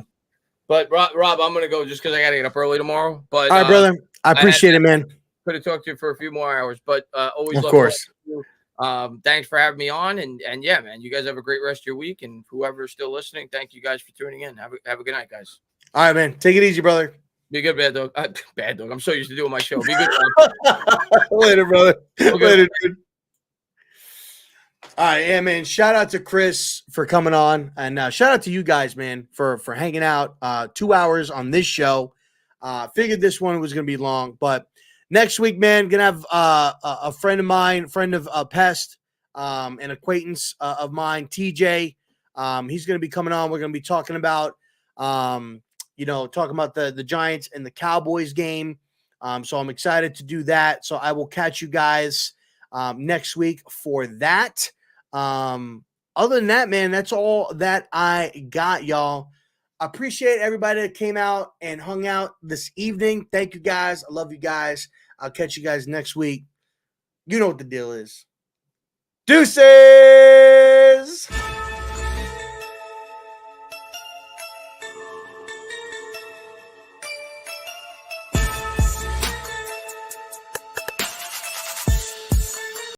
But Rob, I'm going to go just because I got to get up early tomorrow. But all right, brother. I appreciate it, man. Could have talked to you for a few more hours, but always of love course. Thanks for having me on, and yeah, man, you guys have a great rest of your week, and whoever's still listening, thank you guys for tuning in. Have a good night, guys. All right, man. Take it easy, brother. Be good, bad dog. Bad dog. I'm so used to doing my show. Be good. Later, brother. Okay. Later, dude. All right, yeah, man. Shout out to Chris for coming on, and shout out to you guys, man, for hanging out 2 hours on this show. Figured this one was going to be long, but next week, man, gonna have a friend of mine, friend of Pest, an acquaintance of mine, TJ. He's gonna be coming on. We're gonna be talking about, the Giants and the Cowboys game. So I'm excited to do that. So I will catch you guys next week for that. Other than that, man, that's all that I got, y'all. Appreciate everybody that came out and hung out this evening. Thank you, guys. I love you guys. I'll catch you guys next week. You know what the deal is. Deuces!